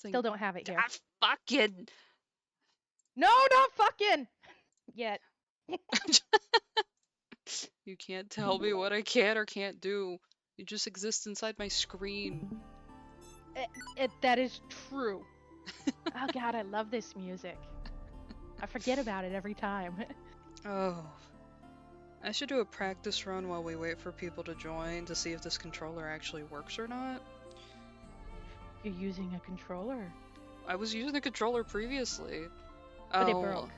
thing. Still don't have it here. Ah, fucking. No, not fucking! Yet. You can't tell me what I can or can't do. You just exist inside my screen. That is true. Oh god, I love this music. I forget about it every time. Oh. I should do a practice run while we wait for people to join to see if this controller actually works or not. You're using a controller. I was using the controller previously. But it broke.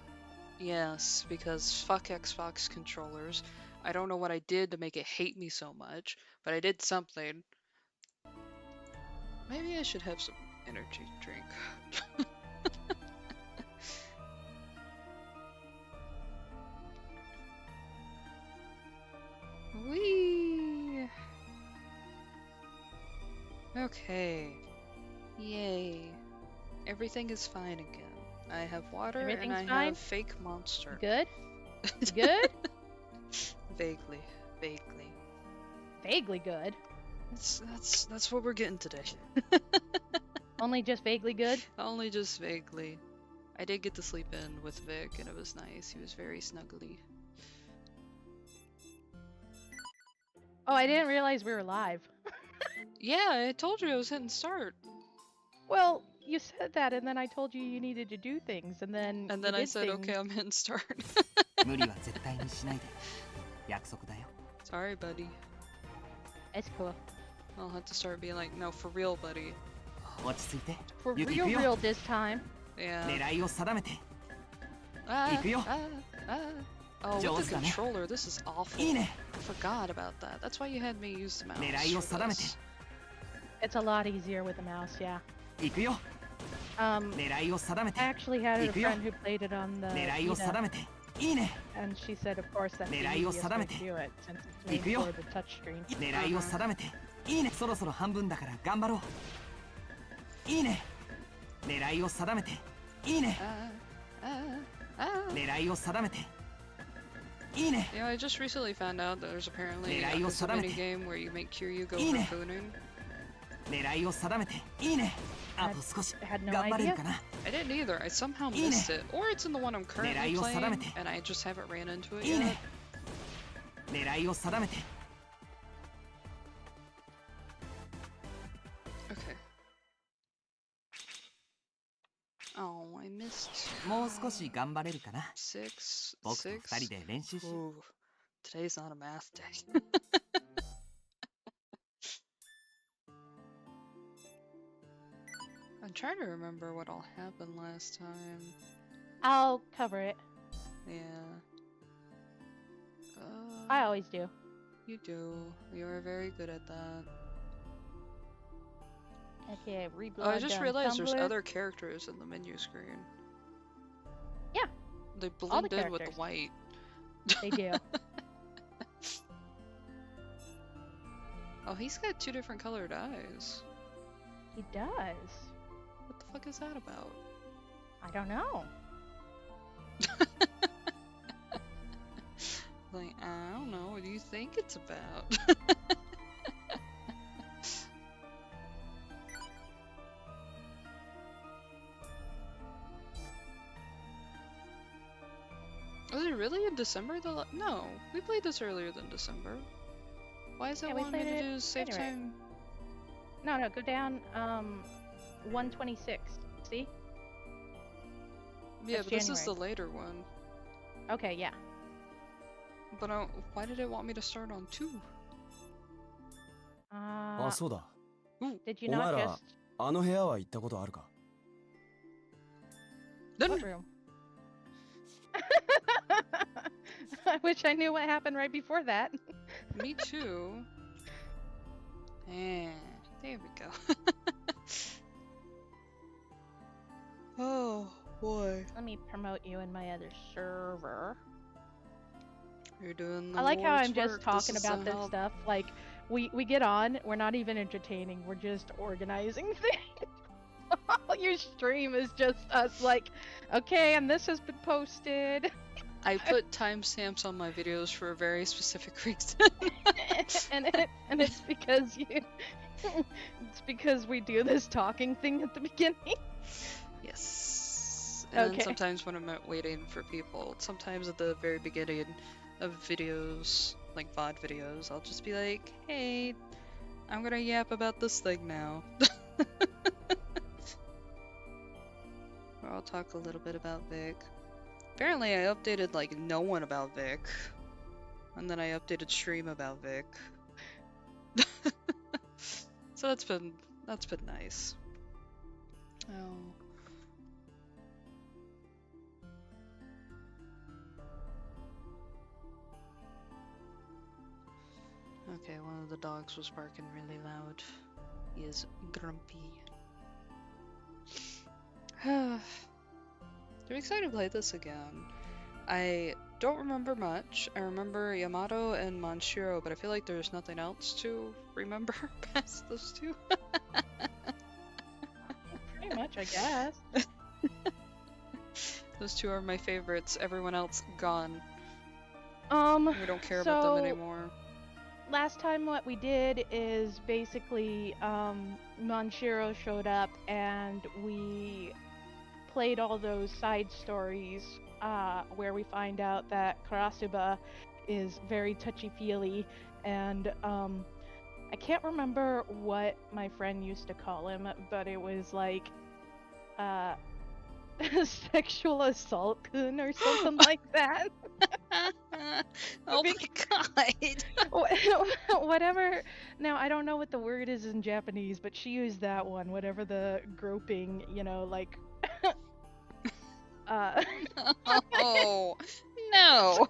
Yes, because fuck Xbox controllers. I don't know what I did to make it hate me so much, but I did something. Maybe I should have some energy drink. Whee! Okay. Yay. Everything is fine again. I have water and I have fake monster. Good? Good? Vaguely. Vaguely. Vaguely good? That's what we're getting today. Only just vaguely good? Only just vaguely. I did get to sleep in with Vic and it was nice. He was very snuggly. Oh, I didn't realize we were live. Yeah, I told you I was hitting start. Well, you said that and then I told you you needed to do things and then I said, okay, I'm hitting start. Sorry, buddy. It's cool. I'll have to start being like, no, for real, buddy. For real this time. Yeah. Oh, with the controller, this is awful. I forgot about that. That's why you had me use the mouse. It's a lot easier with the mouse, yeah. I actually had a friend who played it on the Vita, and she said, of course, that's the easiest way to do it, since it's made for the touchscreen. Yeah, I just recently found out that there's apparently a mini game where you make Kiryu go harpooning. I had no idea. I didn't either. I somehow missed it. Or it's in the one I'm currently playing, and I just haven't ran into it yet. Okay. Oh, I missed 6. Ooh, today's not a math day. I'm trying to remember what all happened last time. I'll cover it. Yeah. I always do. You do. You are very good at that. Okay, reblog. Oh, I just realized Tumblr. there's other characters in the menu screen. Yeah. They blend in with the white. They do. Oh, he's got 2 different colored eyes. He does. What the fuck is that about? I don't know. Like, I don't know. What do you think it's about? Was it really in December? No, we played this earlier than December. Why is it wanting me to do save time? No, go down 126. See? Yeah, That's but this is January. the later one. Okay, yeah. But why did it want me to start on 2? Did you not just... What room? I wish I knew what happened right before that. Me too. And there we go. Oh boy. Let me promote you in my other server. You're doing the I like how I'm Lord's just work. talking about this stuff. Like, we get on, we're not even entertaining, we're just organizing things. All your stream is just us like, okay, and this has been posted. I put timestamps on my videos for a very specific reason. and it's because It's because we do this talking thing at the beginning. Yes. And then sometimes when I'm waiting for people, sometimes at the very beginning of videos, like VOD videos, I'll just be like, hey, I'm gonna yap about this thing now. Or I'll talk a little bit about Vic. Apparently I updated like no one about Vic. And then I updated stream about Vic. So that's been nice. Oh. Okay, one of the dogs was barking really loud. He is grumpy. I'm excited to play this again. I don't remember much. I remember Yamato and Manshiro, but I feel like there's nothing else to remember past those two. Pretty much, I guess. Those two are my favorites. Everyone else gone. We don't care about them anymore. Last time what we did is basically Manshiro showed up and we played all those side stories where we find out that Karasuba is very touchy-feely, and I can't remember what my friend used to call him, but it was like sexual assault kun or something like that. Oh my god. Whatever. Now, I don't know what the word is in Japanese, but she used that one. Whatever the groping, like... Oh, no.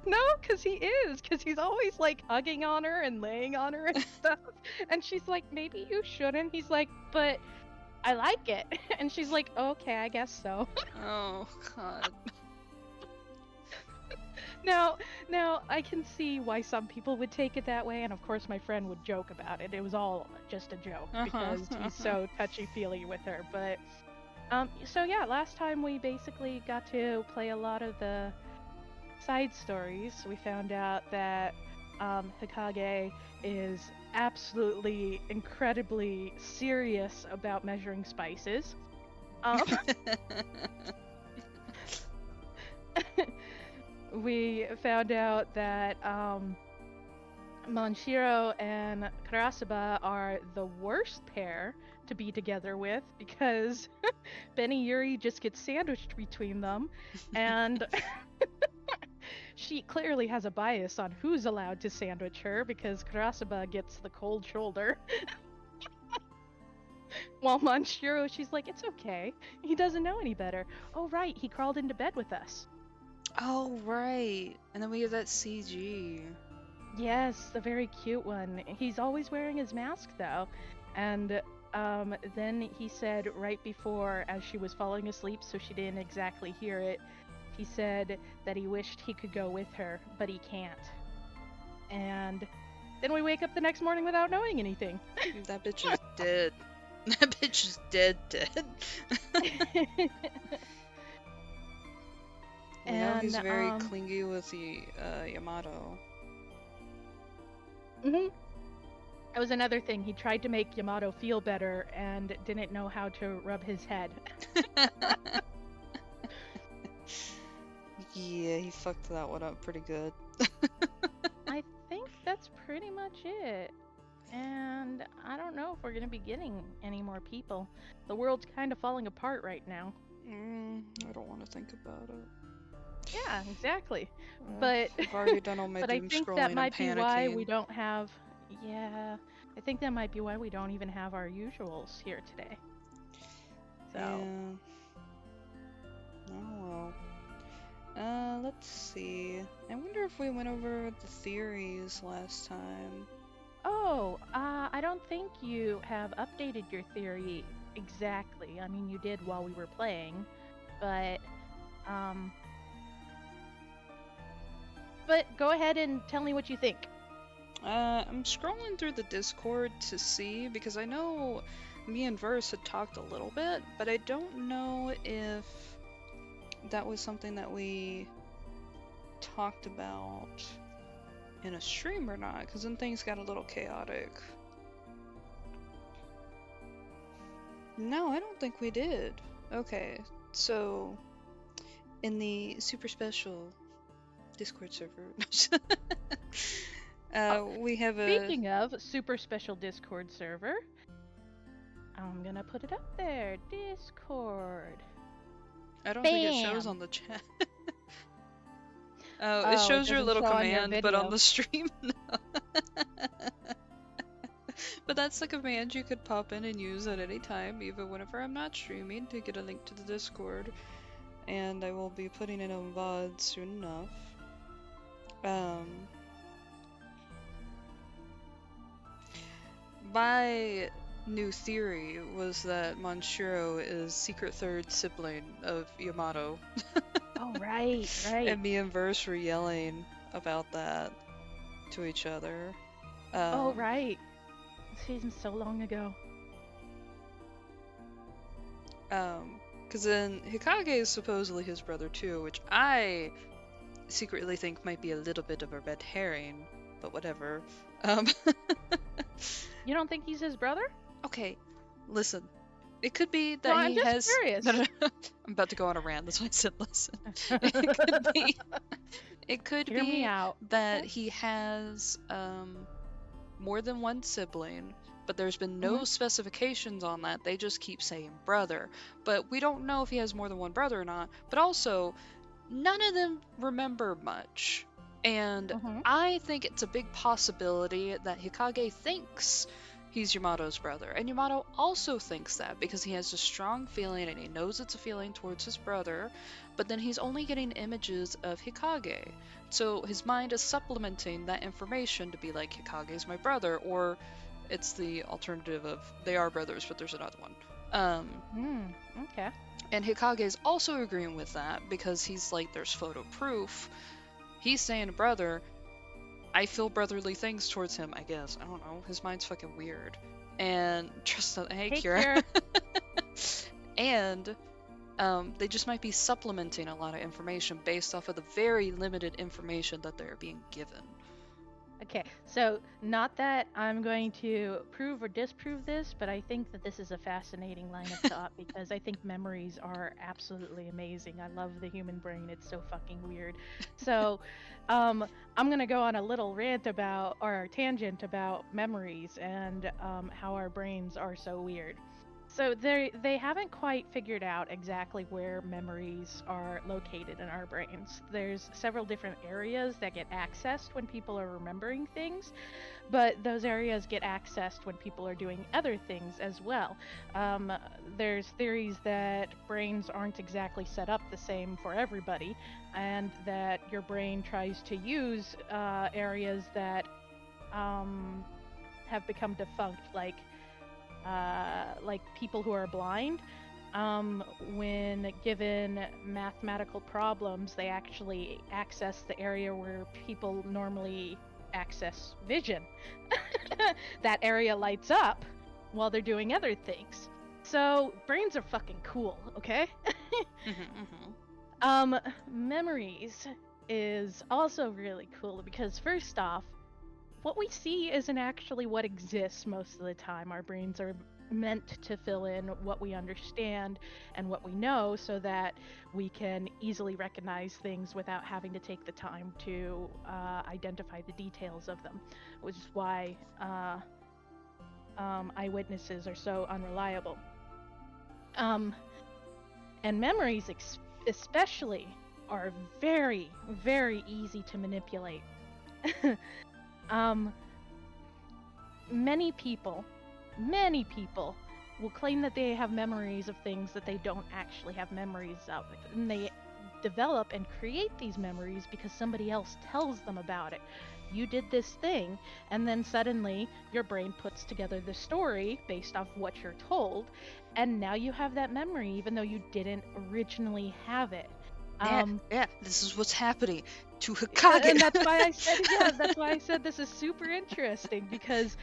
No, because he's always, like, hugging on her and laying on her and stuff. And she's like, maybe you shouldn't. He's like, but I like it. And she's like, okay, I guess so. Oh, God. Now, I can see why some people would take it that way, and of course my friend would joke about it. It was all just a joke, because he's so touchy-feely with her, but... so yeah, last time we basically got to play a lot of the side stories. We found out that Hikage is absolutely incredibly serious about measuring spices. We found out that Manshiro and Karasuba are the worst pair to be together with because Yuri just gets sandwiched between them, and she clearly has a bias on who's allowed to sandwich her because Karasuba gets the cold shoulder. While Manshiro, she's like, it's okay. He doesn't know any better. Oh, right, he crawled into bed with us. Oh, right. And then we get that CG. Yes, the very cute one. He's always wearing his mask, though. And then he said right before, as she was falling asleep, so she didn't exactly hear it, he said that he wished he could go with her, but he can't. And then we wake up the next morning without knowing anything. That bitch is dead. That bitch is dead. And now he's very clingy with the Yamato. Mm-hmm. That was another thing. He tried to make Yamato feel better and didn't know how to rub his head. Yeah, he fucked that one up pretty good. I think that's pretty much it. And I don't know if we're going to be getting any more people. The world's kind of falling apart right now. I don't want to think about it. Yeah, exactly. But I've already done all my but I think scrolling that might be why panicking. we don't have. Yeah, I think that might be why we don't even have our usuals here today. So. Yeah. Oh well. Let's see. I wonder if we went over the theories last time. Oh, I don't think you have updated your theory exactly. I mean, you did while we were playing, but go ahead and tell me what you think. I'm scrolling through the Discord to see, because I know me and Verse had talked a little bit, but I don't know if that was something that we talked about in a stream or not, because then things got a little chaotic. No, I don't think we did. Okay, so in the super special Discord server, we have a. Speaking of super special Discord server, I'm gonna put it up there. Discord. I don't think it shows Bam! on the chat. Oh, Oh, it it shows your doesn't little show on your command, but on video. the stream, no. But that's the command you could pop in and use at any time, even whenever I'm not streaming, to get a link to the Discord. And I will be putting it on VOD soon enough. My new theory was that Monshiro is secret third sibling of Yamato. Oh, right, right. And me and Verse were yelling about that to each other. Oh, right. Season so long ago. Because then Hikage is supposedly his brother too, which I secretly think might be a little bit of a red herring, but whatever. You don't think he's his brother? Okay, listen. It could be that No, I'm he just has. curious. No. I'm about to go on a rant. That's why I said listen. It could Hear me be out. that he has more than one sibling, but there's been no specifications on that. They just keep saying brother. But we don't know if he has more than one brother or not. But also, none of them remember much. And I think it's a big possibility that Hikage thinks he's Yamato's brother. And Yamato also thinks that because he has a strong feeling and he knows it's a feeling towards his brother, but then he's only getting images of Hikage. So his mind is supplementing that information to be like, Hikage's my brother, or it's the alternative of they are brothers, but there's another one. Okay. And Hikage's also agreeing with that because he's like, there's photo proof. He's saying brother. I feel brotherly things towards him, I guess. I don't know. His mind's fucking weird. And just hey, Kira. And they just might be supplementing a lot of information based off of the very limited information that they're being given. Okay, so not that I'm going to prove or disprove this, but I think that this is a fascinating line of thought because I think memories are absolutely amazing. I love the human brain. It's so fucking weird. So I'm going to go on a little rant about, or tangent about memories and how our brains are so weird. So they haven't quite figured out exactly where memories are located in our brains. There's several different areas that get accessed when people are remembering things, but those areas get accessed when people are doing other things as well. There's theories that brains aren't exactly set up the same for everybody, and that your brain tries to use areas that have become defunct, like people who are blind. When given mathematical problems, they actually access the area where people normally access vision. That area lights up while they're doing other things. So brains are fucking cool, okay? Memories is also really cool because first off, what we see isn't actually what exists most of the time. Our brains are meant to fill in what we understand and what we know so that we can easily recognize things without having to take the time to identify the details of them, which is why eyewitnesses are so unreliable. And memories especially are very, very easy to manipulate. Many people will claim that they have memories of things that they don't actually have memories of. And they develop and create these memories because somebody else tells them about it. You did this thing, and then suddenly your brain puts together the story based off what you're told, and now you have that memory even though you didn't originally have it. Yeah, this is what's happening to Hikage. And that's why I said, yeah, that's why I said this is super interesting because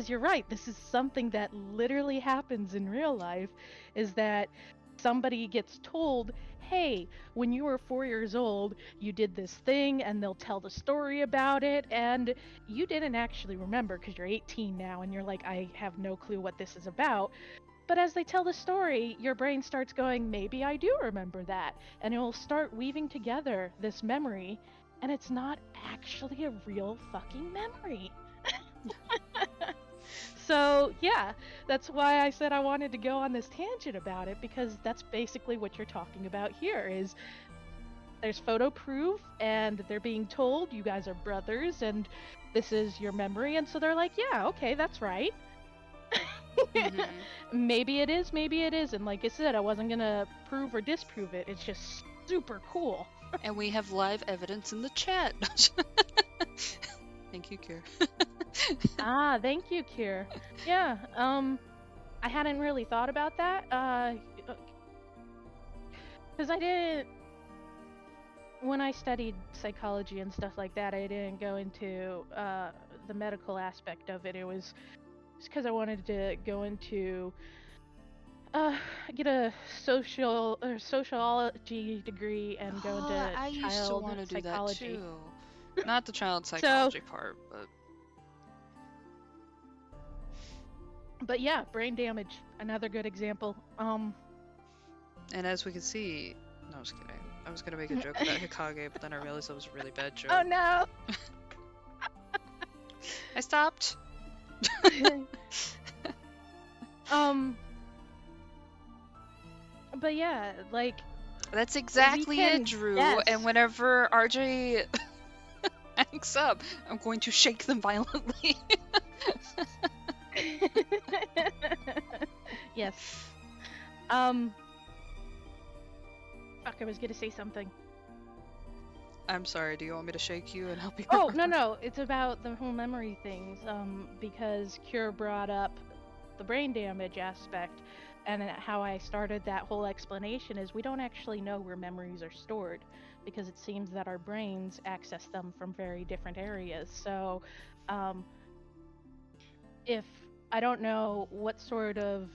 you're right. This is something that literally happens in real life, is that somebody gets told, hey, when you were 4 years old, you did this thing, and they'll tell the story about it, and you didn't actually remember because you're 18 now, and you're like, I have no clue what this is about. But as they tell the story, your brain starts going, maybe I do remember that. And it will start weaving together this memory, and it's not actually a real fucking memory. So, yeah, that's why I said I wanted to go on this tangent about it, because that's basically what you're talking about here, is there's photo proof, and they're being told you guys are brothers, and this is your memory, and so they're like, yeah, okay, that's right. Maybe it is, maybe it isn't. Like I said, I wasn't gonna prove or disprove it. It's just super cool. And we have live evidence in the chat. Thank you, Kier. Thank you, Kier. Yeah, I hadn't really thought about that, because I didn't, when I studied psychology and stuff like that, I didn't go into, the medical aspect of it. It was because I wanted to go into, get a sociology degree and go into I used to child want to do that psychology. too. Not the child psychology part, but But yeah, brain damage, another good example. and as we can see, no, I was kidding. I was gonna make a joke about Hikage, but then I realized that was a really bad joke. Oh no! I stopped. But yeah, like, That's exactly it, Drew. yes. And whenever RJ hangs up, I'm going to shake them violently. Yes. Fuck, I was gonna say something. I'm sorry, do you want me to shake you and help you? Oh, no, it's about the whole memory things, because Cure brought up the brain damage aspect, and how I started that whole explanation is we don't actually know where memories are stored, because it seems that our brains access them from very different areas. So, if I don't know what sort of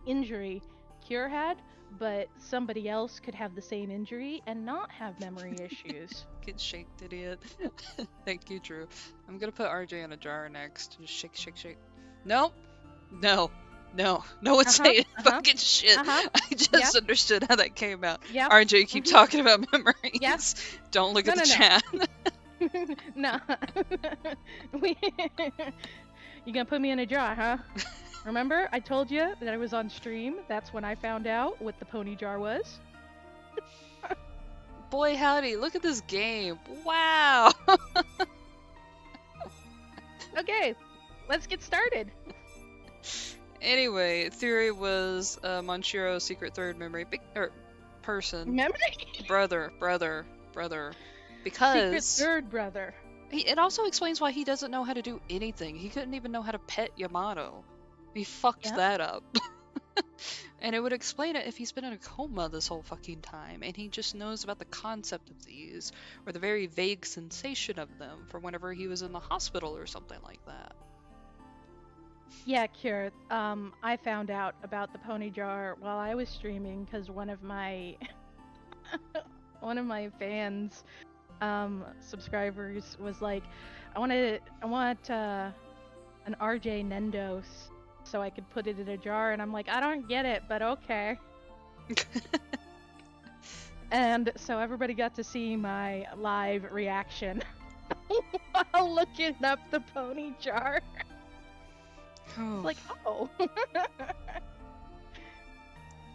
injury Cure had, but somebody else could have the same injury and not have memory issues. Get shaked, idiot. Thank you, Drew. I'm gonna put RJ in a jar next. Just shake, shake, shake. Nope. No. No. No one's saying fucking shit. I just understood how that came out. Yep. RJ, keep talking about memories. Yep. Don't look at the chat. No. You gonna put me in a jar, huh? Remember, I told you that I was on stream. That's when I found out what the pony jar was. Boy howdy, look at this game. Wow. Okay, let's get started. Anyway, theory was Monchiro's secret third memory person. Memory? Brother. Because Secret third brother. it also explains why he doesn't know how to do anything. He couldn't even know how to pet Yamato. He fucked that up. And it would explain it if he's been in a coma this whole fucking time, and he just knows about the concept of these, or the very vague sensation of them from whenever he was in the hospital or something like that. Yeah, Cure. I found out about the pony jar while I was streaming because one of my fans, subscribers was like, I want an RJ Nendos so I could put it in a jar, and I'm like, I don't get it, but okay. And so everybody got to see my live reaction while looking up the pony jar. Like, oh.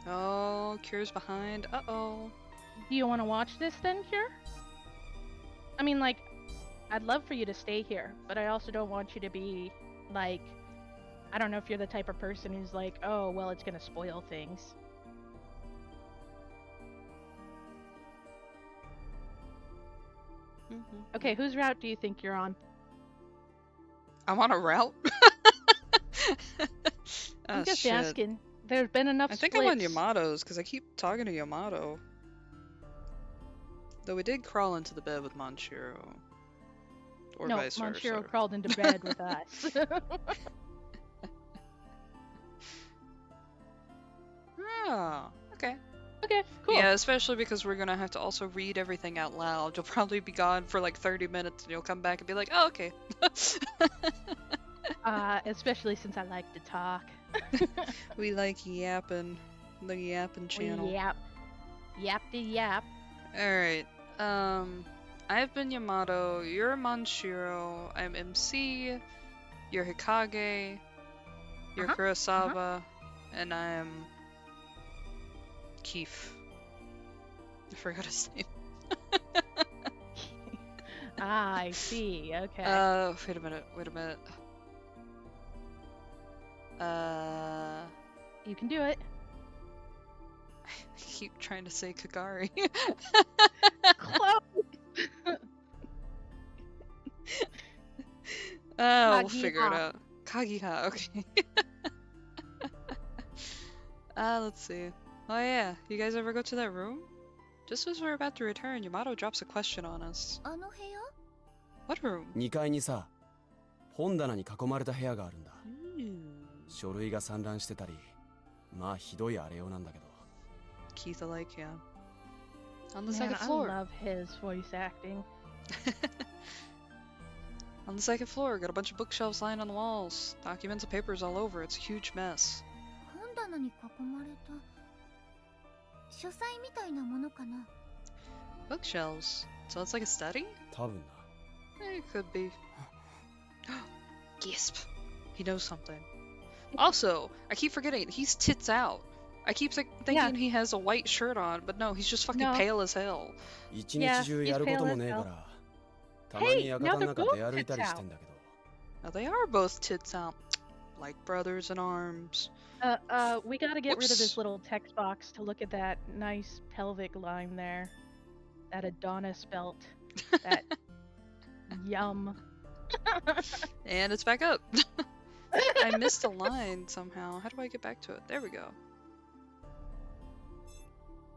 Oh, Cure's behind. Uh-oh. Do you want to watch this then, Cure? I mean, like, I'd love for you to stay here, but I also don't want you to be, like, I don't know if you're the type of person who's like, oh, well, it's gonna spoil things. Okay, whose route do you think you're on? I'm on a route? I'm just asking. There's been enough I think splits. I'm on Yamato's, because I keep talking to Yamato. Though we did crawl into the bed with Monchiro. Or vice versa. No, Monchiro crawled into bed with us. Oh, okay. Okay, cool. Yeah, especially because we're gonna have to also read everything out loud. You'll probably be gone for like 30 minutes and you'll come back and be like, oh, okay. Especially since I like to talk. We like yapping. The yapping channel. We yap. Yap the yap. Alright. I've been Yamato, you're Manshiro, I'm MC, you're Hikage, you're Kurosawa, and I'm Keith. I forgot his name. I see. Okay. Wait a minute. You can do it. I keep trying to say Kagari. Close. We'll figure it Kagiha. out. Kagiha, okay. Let's see. Oh yeah, you guys ever go to that room? Just as we're about to return, Yamato drops a question on us. What room? 2階にさ、本棚に囲まれた部屋があるんだ。書類が散乱してたり、まあひどいあれようなんだけど。Keith alike, yeah. On the Man, second I floor. love his voice acting. On the second floor, got a bunch of bookshelves lying on the walls. Documents and papers all over. It's a huge mess. Bookshelves? So it's like a study? 多分な。It could be. Gisp. He knows something. Also, I keep forgetting, he's tits out. I keep thinking he has a white shirt on, but no, he's just fucking pale as hell. 一日中やることもねえから、たまに館の中出歩いたりしてんだけど。Now they are both tits out. Like brothers in arms. We gotta get rid of this little text box to look at that nice pelvic line there. That Adonis belt. That yum. And it's back up. I missed a line somehow. How do I get back to it? There we go.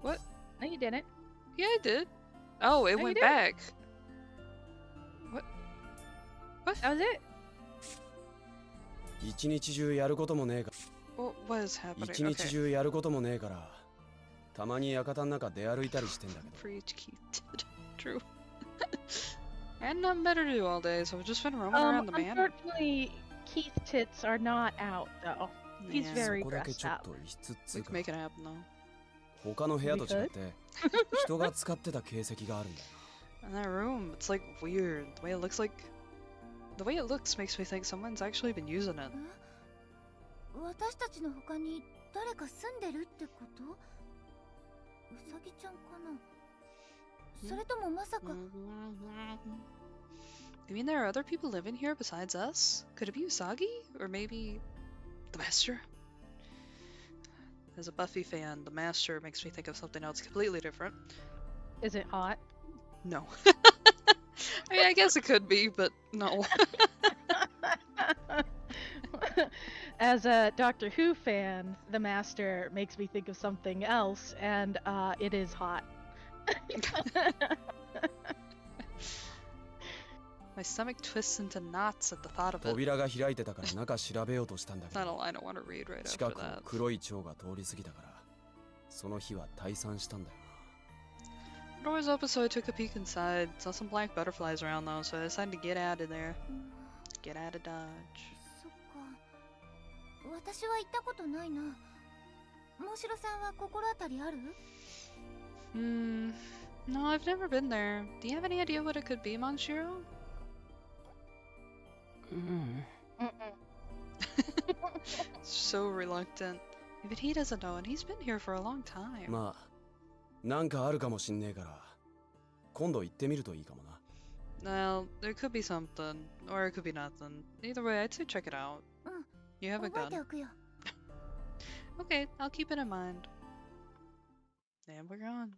What? No, you didn't. Yeah, I did. Oh, it went back. What? That was it. 一日中やることもねえか。What is happening? 一日中やることもねえから、たまに館の中出歩いたりしてんだけど。Preach, Keith did. True. I had nothing better to do all day, so I've just been roaming around the manor. Unfortunately, Keith's tits are not out though. He's very そこだけ dressed ちょっ up. と異質っつ We う can か、 make it happen though. 他の部屋と違って人が使ってた形跡があるんだよ。And that room, it's like weird. The way it looks makes me think someone's actually been using it. 私たちの他に誰か住んでるってこと？うさぎちゃんかな？それともまさか。You mean there are other people living here besides us? Could it be Usagi? Or maybe the Master? As a Buffy fan, the Master makes me think of something else completely different. Is it hot? No. I mean, I guess it could be, but no. As a Doctor Who fan, the Master makes me think of something else, and it is hot. My stomach twists into knots at the thought of it. 扉が開いてたから中調べようとしたんだけ Not ど、 a line I want to read right 近 after くを that. 黒い蝶が通り過ぎたから、その日は退散したんだよ The door was open, so I took a peek inside. Saw some black butterflies around though, so I decided to get out of there. Get out of Dodge. そっか。私は行ったことないな。モンシロさんは心当たりある？ No, I've never been there. Do you have any idea what it could be, Manshiro? な。So reluctant. Even he doesn't know, and he's been here for a long time. まあ、なんかあるかもしんねえから、今度行ってみるといいかもな。Well, there could be something, or it could be nothing. Either way, I'd say check it out. You have a 覚えて gun. おくよ。 Okay, I'll keep it in mind. And we're gone.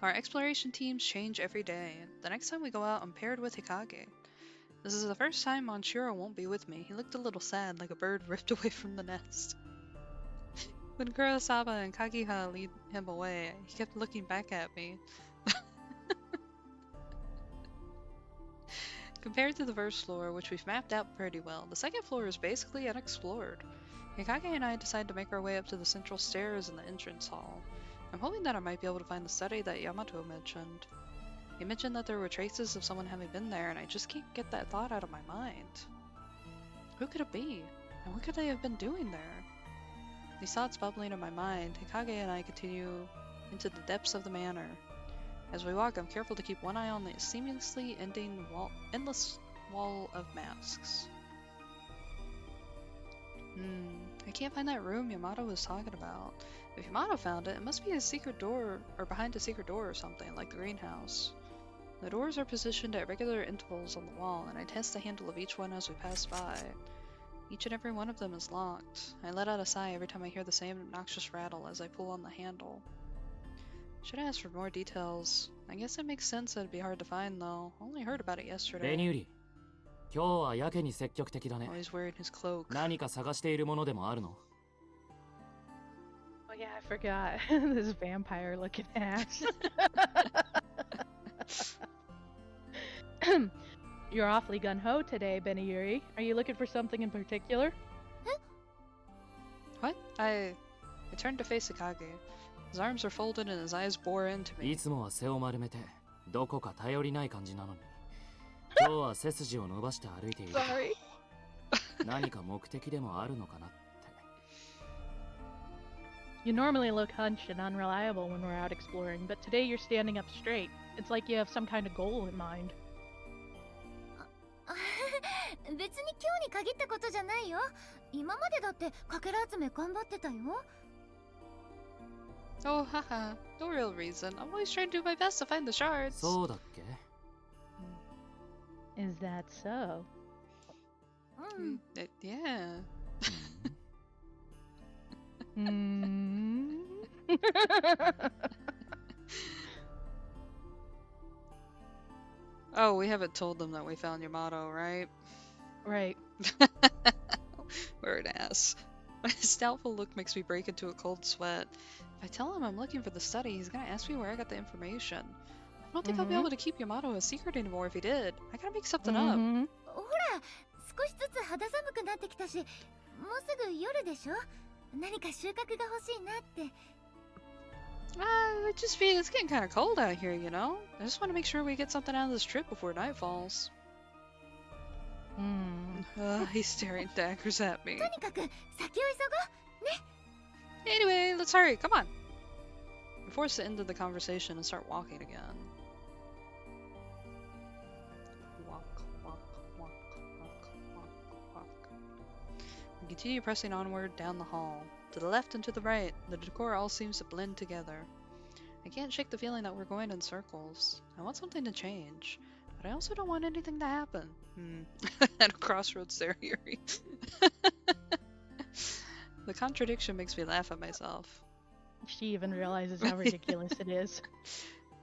Our exploration teams change every day. The next time we go out, I'm paired with Hikage. This is the first time Manshiro won't be with me. He looked a little sad, like a bird ripped away from the nest. When Kurosawa and Kagiha lead him away, he kept looking back at me. Compared to the first floor, which we've mapped out pretty well, the second floor is basically unexplored. Hikage and I decide to make our way up to the central stairs in the entrance hall. I'm hoping that I might be able to find the study that Yamato mentioned. He mentioned that there were traces of someone having been there, and I just can't get that thought out of my mind. Who could it be? And what could they have been doing there? These thoughts bubbling in my mind, Hikage and I continue into the depths of the manor. As we walk, I'm careful to keep one eye on the seamlessly endless wall of masks. I can't find that room Yamato was talking about. If Yamato found it, it must be a secret door, or behind a secret door or something, like the greenhouse. The doors are positioned at regular intervals on the wall, and I test the handle of each one as we pass by. Each and every one of them is locked. I let out a sigh every time I hear the same obnoxious rattle as I pull on the handle. Should have asked for more details. I guess it makes sense that it'd be hard to find, though. I only heard about it yesterday. 今日はやけに積極的だね。 Oh, he's wearing his cloak. 何か探しているものでもあるの? Oh yeah, I forgot. This vampire looking ass. You're awfully gun-ho today, Beniuri. Are you looking for something in particular? What? I turned to face Hikage. His arms were folded and his eyes bore into me. いつもは背を丸めてどこか頼りない感じなのに今日は背筋を伸ばして歩いている。 Sorry. 何か目的でもあるのかなって。 You normally look hunched and unreliable when we're out exploring, but today you're standing up straight. It's like you have some kind of goal in mind. 別に今日に限ったことじゃないよ。今までだってかけら集め頑張ってたよ。 Oh, haha. No real reason. I'm always trying to do my best to find the shards. そうだっけ? Is that so? Yeah. Oh, we haven't told them that we found Yamato, right? Right. We're an ass. His doubtful look makes me break into a cold sweat. If I tell him I'm looking for the study, he's gonna ask me where I got the information. I don't think I'll be able to keep Yamato a secret anymore if he did. I gotta make something up. ほら、少しずつ肌寒くなってきたし、もうすぐ夜でしょ。何か収穫が欲しいなって。I just feel it's getting kind of cold out here, you know? I just want to make sure we get something out of this trip before night falls. He's staring daggers at me. とにかく先を急ごう。ね。 Anyway, let's hurry. Come on. I'm forced to end the conversation and start walking again. Walk, walk, walk, walk, walk, walk. We continue pressing onward down the hall. To the left and to the right, the decor all seems to blend together. I can't shake the feeling that we're going in circles. I want something to change, but I also don't want anything to happen. At a crossroads there, Yuri. The contradiction makes me laugh at myself. She even realizes how ridiculous it is.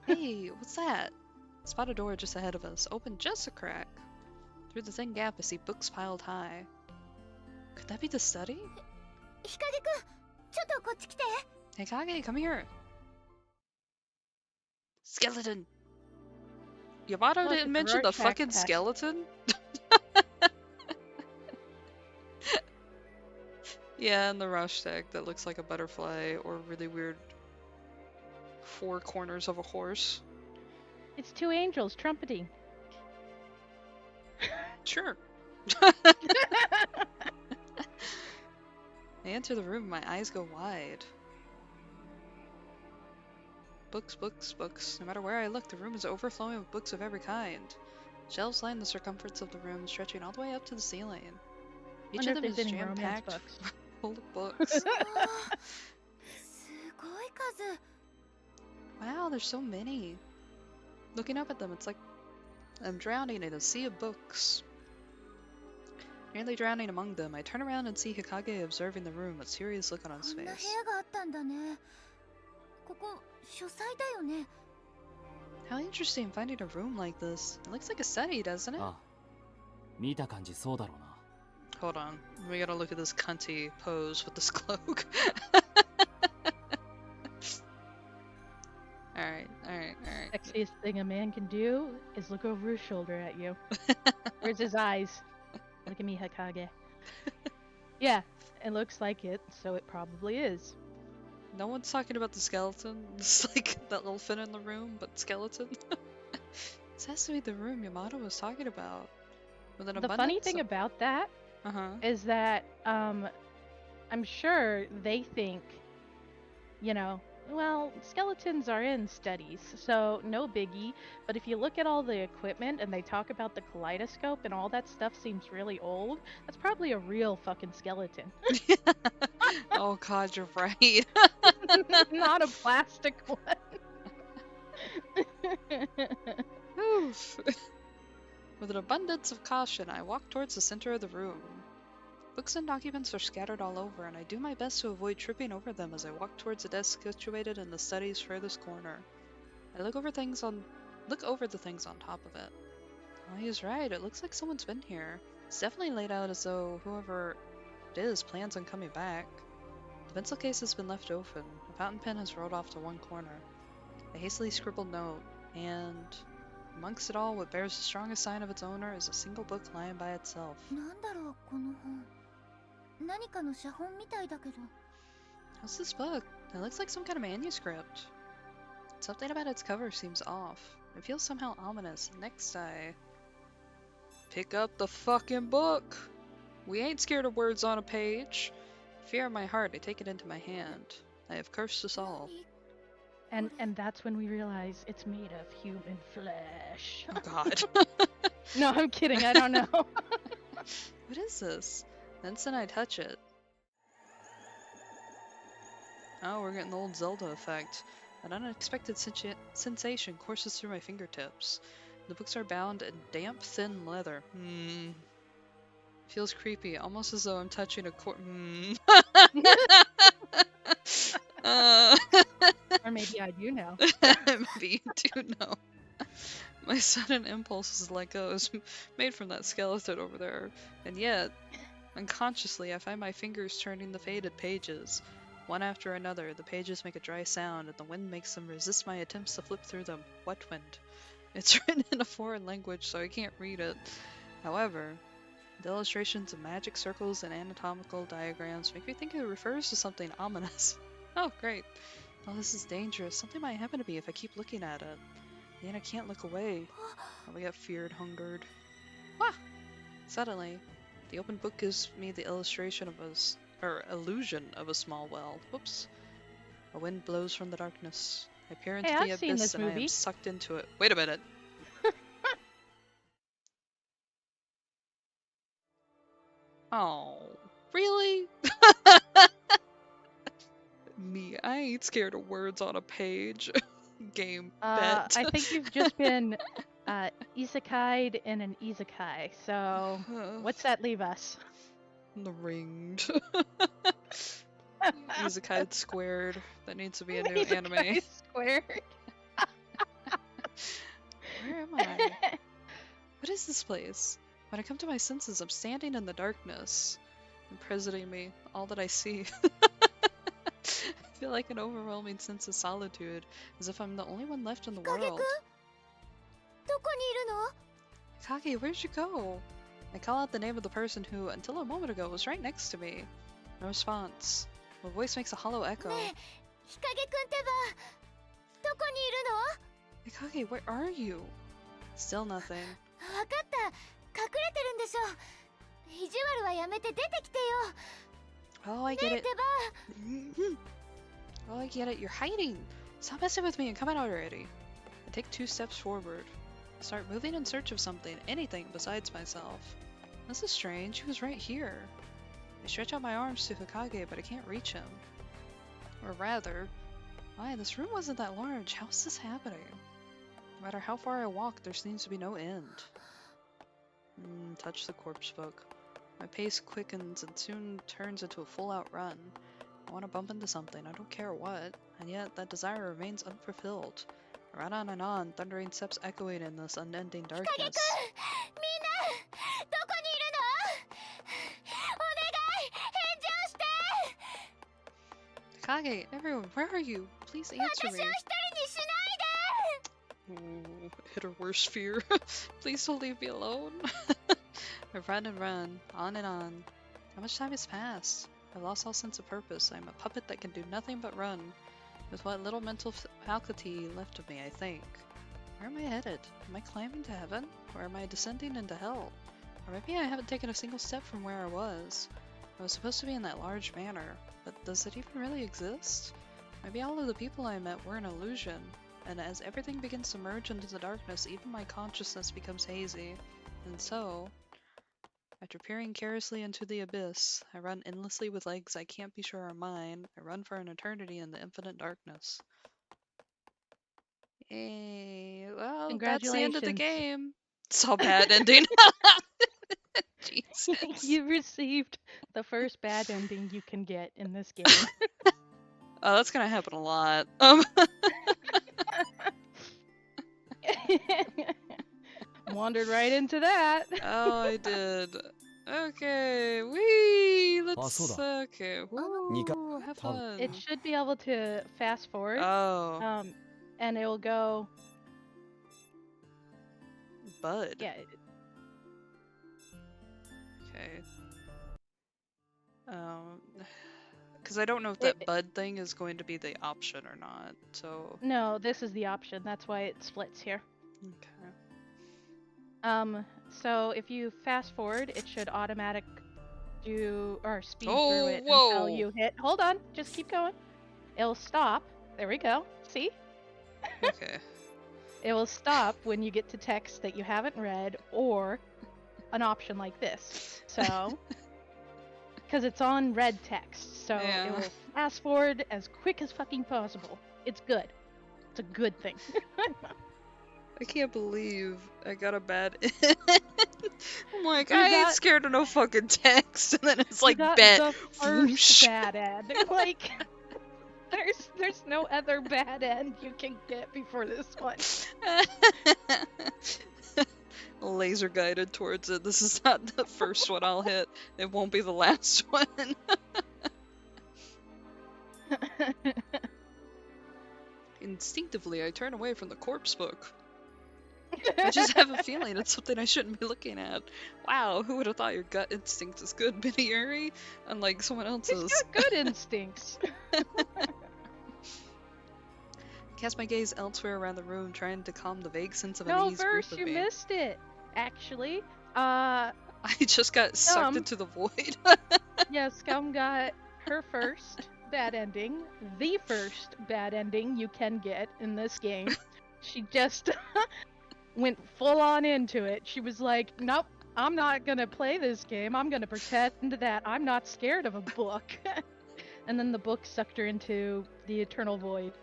Hey, what's that? Spot a door just ahead of us, open just a crack. Through the thin gap, I see books piled high. Could that be the study? 日陰くん、ちょっとこっち来て。 Hey Kage, come here. Skeleton! Yamato Look, didn't it's a mention the Rorschach fucking test. skeleton? Yeah, and the rush tag that looks like a butterfly or really weird four corners of a horse. It's two angels trumpeting. Sure. I enter the room, my eyes go wide. Books, books, books. No matter where I look, the room is overflowing with books of every kind. Shelves line the circumference of the room, stretching all the way up to the ceiling. Each Wonder of them if is there's any romance jam-packed books. full of books. すごい数。 Wow, there's so many. Looking up at them, it's like I'm drowning in a sea of books. Nearly drowning among them, I turn around and see Hikage observing the room with a serious look on his こんな部 face. 屋があったんだね。ここ書斎だよね。 How interesting finding a room like this. It looks like a study, doesn't it? ああ、見た感じそうだろうな。 Hold on. We gotta look at this cunty pose with this cloak. Alright. Sexiest thing a man can do is look over his shoulder at you. Where's his eyes? Look at me, Hikage. Yeah, it looks like it, so it probably is. No one's talking about the skeleton. It's like that little fin in the room, but skeleton. This has to be the room Yamato was talking about. With an The funny abundance thing of... about that Uh-huh. is that I'm sure they think, you know, well, skeletons are in studies, so no biggie. But if you look at all the equipment and they talk about the kaleidoscope and all that stuff seems really old, that's probably a real fucking skeleton. Oh god, you're right. Not a plastic one. Oof. With an abundance of caution, I walk towards the center of the room. Books and documents are scattered all over, and I do my best to avoid tripping over them as I walk towards a desk situated in the study's furthest corner. I look over the things on top of it. Oh, he's right. It looks like someone's been here. It's definitely laid out as though whoever it is plans on coming back. The pencil case has been left open. A fountain pen has rolled off to one corner. A hastily scribbled note, and amongst it all, what bears the strongest sign of its owner is a single book lying by itself. なんだろうこの本。何かの写本みたいだけど。 What's this book? It looks like some kind of manuscript. Something about its cover seems off. It feels somehow ominous. Next, I pick up the fucking book. We ain't scared of words on a page. Fear in my heart, I take it into my hand. I have cursed us all. And that's when we realize it's made of human flesh. Oh god. No, I'm kidding. I don't know. What is this? The instant I touch it. Oh, we're getting the old Zelda effect. An unexpected sensation courses through my fingertips. The books are bound in damp, thin leather. Feels creepy, almost as though I'm touching a Or maybe I do know. Maybe you do know. My sudden impulse is to let go is made from that skeleton over there, and yet, unconsciously, I find my fingers turning the faded pages. One after another, the pages make a dry sound, and the wind makes them resist my attempts to flip through them. What wind? It's written in a foreign language, so I can't read it. However, the illustrations of magic circles and anatomical diagrams make me think it refers to something ominous. Oh, great. Oh, this is dangerous. Something might happen to me if I keep looking at it. And I can't look away. Probably got feared, hungered. Wah! Suddenly, the open book gives me the illusion of a small well. Whoops. A wind blows from the darkness. I peer into the I've seen abyss this and I am movie. sucked into it. Wait a minute. Oh, really? Me, I ain't scared of words on a page. Game bet. I think you've just been isekai'd in an isekai. So what's that leave us? The ringed. Isekai squared. That needs to be a new anime. Isekai squared. Where am I? What is this place? When I come to my senses, I'm standing in the darkness. Imprisoning me, all that I see. I feel like an overwhelming sense of solitude, as if I'm the only one left in the world. どこにいるの? Kage, where'd you go? I call out the name of the person who, until a moment ago, was right next to me. No response. My voice makes a hollow echo. ねえ、日陰くんってば、どこにいるの? Kage, where are you? Still nothing. わかった。隠れてるんでしょ。意地悪はやめて出てきてよ。 Oh, I get ねえっ it. てば。 Oh, I get it. You're hiding. Stop messing with me and come out already. I take 2 steps forward. I start moving in search of something, anything besides myself. This is strange. He was right here. I stretch out my arms to Hokage, but I can't reach him. Or rather, why, this room wasn't that large. How is this happening? No matter how far I walk, there seems to be no end. Touch the corpse book. My pace quickens and soon turns into a full-out run. I want to bump into something, I don't care what, and yet that desire remains unfulfilled. I run on and on, thundering steps echoing in this unending darkness. みんな、どこにいるの? お願い、返事をして. Kage, everyone, where are you? Please answer 私を me. 一人にしないで. Ooh, hit her worst fear. Please don't leave me alone. I run and run, on and on. How much time has passed? I've lost all sense of purpose. I'm a puppet that can do nothing but run. With what little mental faculty left of me, I think. Where am I headed? Am I climbing to heaven? Or am I descending into hell? Or maybe I haven't taken a single step from where I was. I was supposed to be in that large manor, but does it even really exist? Maybe all of the people I met were an illusion, and as everything begins to merge into the darkness, even my consciousness becomes hazy. And so, after peering carelessly into the abyss, I run endlessly with legs I can't be sure are mine. I run for an eternity in the infinite darkness. Yay. Well, that's the end of the Congratulations. game. It's all bad ending. Jesus. You received the first bad ending you can get in this game. Oh, that's gonna happen a lot. Wandered right into that. Oh, I did. Okay, wee. Let's. soda. Okay. Nika- Woo, have fun. It should be able to fast forward. Oh, And it will go. Bud. Yeah. Okay. Because I don't know if that bud thing is going to be the option or not. So. No, this is the option. That's why it splits here. Okay. So if you fast forward, it should automatic do or speed Oh, through it whoa. until you hit. Hold on, just keep going. It'll stop. There we go. See? Okay. It will stop when you get to text that you haven't read or an option like this. So, because it's on red text, so Yeah. it will fast forward as quick as fucking possible. It's good. It's a good thing. I can't believe I got a bad. I'm like, You I ain't got- scared of no fucking text, and then it's You like got bad. the Whoosh. first bad end. Like, there's no other bad end you can get before this one. Laser guided towards it. This is not the first one I'll hit. It won't be the last one. Instinctively, I turn away from the corpse book. I just have a feeling it's something I shouldn't be looking at. Wow, who would have thought your gut instinct is good, Bsky? Unlike someone else's. He's got good instincts. Cast my gaze elsewhere around the room, trying to calm the vague sense of No, unease first grip you of me. missed it. Actually, I just got sucked Scum. into the void. yeah, Scum got her first bad ending, the first bad ending you can get in this game. She just went full on into it. She was like, nope, I'm not gonna play this game. I'm gonna pretend that I'm not scared of a book. And then the book sucked her into the eternal void.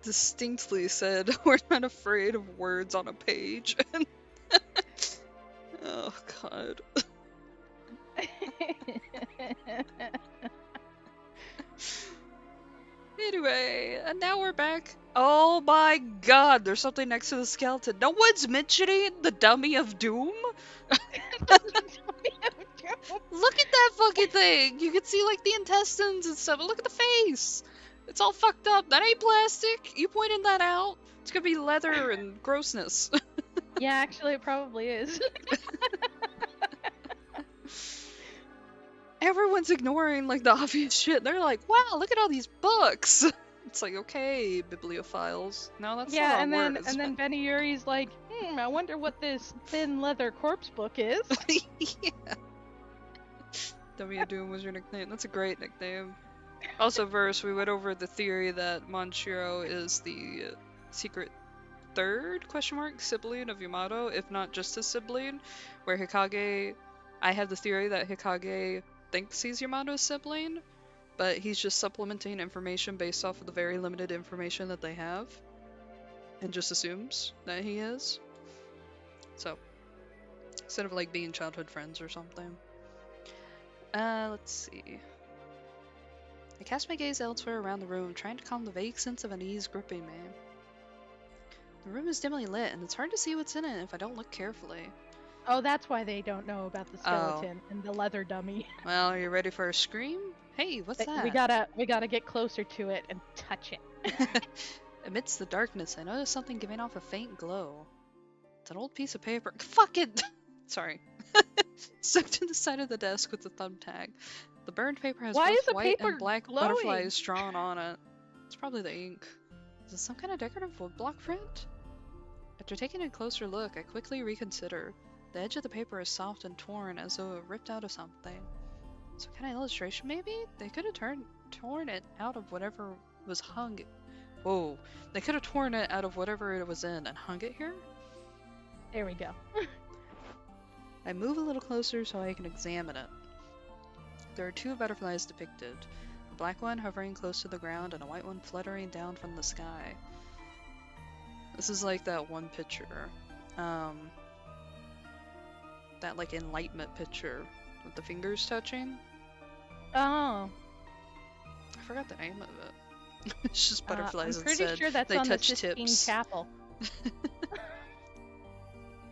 Distinctly said, we're not afraid of words on a page. Oh, God. Anyway, and now we're back. Oh my God, there's something next to the skeleton. No one's mentioning the dummy of doom? Look at that fucking thing! You can see, like, the intestines and stuff. Look at the face! It's all fucked up. That ain't plastic. You pointed that out. It's gonna be leather and grossness. Yeah, actually, it probably is. Everyone's ignoring, like, the obvious shit. They're like, wow, look at all these books! It's like, okay, bibliophiles. No, that's not Yeah, how and it then works. Bsky's like, I wonder what this thin leather corpse book is. Yeah. Dummy of Doom was your nickname. That's a great nickname. Also, Verse, we went over the theory that Monshiro is the secret third sibling of Yamato, if not just his sibling, where Hikage, I have the theory that Hikage thinks he's Yamato's sibling, but he's just supplementing information based off of the very limited information that they have, and just assumes that he is. So, instead of like being childhood friends or something. Let's see. I cast my gaze elsewhere around the room, trying to calm the vague sense of unease gripping me. The room is dimly lit, and it's hard to see what's in it if I don't look carefully. Oh, that's why they don't know about the skeleton and the leather dummy. Well, are you ready for a scream? Hey, what's that? We gotta get closer to it and touch it. Amidst the darkness, I noticed something giving off a faint glow. It's an old piece of paper. Fuck it! Sorry. Stuck to the side of the desk with the thumbtack. The burned paper has Why is both the white paper and black glowing? butterflies drawn on it. It's probably the ink. Is this some kind of decorative woodblock print? After taking a closer look, I quickly reconsider. The edge of the paper is soft and torn, as though it ripped out of something. Some kind of illustration, maybe? They could have torn it out of whatever was hung. Whoa. They could have torn it out of whatever it was in and hung it here? There we go. I move a little closer so I can examine it. There are 2 butterflies depicted. A black one hovering close to the ground and a white one fluttering down from the sky. This is like that one picture. That like enlightenment picture with the fingers touching. Oh. I forgot the name of it. It's just butterflies I'm pretty instead. sure that's they on the touch Sistine tips. Chapel.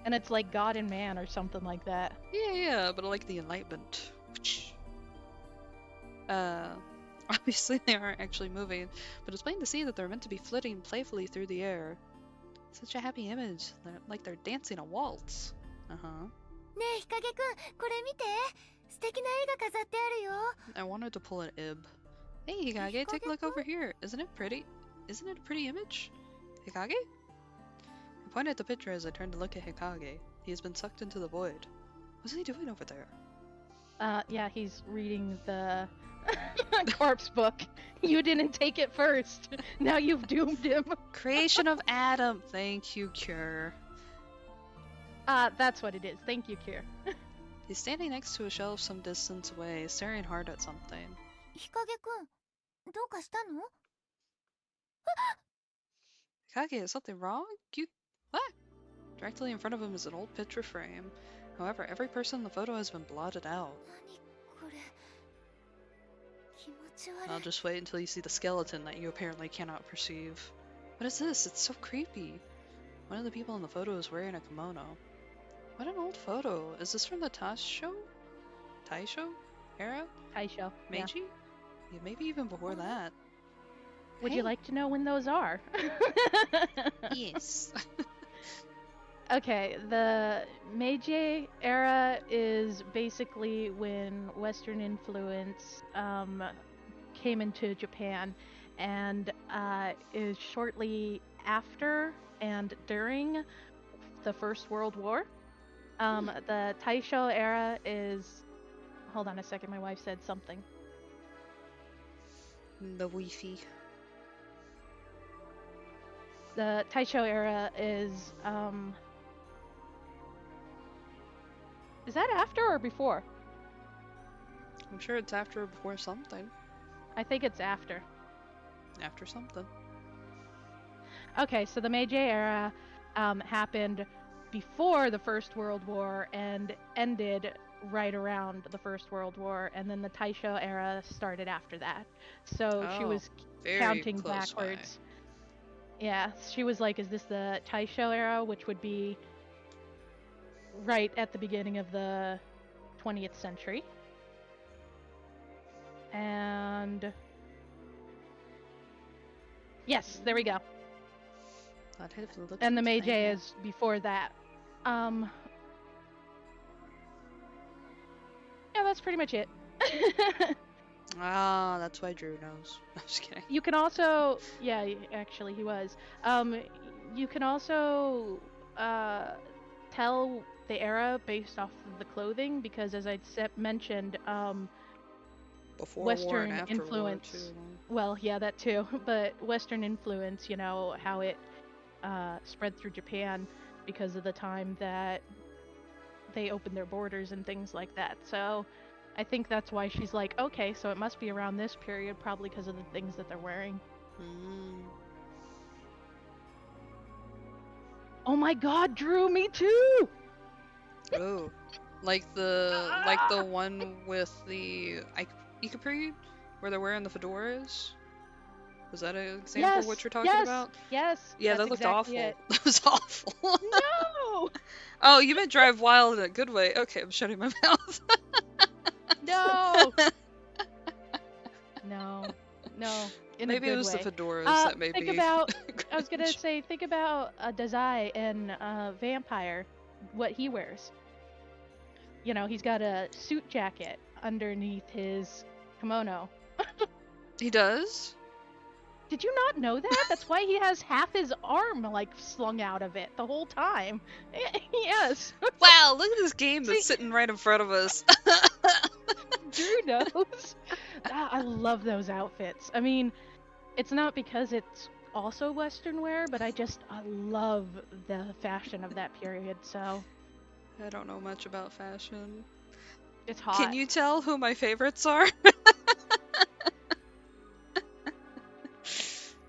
And it's like God and Man or something like that. Yeah, but I like the enlightenment. Obviously they aren't actually moving, but it's plain to see that they're meant to be flitting playfully through the air. Such a happy image, like they're dancing a waltz. Uh-huh. ねえ、日陰くん、これ見て。素敵な絵が飾ってあるよ。 I wanted to pull an ib. Hey Hikage, take a look over here. Isn't it pretty? Isn't it a pretty image? Hikage? I pointed at the picture as I turned to look at Hikage. He has been sucked into the void. What's he doing over there? Yeah, he's reading the corpse book. You didn't take it first. Now you've doomed him. Creation of Adam. Thank you, Cure. That's what it is. Thank you, Kier. He's standing next to a shelf some distance away, staring hard at something. 日陰くん、どうかしたの？ Hikage, is something wrong? What? Directly in front of him is an old picture frame. However, every person in the photo has been blotted out. 何これ。気持ち悪い。 I'll just wait until you see the skeleton that you apparently cannot perceive. What is this? It's so creepy. One of the people in the photo is wearing a kimono. What an old photo. Is this from the Taisho era? Taisho. Yeah. Meiji? Yeah, maybe even before that. Would Hey. you like to know when those are? Yes. Okay, the Meiji era is basically when Western influence came into Japan, and is shortly after and during the First World War. The Taisho era is... Hold on a second, my wife said something. The Wi-Fi. The Taisho era is that after or before? I'm sure it's after or before something. I think it's after. After something. Okay, so the Meiji era happened before the First World War and ended right around the First World War, and then the Taisho era started after that. So she was Very counting close by. backwards. Yeah, she was like, is this the Taisho era, which would be right at the beginning of the 20th century. And yes, there we go. I'd have to look And the into Meiji that. is before that. Yeah, that's pretty much it. Ah, that's why Drew knows. I'm just kidding. You can also, yeah, actually he was. You can also tell the era based off of the clothing, because as I mentioned, Before war Western and after influence. war too. Well, yeah, that too, but Western influence, you know, how it spread through Japan because of the time that they opened their borders and things like that. So I think that's why she's like, okay, so it must be around this period, probably because of the things that they're wearing. Mm. Oh my god, Drew, me too! Oh, like the one with the Ikapri, where they're wearing the fedoras. Was that an example of what you're talking about? Yes. Yeah, that's that looked exactly awful. it. That was awful. No! Oh, you meant drive wild in a good way. Okay, I'm shutting my mouth. No! No. In Maybe a good it was way. the fedoras that made think me. about. I was gonna cringe. say, think about Dazai in Vampire, what he wears. You know, he's got a suit jacket underneath his kimono. He does. Did you not know that? That's why he has half his arm like slung out of it the whole time. Yes. Wow, look at this game that's See- sitting right in front of us. Drew knows. I love those outfits. I mean, it's not because it's also Western wear, but I love the fashion of that period, so I don't know much about fashion. it's hot. Can you tell who my favorites are?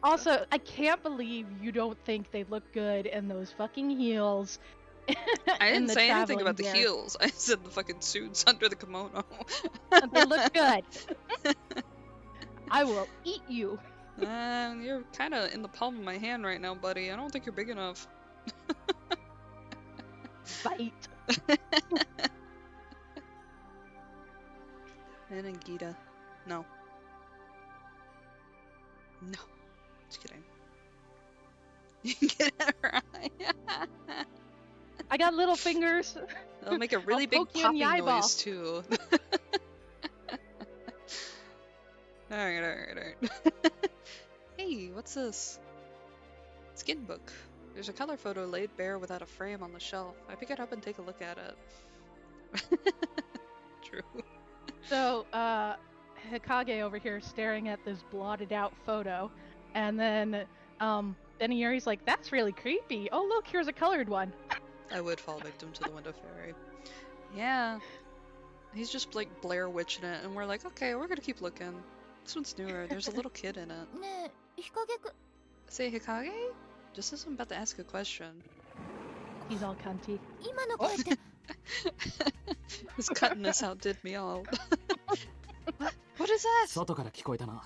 Also, I can't believe you don't think they look good in those fucking heels. I didn't say anything traveling about the gear. heels. I said the fucking suits under the kimono. They look good. I will eat you. You're kind of in the palm of my hand right now, buddy. I don't think you're big enough. Bite. And Gita. No. No. Just kidding. You can get it right. I got little fingers. That'll make a really big poke you in the popping eyeball. noise too. Alright. Hey, what's this? Skin book. There's a color photo laid bare without a frame on the shelf. I pick it up and take a look at it. True. So, Hikage over here staring at this blotted out photo, and then Yuri's like, "That's really creepy. Oh look, here's a colored one." I would fall victim to the window fairy. Yeah. He's just like Blair Witching it, and we're like, okay, we're gonna keep looking. This one's newer. There's a little kid in it. ねえ、日陰くん、 Say Hikage? Just as I'm about to ask a question. He's all cunty. 今の声って、 His cuttiness outdid me all. What is that? 外から聞こえたな。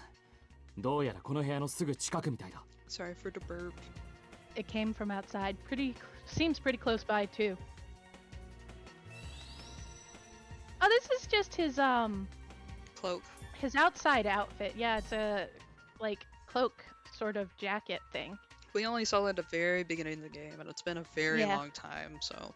どうやらこの部屋のすぐ近くみたいだ。 Sorry for the burp. It came from outside. Seems pretty close by too. Oh, this is just his Cloak. his outside outfit. Yeah, it's a like cloak sort of jacket thing. We only saw it at the very beginning of the game, and it's been a very Yeah. long time, so.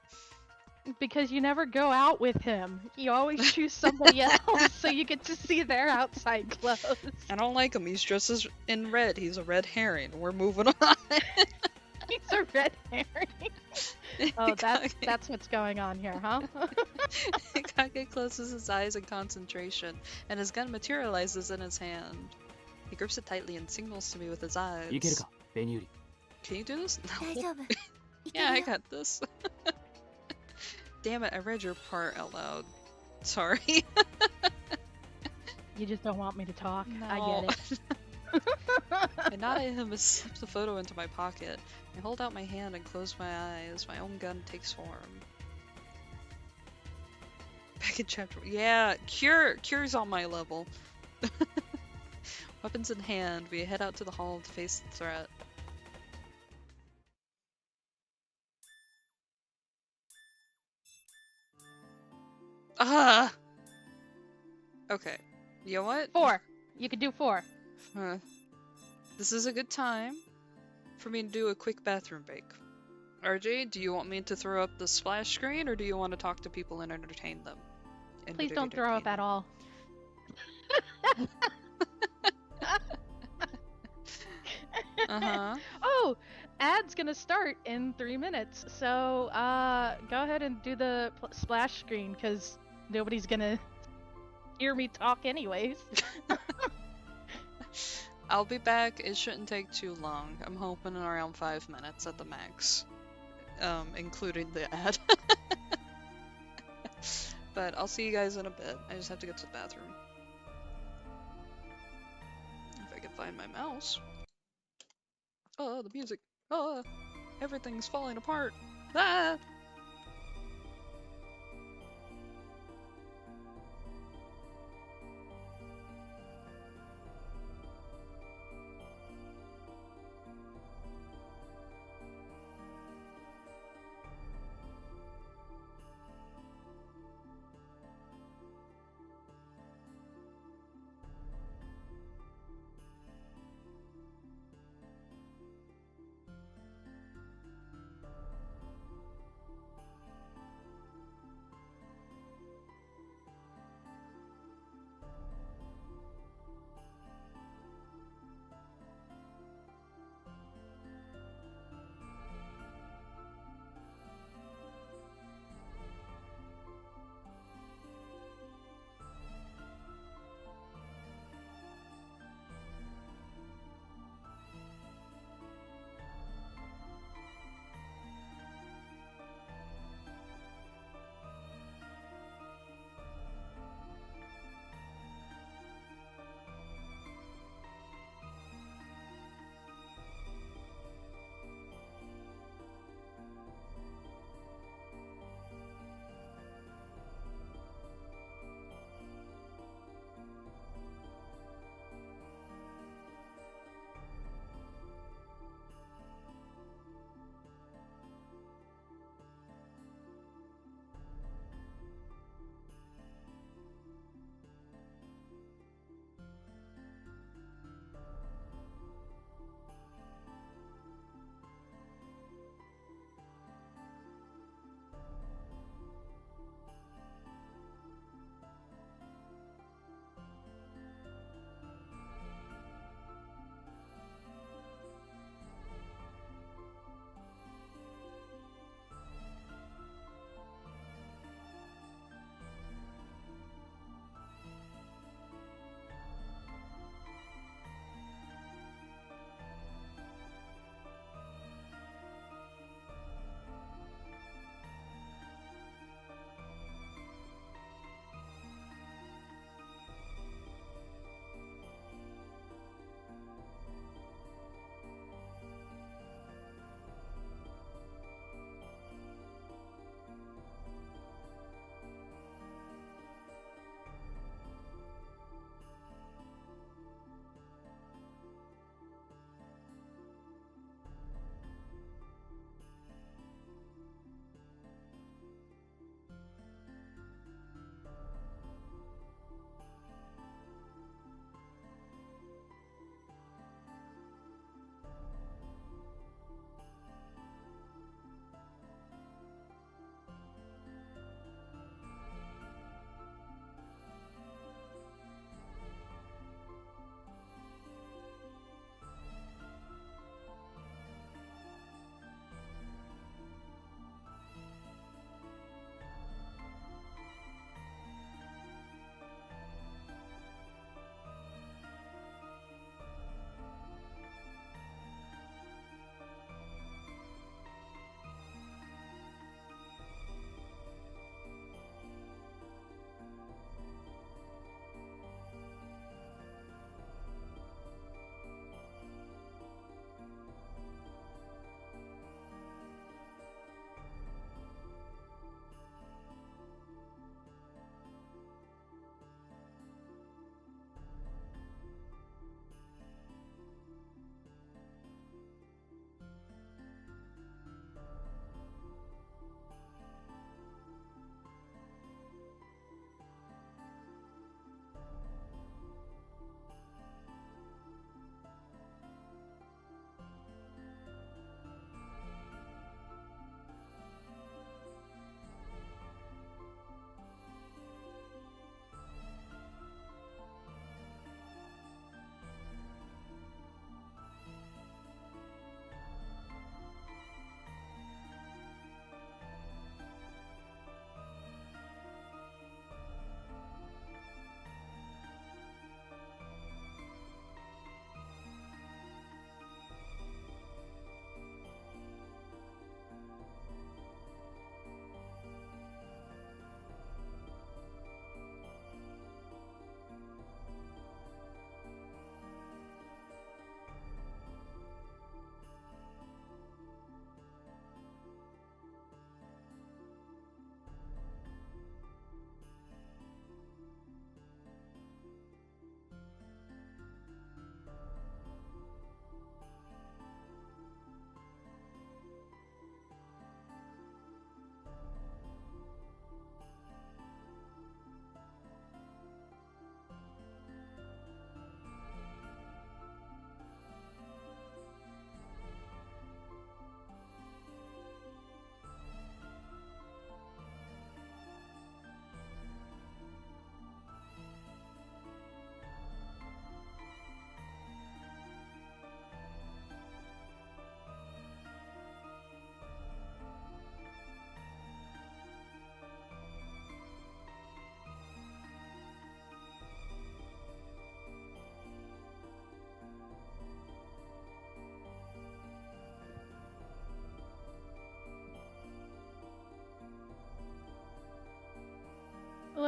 Because you never go out with him. You always choose somebody else so you get to see their outside clothes. I don't like him. He's dressed as in red. He's a red herring. We're moving on. He's a red herring. Oh, that's what's going on here, huh? Kage closes his eyes in concentration, and his gun materializes in his hand. He grips it tightly and signals to me with his eyes. いけるか、ベニューリ。 Can you do this? 大 No. 丈夫。いけ Yeah, る I よ。 got this. Damn it, I read your part out loud. Sorry. You just don't want me to talk. No. I get it. I nod at him and slip the photo into my pocket. I hold out my hand and close my eyes. My own gun takes form. Back in chapter. Yeah, Cure's on my level. Weapons in hand, we head out to the hall to face the threat. Ah! Okay. You know what? 4. You could do 4. This is a good time for me to do a quick bathroom break. RJ, do you want me to throw up the splash screen, or do you want to talk to people and entertain them? Please don't throw up at all. Uh-huh. Oh, ad's gonna start in 3 minutes. So, go ahead and do the splash screen, because nobody's gonna hear me talk anyways. I'll be back. It shouldn't take too long. I'm hoping around 5 minutes at the max. Including the ad. But I'll see you guys in a bit. I just have to get to the bathroom. If I can find my mouse. Oh, the music. Oh, everything's falling apart. Ah!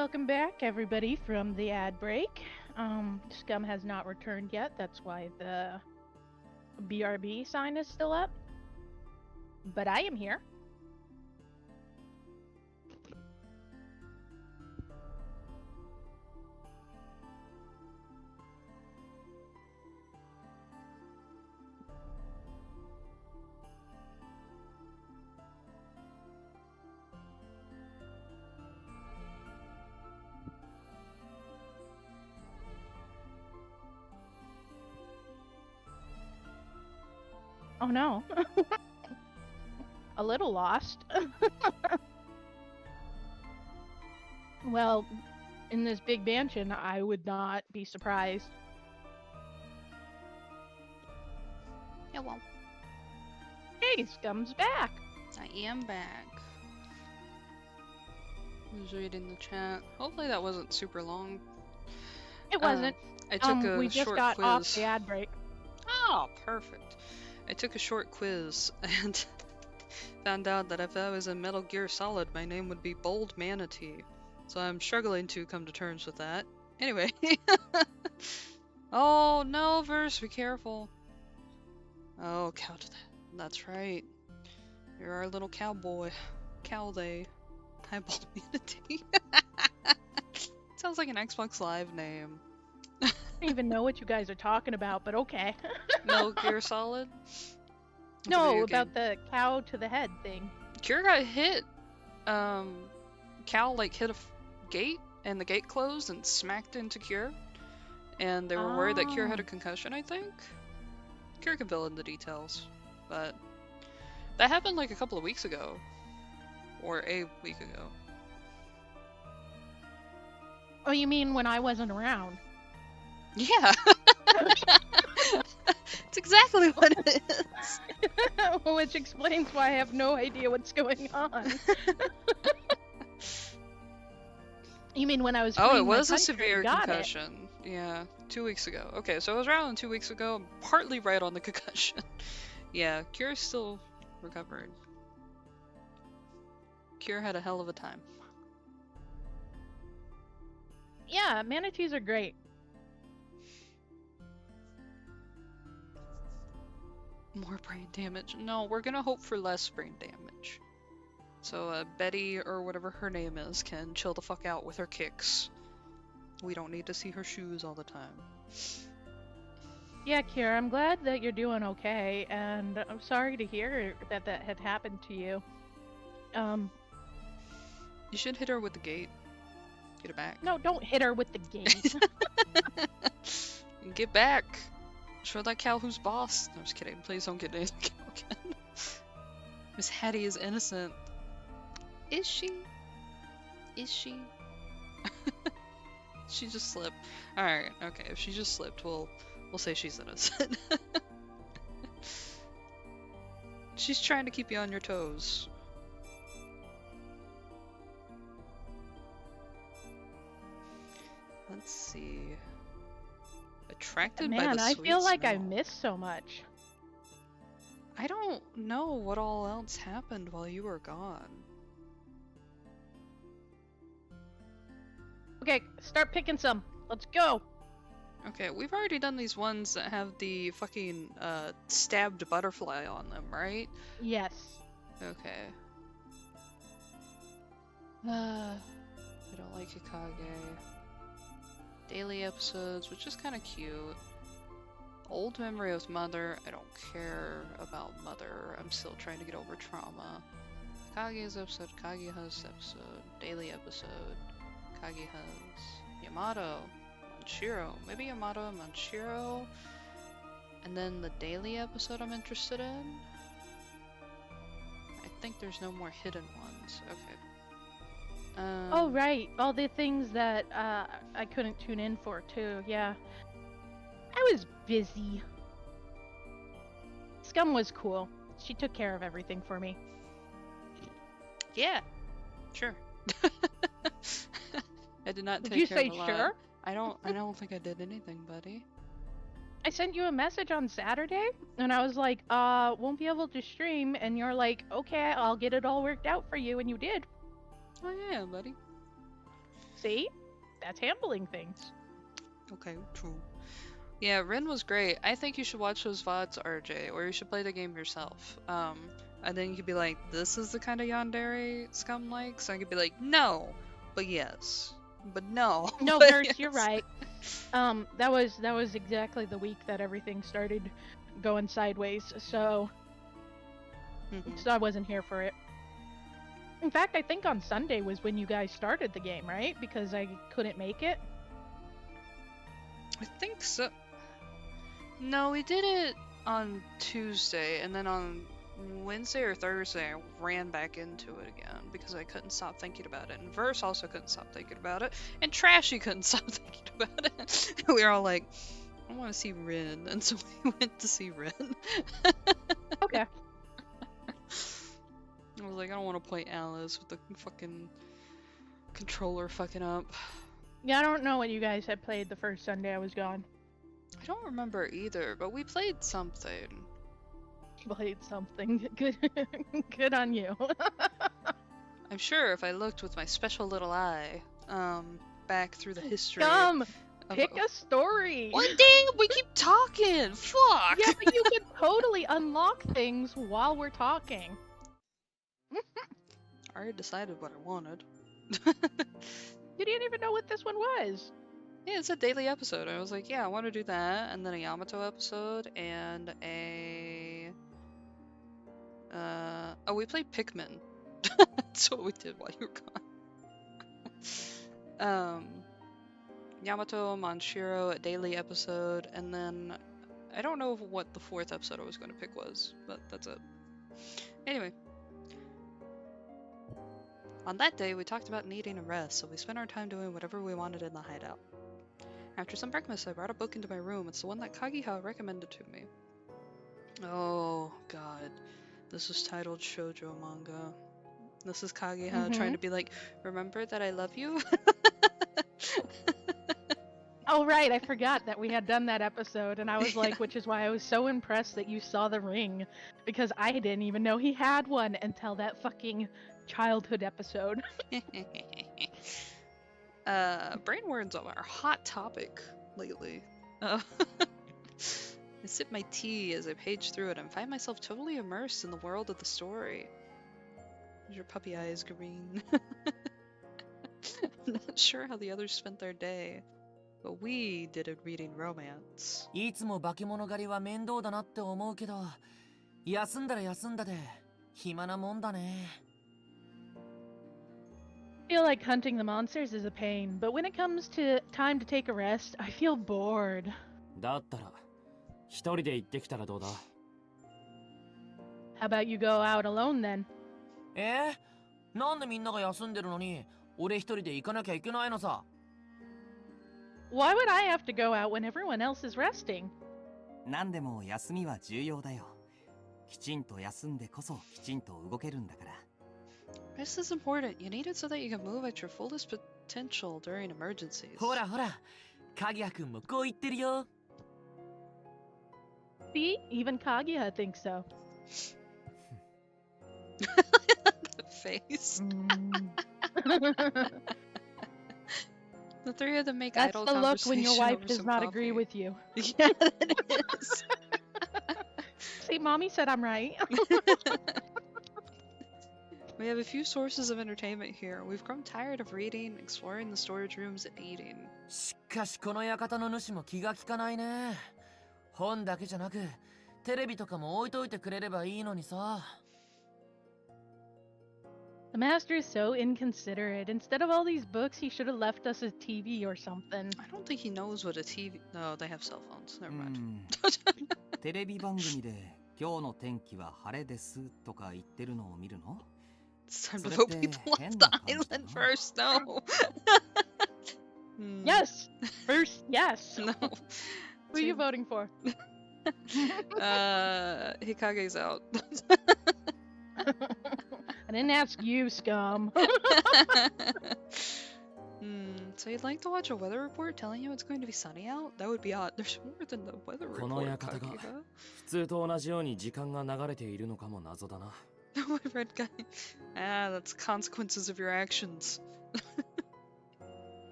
Welcome back, everybody, from the ad break. Scum has not returned yet. That's why the BRB sign is still up. But I am here. Oh no. A little lost. Well, in this big mansion, I would not be surprised. Yeah, well, Hey, Scum's back. I am back. I was reading the chat. Hopefully that wasn't super long. It wasn't. I took a We just short got quiz. off the ad break. Oh, perfect. I took a short quiz and found out that if I was in Metal Gear Solid, my name would be Bold Manatee. So I'm struggling to come to terms with that. Anyway. Oh, no, Verse, be careful. Oh, cow to that. That's right. You're our little cowboy. Cowday. Hi, Bold Manatee. Sounds like an Xbox Live name. I don't even know what you guys are talking about, but okay. Metal Gear Solid? It's a No, video about game. the cow to the head thing. Cure got hit. Cal like hit a gate and the gate closed and smacked into Cure. And they were worried that Cure had a concussion, I think. Cure can fill in the details. But that happened like a couple of weeks ago. Or a week ago. Oh, you mean when I wasn't around? Yeah. It's exactly what it is. Which explains why I have no idea what's going on. You mean when I was Oh, it fleeing my was a country, severe got it. concussion. Yeah, 2 weeks ago. Okay, so I was around 2 weeks ago, partly right on the concussion. Yeah, Cure's still recovering. Cure had a hell of a time. Yeah, manatees are great. More brain damage. No, we're gonna hope for less brain damage. So Betty, or whatever her name is, can chill the fuck out with her kicks. We don't need to see her shoes all the time. Yeah, Kira, I'm glad that you're doing okay, and I'm sorry to hear that that had happened to you. You should hit her with the gate. Get it back. No, don't hit her with the gate. Get back! Show that cow who's boss. No, I'm just kidding. Please don't get into the cow again. Miss Hattie is innocent. Is she? Is she? She just slipped. Alright, okay. If she just slipped, we'll say she's innocent. She's trying to keep you on your toes. Let's see. Attracted by Man, the I sweet feel like I smell. missed so much. I don't know what all else happened while you were gone. Okay, start picking some. Let's go. Okay, we've already done these ones that have the fucking stabbed butterfly on them, right? Yes. Okay. I don't like Hikage. Daily episodes, which is kind of cute. Old memory of Mother. I don't care about Mother. I'm still trying to get over trauma. Kage's episode. Kageha's episode. Daily episode. Kageha's. Yamato. Manshiro. Maybe Yamato and Manshiro. And then the daily episode I'm interested in. I think there's no more hidden ones. Okay. Oh, right. All the things that I couldn't tune in for, too. Yeah. I was busy. Scum was cool. She took care of everything for me. Yeah. Sure. I did not Did take you care say of a lot. sure? I don't think I did anything, buddy. I sent you a message on Saturday, and I was like, won't be able to stream, and you're like, okay, I'll get it all worked out for you, and you did. Oh yeah, buddy. See? That's handling things. Okay, true. Yeah, Rin was great. I think you should watch those VODs, RJ, or you should play the game yourself. And then you could be like, this is the kind of yandere Scum likes. And I could be like, no, but yes. But no. No, but Nurse, yes. you're right. That was exactly the week that everything started going sideways, so I wasn't here for it. In fact, I think on Sunday was when you guys started the game, right? Because I couldn't make it. I think so. No, we did it on Tuesday, and then on Wednesday or Thursday, I ran back into it again because I couldn't stop thinking about it. And Verse also couldn't stop thinking about it, and Trashy couldn't stop thinking about it. We were all like, I want to see Rin, and so we went to see Rin. Okay. I was like, I don't want to play Alice with the fucking controller fucking up. Yeah, I don't know what you guys had played the first Sunday I was gone. I don't remember either, but we played something. Played something. Good good on you. I'm sure if I looked with my special little eye, back through the history. Come! of- Pick a story! What dang? We keep talking! Fuck! Yeah, but you can totally unlock things while we're talking. I already decided what I wanted. You didn't even know what this one was. Yeah, it's a daily episode. I was like, yeah, I want to do that, and then a Yamato episode, and a... Oh, we played Pikmin. That's what we did while you were gone. Yamato, Manshiro, a daily episode, and then... I don't know what the fourth episode I was going to pick was, but that's it. Anyway. On that day, we talked about needing a rest, so we spent our time doing whatever we wanted in the hideout. After some breakfast, I brought a book into my room. It's the one that Kagiha recommended to me. Oh, God. This is titled Shoujo manga. This is Kagiha trying to be like, remember that I love you? Oh, right, I forgot that we had done that episode, and I was like, which is why I was so impressed that you saw the ring, because I didn't even know he had one until that fucking childhood episode. Brain worms are a hot topic lately. I sip my tea as I page through it and find myself totally immersed in the world of the story. Your puppy eyes green. I'm not sure how the others spent their day, but we did it reading romance. いつも化け物狩りは面倒だなって思うけど、休んだら休んだで暇なもんだね。I feel like hunting the monsters is a pain, but when it comes to time to take a rest, I feel bored. だったら一人で行ってきたらどうだ？ How about you go out alone then? なんでみんなが休んでるのに俺一人で行かなきゃいけないのさ。 Why would I have to go out when everyone else is resting? 何でも休みは重要だよ。きちんと休んでこそきちんと動けるんだから。 Rest is important. You need it so that you can move at your fullest potential during emergencies. ほらほら、鍵谷くんもこう言ってるよ。 See, even Kaguya thinks so. The face. The three of them make That's idle the look conversation when your wife over does some not coffee. agree with you. Yeah, that is. See, mommy said I'm right. We have a few sources of entertainment here. We've grown tired of reading, exploring the storage rooms, and eating. しかしこの館の主も気が利かないね。本だけじゃなく、テレビとかも置いといてくれればいいのにさ。 The master is so inconsiderate. Instead of all these books, he should have left us a TV or something. I don't think he knows what a TV... No, they have cell phones. Never う mind. んテレビ番組で今日の天気は晴れですとか言ってるのを見るの？ It's time to それ vote って people 変 off な the 感じだ island な。 first. No. Hmm. Yes! First, yes! No. Who are you voting for? Hikage's out. I didn't ask you, scum. So you'd like to watch a weather report telling you it's going to be sunny out? That would be odd. There's more than the weather この report, 館が Kageha. 普通と同じように時間が流れているのかも謎だな。My red guy. Ah, that's consequences of your actions.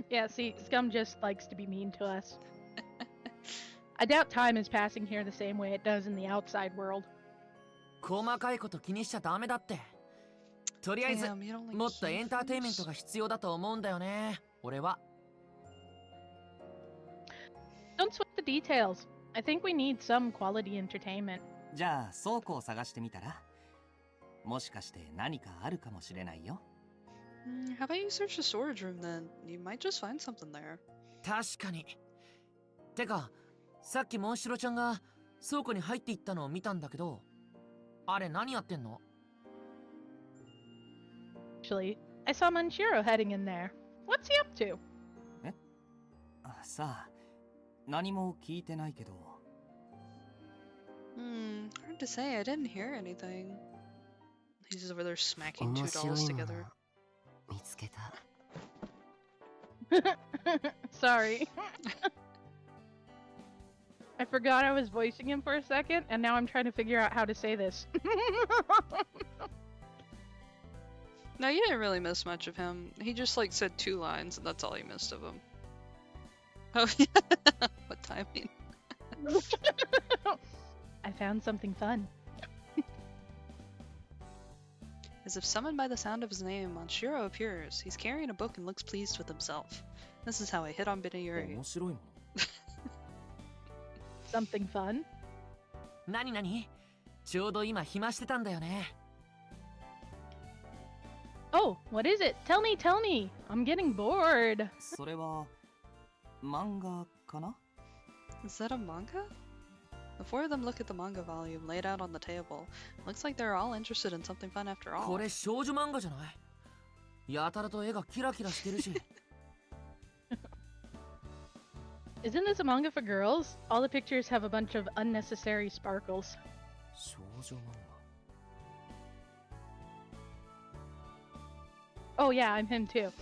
Yeah, see, Scum just likes to be mean to us. I doubt time is passing here the same way it does in the outside world. 細かいこと気にしちゃダメだって。とりあえず Damn, you don't like もっとエンターテインメント heifers? が必要だと思うんだよね。俺は。Don't sweat the details. I think we need some quality entertainment. じゃあ倉庫を探してみたら、もしかして何かあるかもしれないよ。How about you search the storage room then? You might just find something there. 確かに。てか、さっきモンシロちゃんが倉庫に入っていったのを見たんだけど、あれ何やってんの？ Actually, I saw Manshiro heading in there. What's he up to? さあ、何も聞いてないけど。Hard to say. I didn't hear anything. He's over there smacking two dolls together. 見つけた。Sorry. I forgot I was voicing him for a second, and now I'm trying to figure out how to say this. No, you didn't really miss much of him. He just like said 2 lines, and that's all you missed of him. Oh yeah, what timing? I found something fun. As if summoned by the sound of his name, Manshiro appears. He's carrying a book and looks pleased with himself. This is how I hit on Bntuber. 面白いもの。 Something fun? 何々？ちょうど今暇してたんだよね。Oh, what is it? Tell me, tell me. I'm getting bored. それは漫画かな？ Is that a manga? The 4 of them look at the manga volume laid out on the table. Looks like they're all interested in something fun after こ all. れ少女漫画じゃない？やたらと絵がキラキラしてるし。 Isn't this a manga for girls? All the pictures have a bunch of unnecessary sparkles. 少女漫 Oh yeah, I'm him too.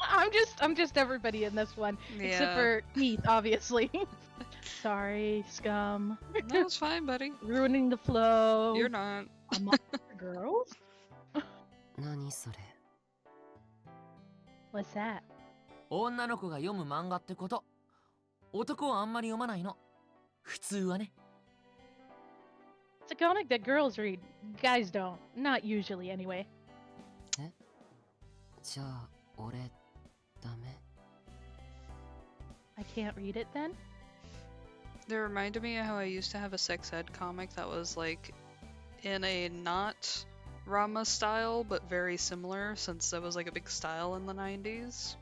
I'm just everybody in this one, except Yeah. for Neith, obviously. Sorry, Scum. No, it's fine, buddy. Ruining the flow. You're not. A manga for girls? 何それ。 What's that? 女の子が読む漫画ってこと。男はあんまり読まないの。普通はね。 It's a comic that girls read. Guys don't. Not usually, anyway. じゃあ俺ダメ。 I can't read it then? That reminded me of how I used to have a sex ed comic that was like in a not Rama style, but very similar since it was like a big style in the 90s.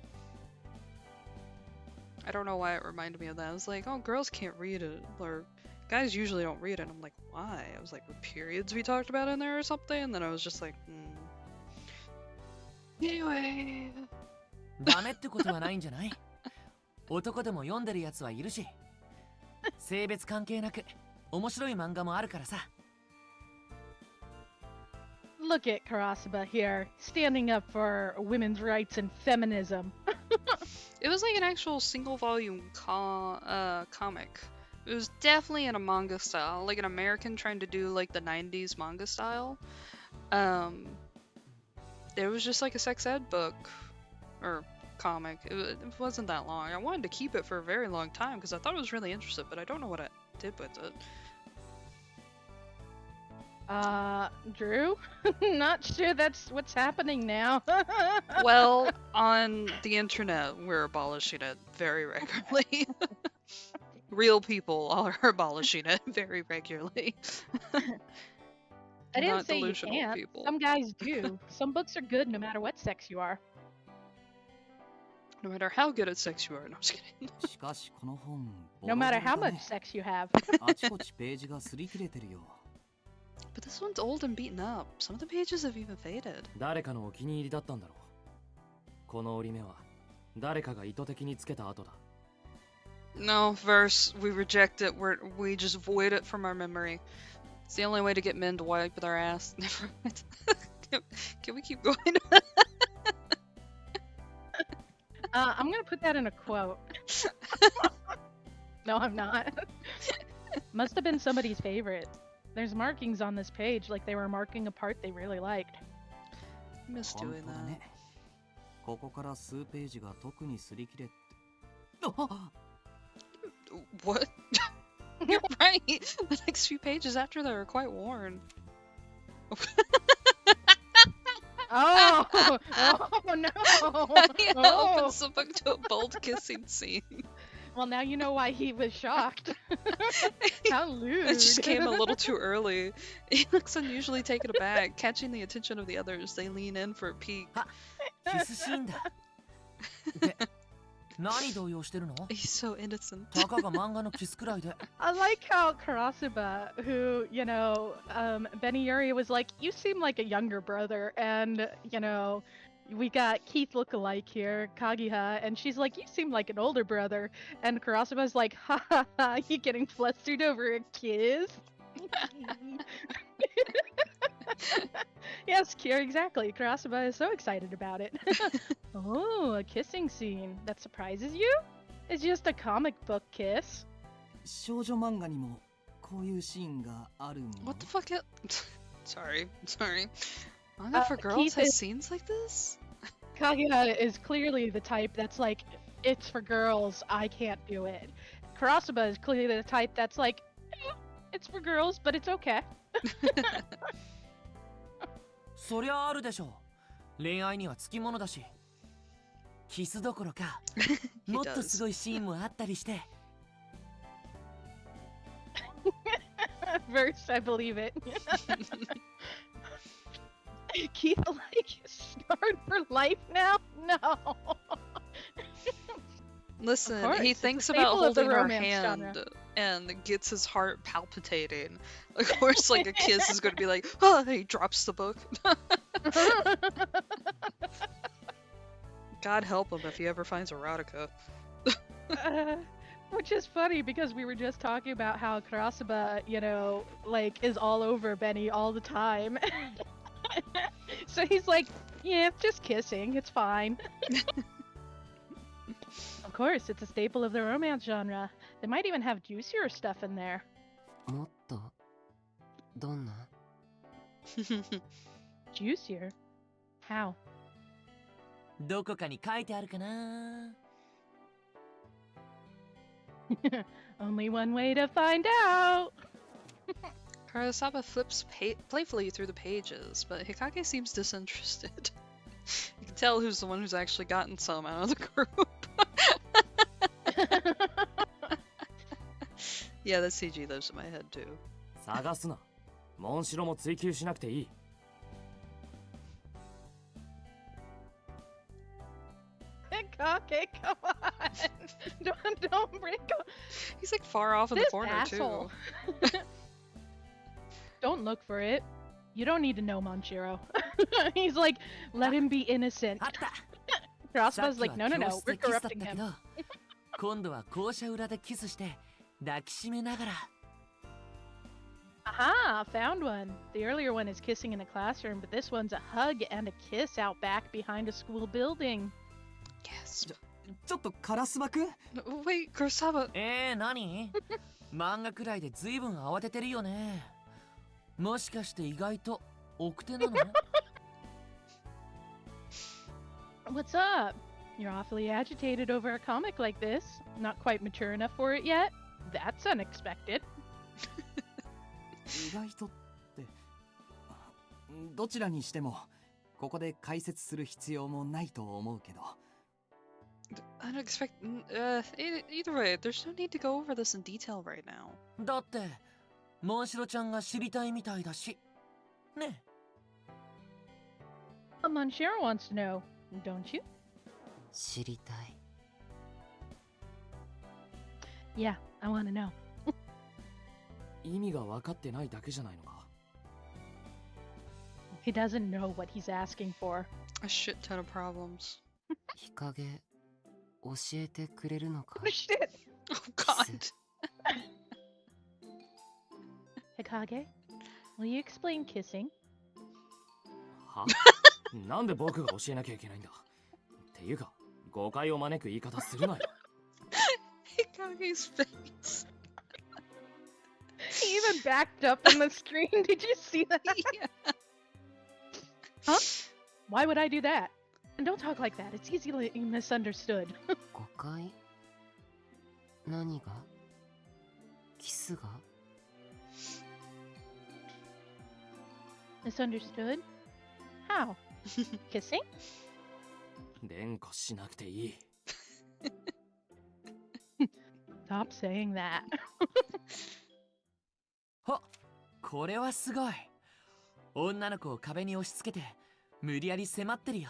I don't know why it reminded me of that. I was like, oh, girls can't read it, or guys usually don't read it. I'm like, why? I was like, were periods we talked about in there or something? And then I was just like, Anyway. ダメってことはないんじゃない？男でも読んでるやつはいるし。性別関係なく面白い漫画もあるからさ。 Look at Karasuba here, standing up for women's rights and feminism. It was like an actual single volume comic. It was definitely in a manga style, like an American trying to do like the 90s manga style. It was just like a sex ed book or comic. It wasn't that long. I wanted to keep it for a very long time because I thought it was really interesting, but I don't know what I did with it. Drew? Not sure that's what's happening now. Well, on the internet, we're abolishing it very regularly. Real people are abolishing it very regularly. I didn't Not say you delusional can't. people. Some guys do. Some books are good no matter what sex you are. No matter how good at sex you are. No, I'm just kidding. しかしこの本、 No matter how ボロボロだ much ね sex you have. あちこちページが擦り切れてるよ。 But this one's old and beaten up. Some of the pages have even faded. 誰かのお気に入りだったんだろう。この折り目は誰かが意図的につけた後だ。 No, verse. We reject it. We just void it from our memory. It's the only way to get men to wipe their ass. Never mind. Can we keep going? I'm gonna put that in a quote. No, I'm not. Must have been somebody's favorite. There's markings on this page like they were marking a part they really liked. I miss 本 doing 当だ that. ね。ここから数ページが特に擦り切れって。What? You're right. The next few pages after that are quite worn. Oh, no! He opens the book to a bold kissing scene. Well, now you know why he was shocked. How lewd. It just came a little too early. He looks unusually taken aback. Catching the attention of the others, they lean in for a peek. キスシーンだ。で、何動揺してるの？ He's so innocent. たかが漫画のキスくらいで。I like how Karasuba, who, Beniuri was like, you seem like a younger brother, and, we got Keith look-alike here, Kagiha, and she's like, you seem like an older brother, and Karasuba's like, ha ha ha, you getting flustered over a kiss? Yes, Kier, exactly. Karasuba is so excited about it. Oh, a kissing scene. That surprises you? It's just a comic book kiss. 少女漫画にもこういうシーンがあるもの。 What the fuck? Sorry. Manga for girls Keith has is- scenes like this? Kaguya is clearly the type that's like, it's for girls, I can't do it. Karasuba is clearly the type that's like, it's for girls, but it's okay. そりゃあるでしょ。恋愛にはつきものだし。キスどころか、もっとすごいシーンもあったりして。Verse, I believe it. Keith, like, scarred for life now? No. Listen, course, he it's a thinks staple about of the holding her romance hand genre. and gets his heart palpitating. Of course, like a kiss is going to be like, oh, he drops the book. God help him if he ever finds erotica. Which is funny because we were just talking about how Karasuba, is all over Benny all the time. So he's like, yeah, it's just kissing, it's fine. Of course, it's a staple of the romance genre. They might even have juicier stuff in there. もっとどんな Juicier? How? どこかに書いてあるかな。 Only one way to find out! Karasaba flips playfully through the pages, but Hikage seems disinterested. You can tell who's the one who's actually gotten some out of the group. Yeah, that CG lives in my head too. 探すな。モンシロも追求しなくていい。Okay, come on! Don't break up! He's like far off in the This corner asshole. Don't look for it. You don't need to know Manchiro. He's like, let him be innocent. あった。 Karasuba's like, no,教室 we're でキスだった corrupting け him. ど、今度は校舎裏でキスして抱きしめながら。 Aha, found one. The earlier one is kissing in a classroom, but this one's a hug and a kiss out back behind a school building. Yes. ちょっとカラスバくん。 Wait, Karasaba. 何？漫画くらいでずいぶん慌ててるよね。もしかして意外と奥手なの？ What's up? You're awfully agitated over a comic like this. Not quite mature enough for it yet? That's unexpected. 意外とって。どちらにしても、ここで解説する必要もないと思うけど。 Either way, there's no need to go over this in detail right now. だって、モンシロちゃんが知りたいみたいだし。ね。 Manchiro wants to know, don't you? 知りたい Yeah, I want to know. 意味が分かってないだけじゃないのか。 He doesn't know what he's asking for. A shit ton of problems. 日陰教えてくれるのか Oh shit! Oh god. Hikage, will you explain kissing? はなんで僕が教えなきゃいけないんだ。っていうか、誤解を招く言い方するなよ。Hikage's face. He even backed up on the screen. Did you see that? Yeah. Huh? Why would I do that? And don't talk like that. It's easily misunderstood. 誤解何がキスが Misunderstood? How? Kissing? 連呼しなくていい。 Stop saying that. ほ、これはすごい。女の子を壁に押し付けて無理やり迫ってるよ。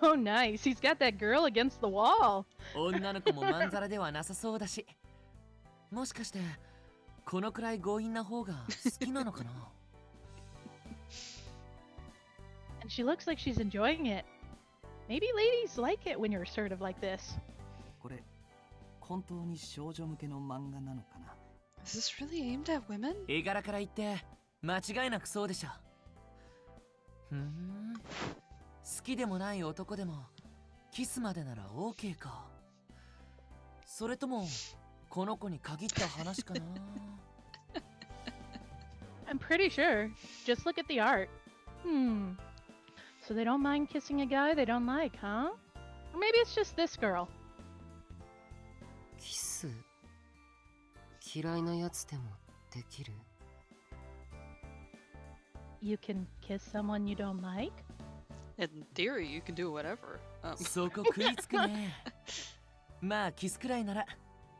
Oh, nice. He's got that girl against the wall. 女の子もまんざらではなさそうだし、もしかしてこのくらい強引な方が好きなのかな。 And she looks like she's enjoying it. Maybe ladies like it when you're assertive like this. これ本当に少女向けの漫画なのかな。 Is this really aimed at women? 絵柄から言って間違いなくそうでしょ。ふーん、好きでもない男でもキスまでなら OK か。それともこの子に限った話かな。I'm pretty sure. Just look at the art. So they don't mind kissing a guy they don't like, huh? Or maybe it's just this girl. キス嫌いなやつでもできる You can kiss someone you don't like? In theory, you can do whatever. そこ食いつくね。まあキスくらいなら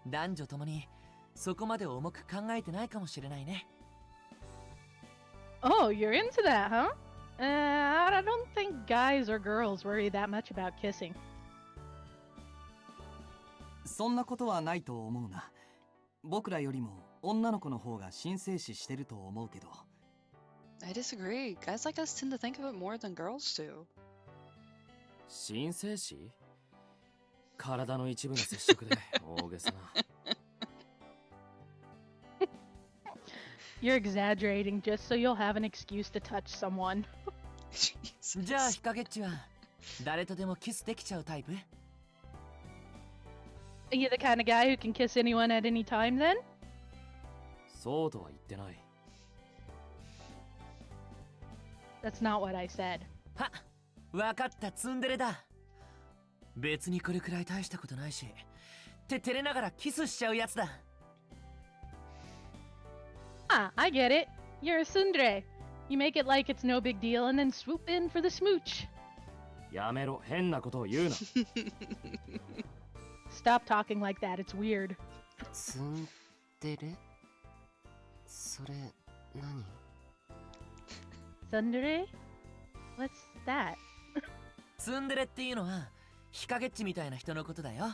男女ともにそこまで重く考えてないかもしれないね。 Oh, you're into that, huh? I don't think guys or girls worry that much about kissing. そんなことはないと思うな。僕らよりも女の子の方が神聖視してると思うけど。 I disagree. Guys like us tend to think of it more than girls do. 神聖視？体の一部の接触で大げさな。You're exaggerating just so you'll have an excuse to touch someone. じゃあヒカゲッチは誰とでもキスできちゃうタイプ？ Are you the kind of guy who can kiss anyone at any time then? そうとは言ってない。 That's not what I said. は、わかったツンデレだ。別にこれくらい大したことないし、って照れながらキスしちゃうやつだ。 Ah, I get it. You're a tsundere. You make it like it's no big deal and then swoop in for the smooch. やめろ、変なことを言うな。 Stop talking like that, it's weird. ツンデレそれ何 Tsundere? What's that? ツンデレっていうのはヒカゲッチみたいな人のことだよ。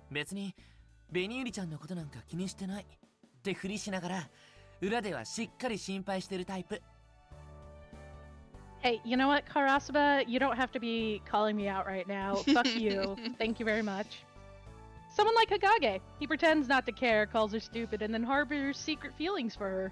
別に紅百合ちゃんのことなんか気にしてないってふりしながら裏ではしっかり心配してるタイプ。 Hey, you know what, Karasuba? You don't have to be calling me out right now. Fuck you. Thank you very much. Someone like Hagage. He pretends not to care, calls her stupid, and then harbors secret feelings for her.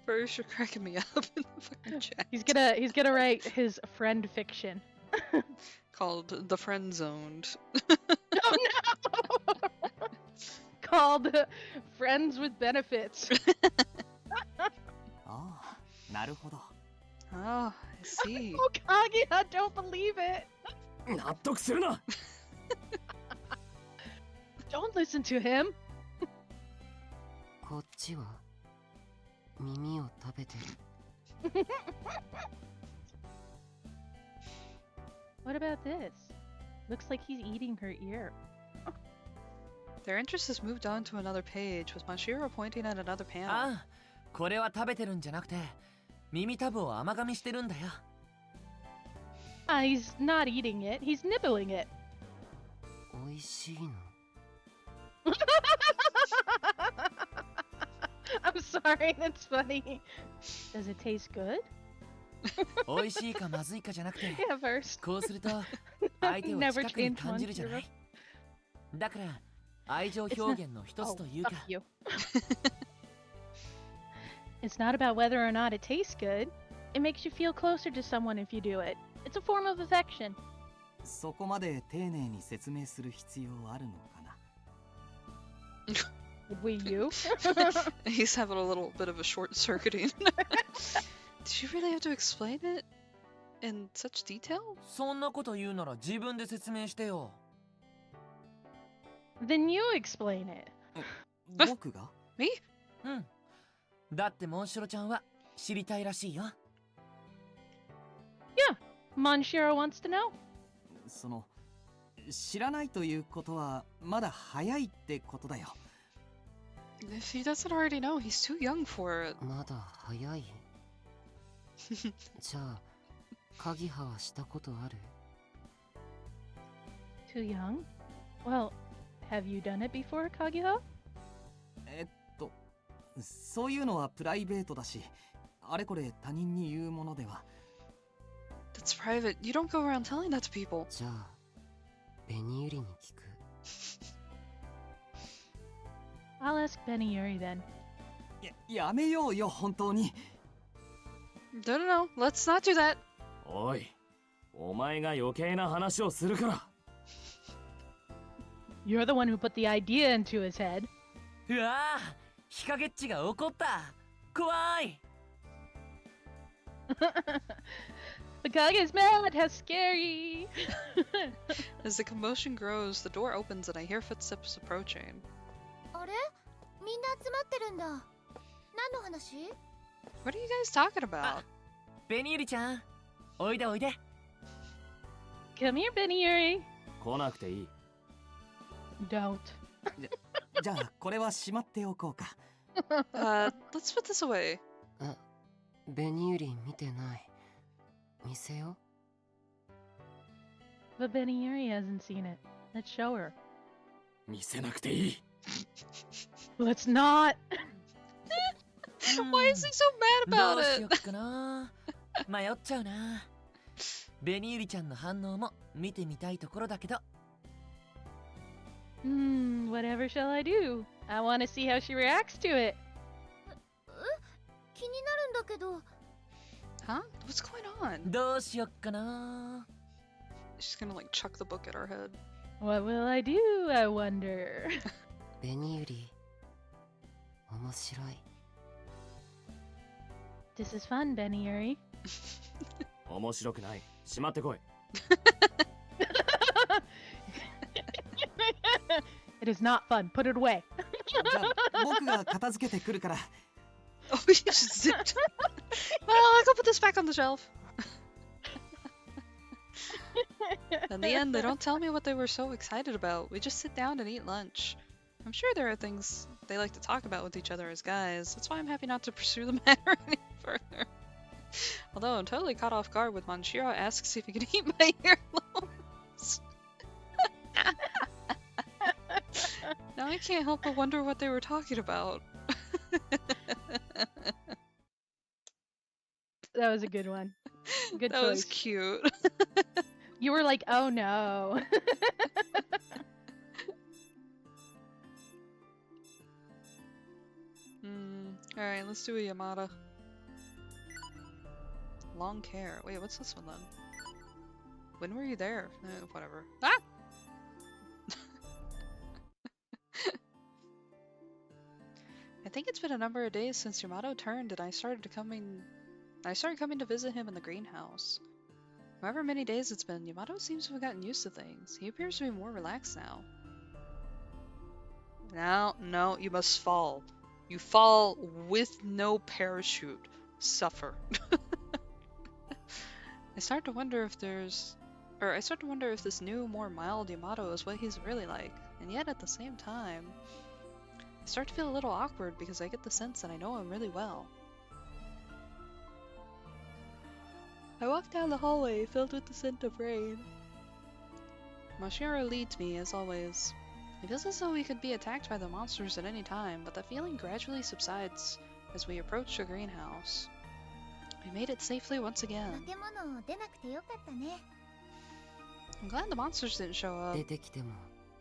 First, you're cracking me up in the fucking chat. He's gonna write his friend fiction. Called The Friend Zoned. Oh no! Called Friends with Benefits. ああ、なるほど。 Oh, I see. Oh, Kage, I don't believe it. 納得するな。 Don't listen to him. こっちは耳を食べてる What about this? Looks like he's eating her ear. Their interest has moved on to another page, with Mashiro pointing at another panel. ああ、これは食べてるんじゃなくて耳たぶを甘噛みしてるんだよ。 Ah, he's not eating it. He's nibbling it. おいしいの I'm sorry, that's funny. Does it taste good? 美味しいかまずいかじゃなくて Yeah, first. こうすると相手を Never 近くに change 感じるじゃない。だから愛情表現の一つというか。 fuck you. It's not about whether or not it tastes good. It makes you feel closer to someone if you do it. It's a form of affection. そこまで丁寧に説明する必要あるのかな。Wii U? He's having a little bit of a short circuiting. Did you really have to explain it in such detail? そんなこと言うなら自分で説明してよ。Then you explain it. 僕が Me? うん。だってモンシロちゃんは知りたいらしいよ。Yeah, Monshiro wants to know. その知らないということはまだ早いってことだよ。If he doesn't already know, he's too young for it. まだ早い。じゃあ鍵派はしたことある？ Too young? Well, have you done it before, Kaguya? そういうのはプライベートだし、あれこれ他人に言うものでは。That's private. You don't go around telling that to people. じゃあ紅百合に聞く。I'll ask Beniuri then. やめようよ本当に。No. Let's not do that. おい、お前が余計な話をするから。You're the one who put the idea into his head. うわあ、ヒカゲッチが怒った。怖い。The Kage's mad. How scary. As the commotion grows, the door opens and I hear footsteps approaching. あれ、みんな集まってるんだ。何の話？ What are you guys talking about? ベニユリちゃん、おいでおいで。Come here, Beniuri. 来なくていい。Don't. じゃあこれはしまっておこうか。Let's put this away. 紅百合見てない。見せよ。But Beniuri hasn't seen it. Let's show her. 見せなくていい。Let's not. Why is he so mad ど about うしよ it? っかな。迷っちゃうな。ベニユリちゃんの反応も見てみたいところだけど。Whatever shall I do? I want to see how she reacts to it. 気になるんだけど。Huh? What's going on? どうしよっかな。She's gonna like chuck the book at our head. What will I do, I wonder? 紅百合面白い。This is fun, Beniuri. 面白くない。しまってこい。It is not fun. Put it away. じゃあ僕が片付けてくるから。Oh, you just zipped. Well, I go put this back on the shelf. In the end, they don't tell me what they were so excited about. We just sit down and eat lunch. I'm sure there are things they like to talk about with each other as guys. That's why I'm happy not to pursue the matter any further. Although I'm totally caught off guard when Monshiro asks if he can eat my earlobes. Now I can't help but wonder what they were talking about. That was a good one. Good That choice. was cute. You were like, oh no. Alright, let's do a Yamada. Long hair. Wait, what's this one then? When were you there? Whatever. Ah! I think it's been a number of days since Yamato turned and I started coming to visit him in the greenhouse. However many days it's been, Yamato seems to have gotten used to things. He appears to be more relaxed now. No, you must fall. You fall with no parachute. Suffer. I start to wonder if this new, more mild Yamato is what he's really like, and yet at the same time, I start to feel a little awkward because I get the sense that I know him really well. I walk down the hallway filled with the scent of rain. Monshiro leads me, as always. It feels as though we could be attacked by the monsters at any time, but the feeling gradually subsides as we approach the greenhouse. We made it safely once again. 化け物出なくてよかったね。 I'm glad the monsters didn't show up. 出てきても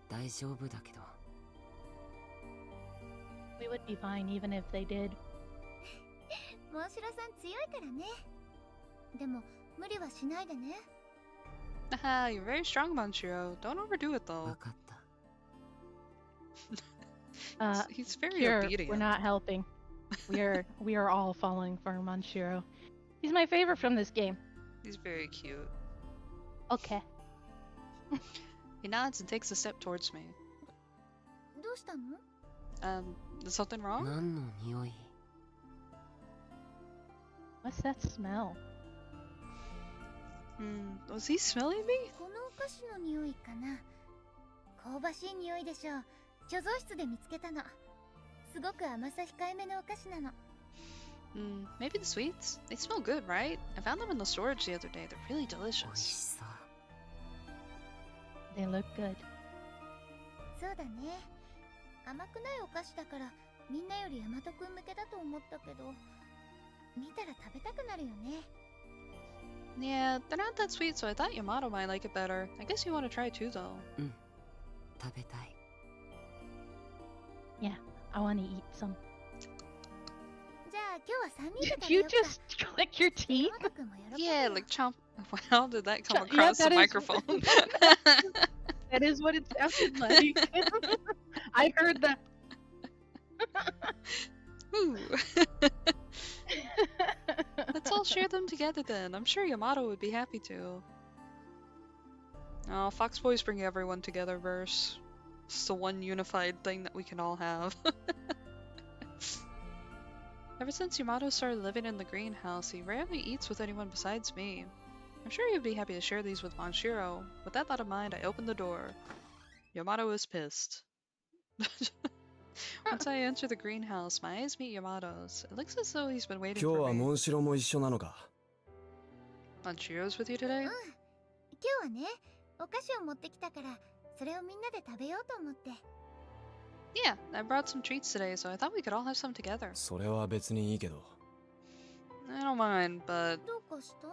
大丈夫だけど。We would be fine even if they did. モンシロさん強いからね。でも無理はしないでね。Haha, you're very strong, Manshiro. Don't overdo it, 分 though. かった He's very Here, obedient. we're not helping. We are all falling for Manshiro. He's my favorite from this game. He's very cute. Okay. He nods and takes a step towards me. どうしたの？ Is something wrong? 何の匂い What's that smell? Was he smelling me? このお菓子の匂いかな。香ばしい匂いでしょう。貯蔵室で見つけたの。すごく甘さ控えめのお菓子なの。Maybe the sweets? They smell good, right? I found them in the storage the other day. They're really 美味し delicious. そう They look good. そうだね。甘くないお菓子だからみんなよりヤマトくん向けだと思ったけど、見たら食べたくなるよね。 Yeah, they're not that sweet, so I thought Yamato might like it better. I guess you want to try too, though. 食べたい Yeah, I want to eat some. じゃあ今日は3人で Did 食べ you ようか。 just click your ヤ teeth? マトくんも喜ぶ Yeah, よ。 like chomp. How did that come Yeah, across the that is- microphone? That is what it sounded like. I heard that. Ooh. Let's all share them together then. I'm sure Yamato would be happy to. Oh, Fox Boys bring everyone together verse. It's the one unified thing that we can all have. Ever since Yamato started living in the greenhouse, he rarely eats with anyone besides me. I'm sure he'd be happy to share these with Manshiro. With that thought in mind, I opened the door. Yamato is pissed. Once I enter the greenhouse, my eyes meet Yamato's. It looks as though he's been waiting 今日 for は me. モンシロも一緒なのか Manshiro's with you today? 今日はね、お菓子を持ってきたから、それをみんなで食べようと思って。 Yeah, I brought some treats today, so I thought we could all have some together. それは別にいいけど I don't mind, but どうかした？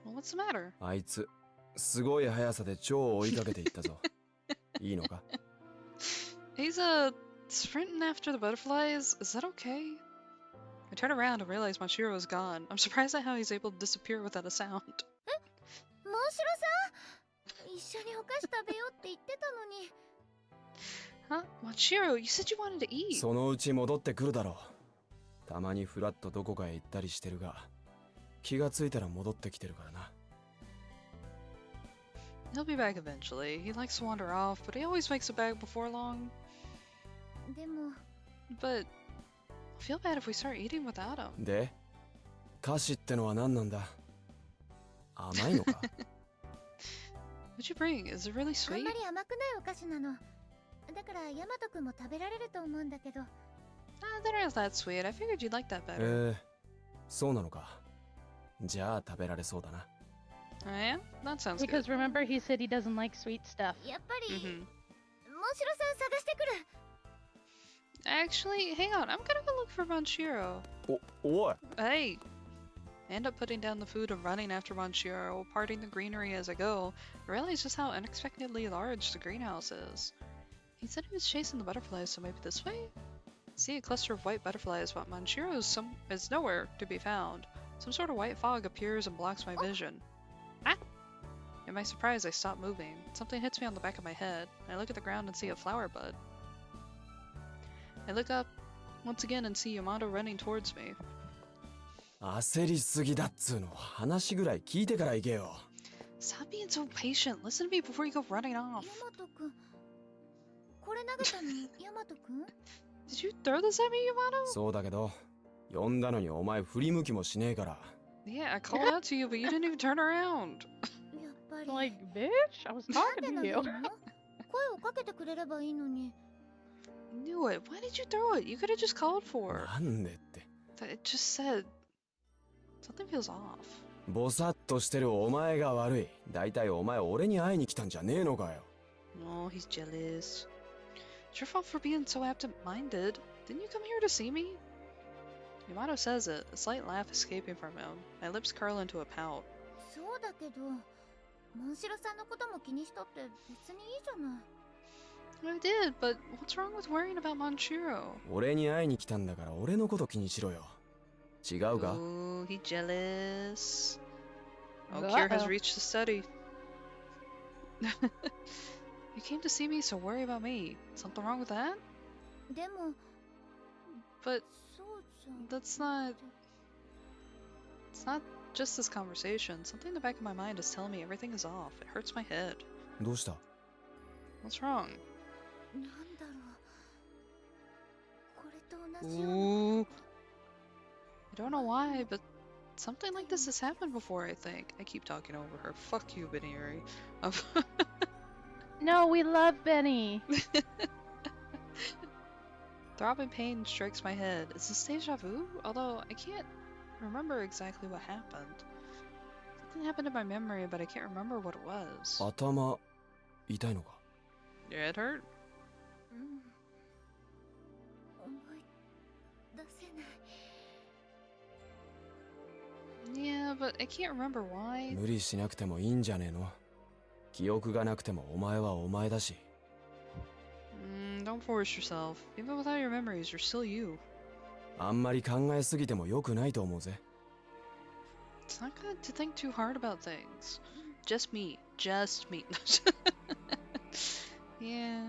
well, what's the matter? あいつすごい速さで超追いかけていったぞいいのか He's sprinting after the butterflies. Is that okay? I turn around and realize Manshiro is gone. I'm surprised at how he's able to disappear without a sound. モンシロさん、一緒にお菓子食べようって言ってたのに。 Huh? Manshiro, you said you wanted to eat. そのうち戻ってくるだろうたまにフラッとどこかへ行ったりしてるが気がついたら戻ってきてるからな He'll be back eventually. He likes to wander off, but he always makes it back before long. でも、 But I feel bad if we start eating without him. で菓子ってのは何なんだ甘いのか What'd you bring? Is it really あん sweet? まり甘くないお菓子なの。だからヤマトくんも食べられると思うんだけど。 They're not that sweet. I figured you'd like that better. そうなのかじゃあ食べられそうだな Oh yeah? That sounds good. Because remember, he said he doesn't like sweet stuff. やっぱり、 Mhm. モンシロさん探してくる。 Actually, hang on. I'm gonna go look for Manshiro. おい Hey! I end up putting down the food and running after Manshiro, parting the greenery as I go. I realize just how unexpectedly large the greenhouse is. He said he was chasing the butterflies, so maybe this way? I see a cluster of white butterflies, but Manshiro is nowhere to be found. Some sort of white fog appears and blocks my vision. Ah! In my surprise, I stop moving. Something hits me on the back of my head. I look at the ground and see a flower bud. I look up once again and see Yamato running towards me. 焦りすぎだっつうの話ぐらい聞いてから行けよ Stop being so patient. Listen to me before you go running off. ヤマトくん。これ投げたのヤマトくん？ Did you throw this at me, Yamato? そうだけど呼んだのにお前振り向きもしねえから Yeah, I called out to you, but you didn't even turn around. やっぱり。 Like, bitch, I was なんで talking 投 to げ you. るの？声をかけてくれればいいのに。 Knew it. Why did you throw it? You could have just called for her. なんでって It just said something feels off. ボサッとしてるお前が悪いだいたいお前俺に会いに来たんじゃねえのかよ Oh, he's jealous. It's your fault for being so absent-minded. Didn't you come here to see me? Yamato says it, a slight laugh escaping from him. My lips curl into a pout. そうだけど、モンシロさんのことも気にしたって別にいいじゃない。 I did, but what's wrong with worrying about Manshiro? 俺に会いに来たんだから俺のこと気にしろよ違うか Ooh, he jealous. Oh, Kier has Uh-oh. reached the study. You came to see me, so worry about me. Something wrong with that? でも But そうじゃ that's not. It's not just this conversation. Something in the back of my mind is telling me everything is off. It hurts my head. どうした？ What's wrong? なんだろうこれと同じような Ooh. I don't know why, but something like this has happened before, I think. I keep talking over her. Fuck you, Benieri. No, we love Benny. Throbbing pain strikes my head. Is this deja vu? Although I can't remember exactly what happened. Something happened in my memory, but I can't remember what it was. 頭痛いのか？ Your head hurt? うん思い出せない Yeah, but I can't remember why. 無理しなくてもいいんじゃねえの？記憶がなくてもお前はお前だし。Don't force yourself. Even without your memories, you're still you. あんまり考えすぎても良くないと思うぜ。It's not good to think too hard about things. Just me. Just me. Yeah.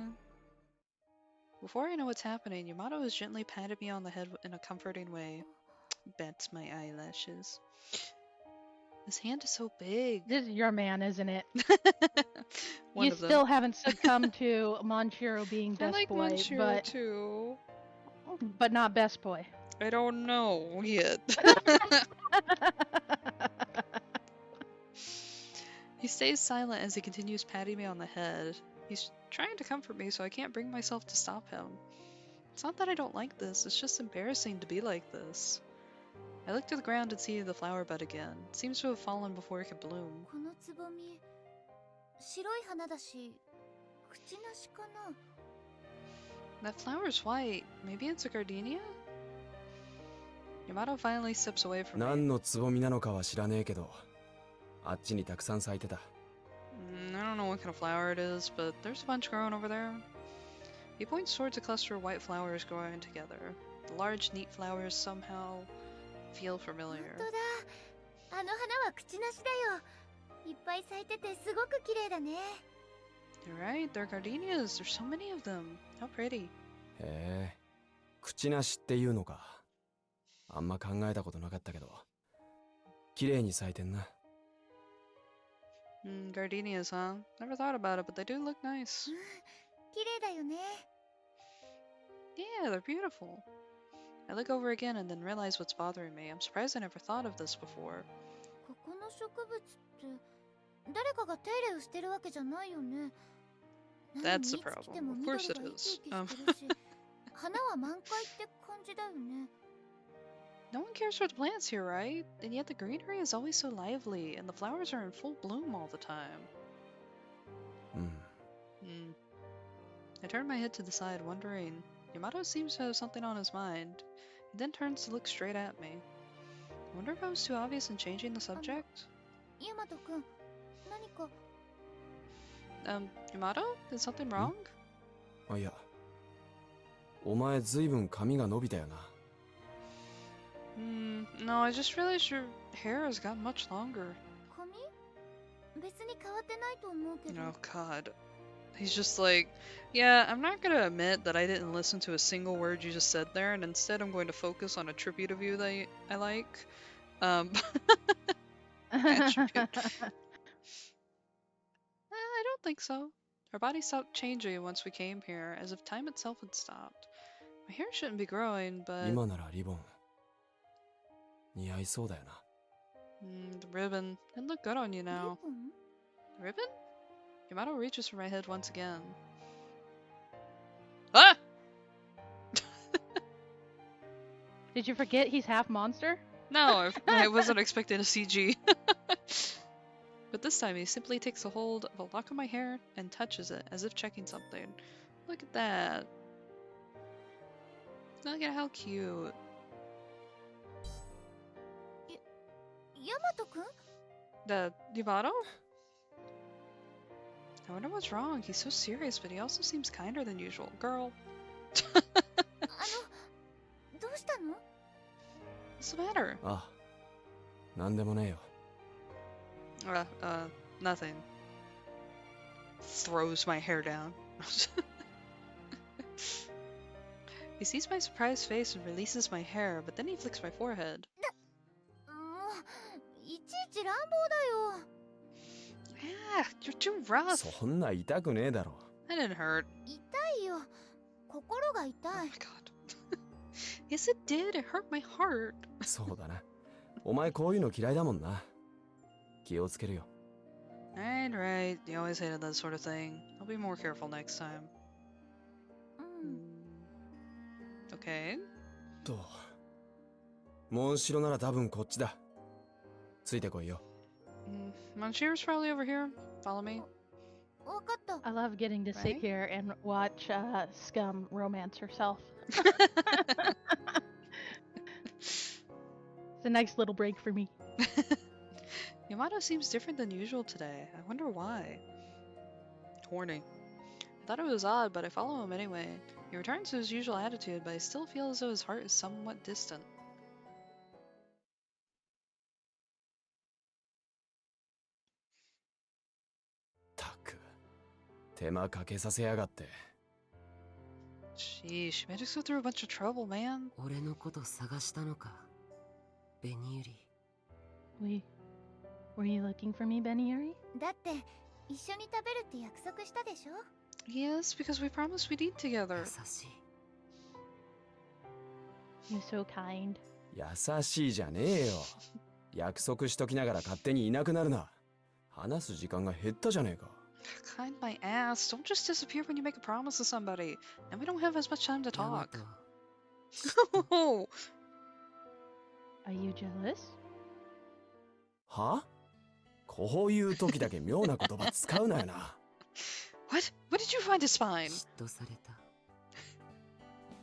Before I know what's happening, Yamato has gently patted me on the head in a comforting way. Bats my eyelashes. His hand is so big. This is your man, isn't it? One You of them. still haven't succumbed to Monchiro being I best like boy, Manchiro too. but not best boy. I don't know yet. He stays silent as he continues patting me on the head. He's trying to comfort me, so I can't bring myself to stop him. It's not that I don't like this, it's just embarrassing to be like this. I look to the ground and see the flower bud again. It seems to have fallen before it could bloom. このつぼみ白い花だし口なしかな That flower's white. Maybe it's a gardenia? Yamato finally steps away from me. 何のつぼみなのかは知らねえけど、あっちにたくさん咲いてた。I don't know what kind of flower it is, but there's a bunch growing over there. He points towards a cluster of white flowers growing together. The large, neat flowers somehow feel 本 familiar. 当だあの花は口なしだよいっぱい咲いててすごく綺麗だね You're right, they're gardenias. There's so many of them. How pretty. へえ、口なしっていうのか。あんま考えたことなかったけど、綺麗に咲いてんな。Gardenias, huh? Never thought about it, but they do look nice. 綺麗だよね Yeah, they're beautiful. I look over again and then realize what's bothering me. I'm surprised I never thought of this before. ここの植物って誰かが手入れをしてるわけじゃないよね That's the いつ来て problem. も Of 緑 course が it 生 is. き生きしてるし花は満開って感じだよね No one cares for the plants here, right? And yet the greenery is always so lively, and the flowers are in full bloom all the time. うん。 I turn my head to the side, wondering. Yamato seems to have something on his mind. He then turns to look straight at me. I wonder if I was too obvious in changing the subject? ヤマトくん何か Yamato? Is something wrong? あ、いや。お前ずいぶん髪が伸びたよな。No, I just realized your hair has gotten much longer. 髪別に変わってないと思うけど Oh god. He's just like, yeah, I'm not gonna admit that I didn't listen to a single word you just said there, and instead I'm going to focus on a tribute of you that I like. Attribute. I don't think so. Our body stopped changing once we came here, as if time itself had stopped. My hair shouldn't be growing, but... 今ならリボン似合いそうだよな。the ribbon. It'd look good on you リ now. ボン Ribbon? Yamato reaches for my head once again. Ah! Did you forget he's half monster? No, I wasn't expecting a CG. But this time he simply takes a hold of a lock of my hair and touches it, as if checking something. Look at that. Look at how cute. ヤマトくん Yamato? I wonder what's wrong. He's so serious, but he also seems kinder than usual. Girl. どうしたの What's the matter? あ、なんでもねえよ。Nothing. throws my hair down. He sees my surprised face and releases my hair, but then he flicks my forehead. もういちいち乱暴だよ。 Ah, you're too rough. そんな痛くねえだろ。 That didn't hurt. 痛いよ。心が痛 Oh い my。god. Yes, it did. It hurt my heart. そうだな。お前こういうの嫌いだもんな。気をつけるよ。 Right, right. You always hated that sort of thing. I'll be more careful next time. うん。 Okay. と。モンシロなら多分こっちだ。ついてこいよ。Monchero's probably over here. Follow me. わかった。 I love getting to sit Right? here and watch Scum romance herself. It's a nice little break for me. Yamato seems different than usual today. I wonder why. Horny. I thought it was odd, but I follow him anyway. He returns to his usual attitude, but I still feel as though his heart is somewhat distant. たく。手間かけさせやがって。 Sheesh, made us go through a bunch of trouble, man. 俺のこと探したのか、ベニユリ。 Were you looking for me, Beniuri? だって一緒に食べるって約束したでしょ。 Yes, because we promised we'd eat together. 優しい。 You're so kind. 優しいじゃねえよ。約束しときながら勝手にいなくなるな。話す時間が減ったじゃねえか。 Kind my ass. Don't just disappear when you make a promise to somebody. And we don't have as much time to ヤマ talk. ト、 Oh, Are you jealous? は？こういう時だけ妙な言葉使うなよな。 what? What did you find a spine? 嫉妬された。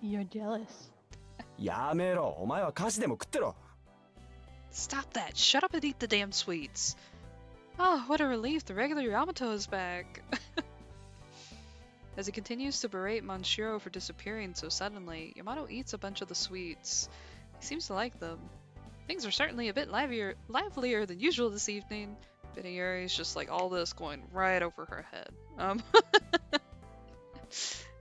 You're jealous. やめろ、お前は菓子でも食ってろ。 Stop that. Shut up and eat the damn sweets. Oh, what a relief. The regular Yamato is back. As he continues to berate Monshiro for disappearing so suddenly, Yamato eats a bunch of the sweets. He seems to like them. Things are certainly a bit livelier than usual this evening. Beniuri's just like all this going right over her head.